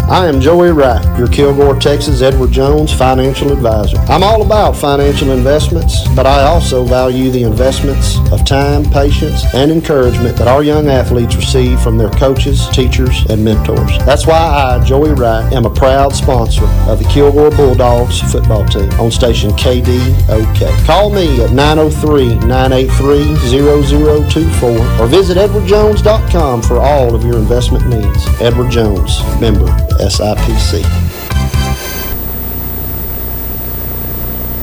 I am Joey Wright, your Kilgore, Texas Edward Jones financial advisor. I'm all about financial investments, but I also value the investments of time, patience, and encouragement that our young athletes receive from their coaches, teachers, and mentors. That's why I, Joey Wright, am a proud sponsor of the Kilgore Bulldogs football team on station KDOK. Call me at 903-983-0024 or visit edwardjones.com for all of your investment needs. Edward Jones, member SIPC.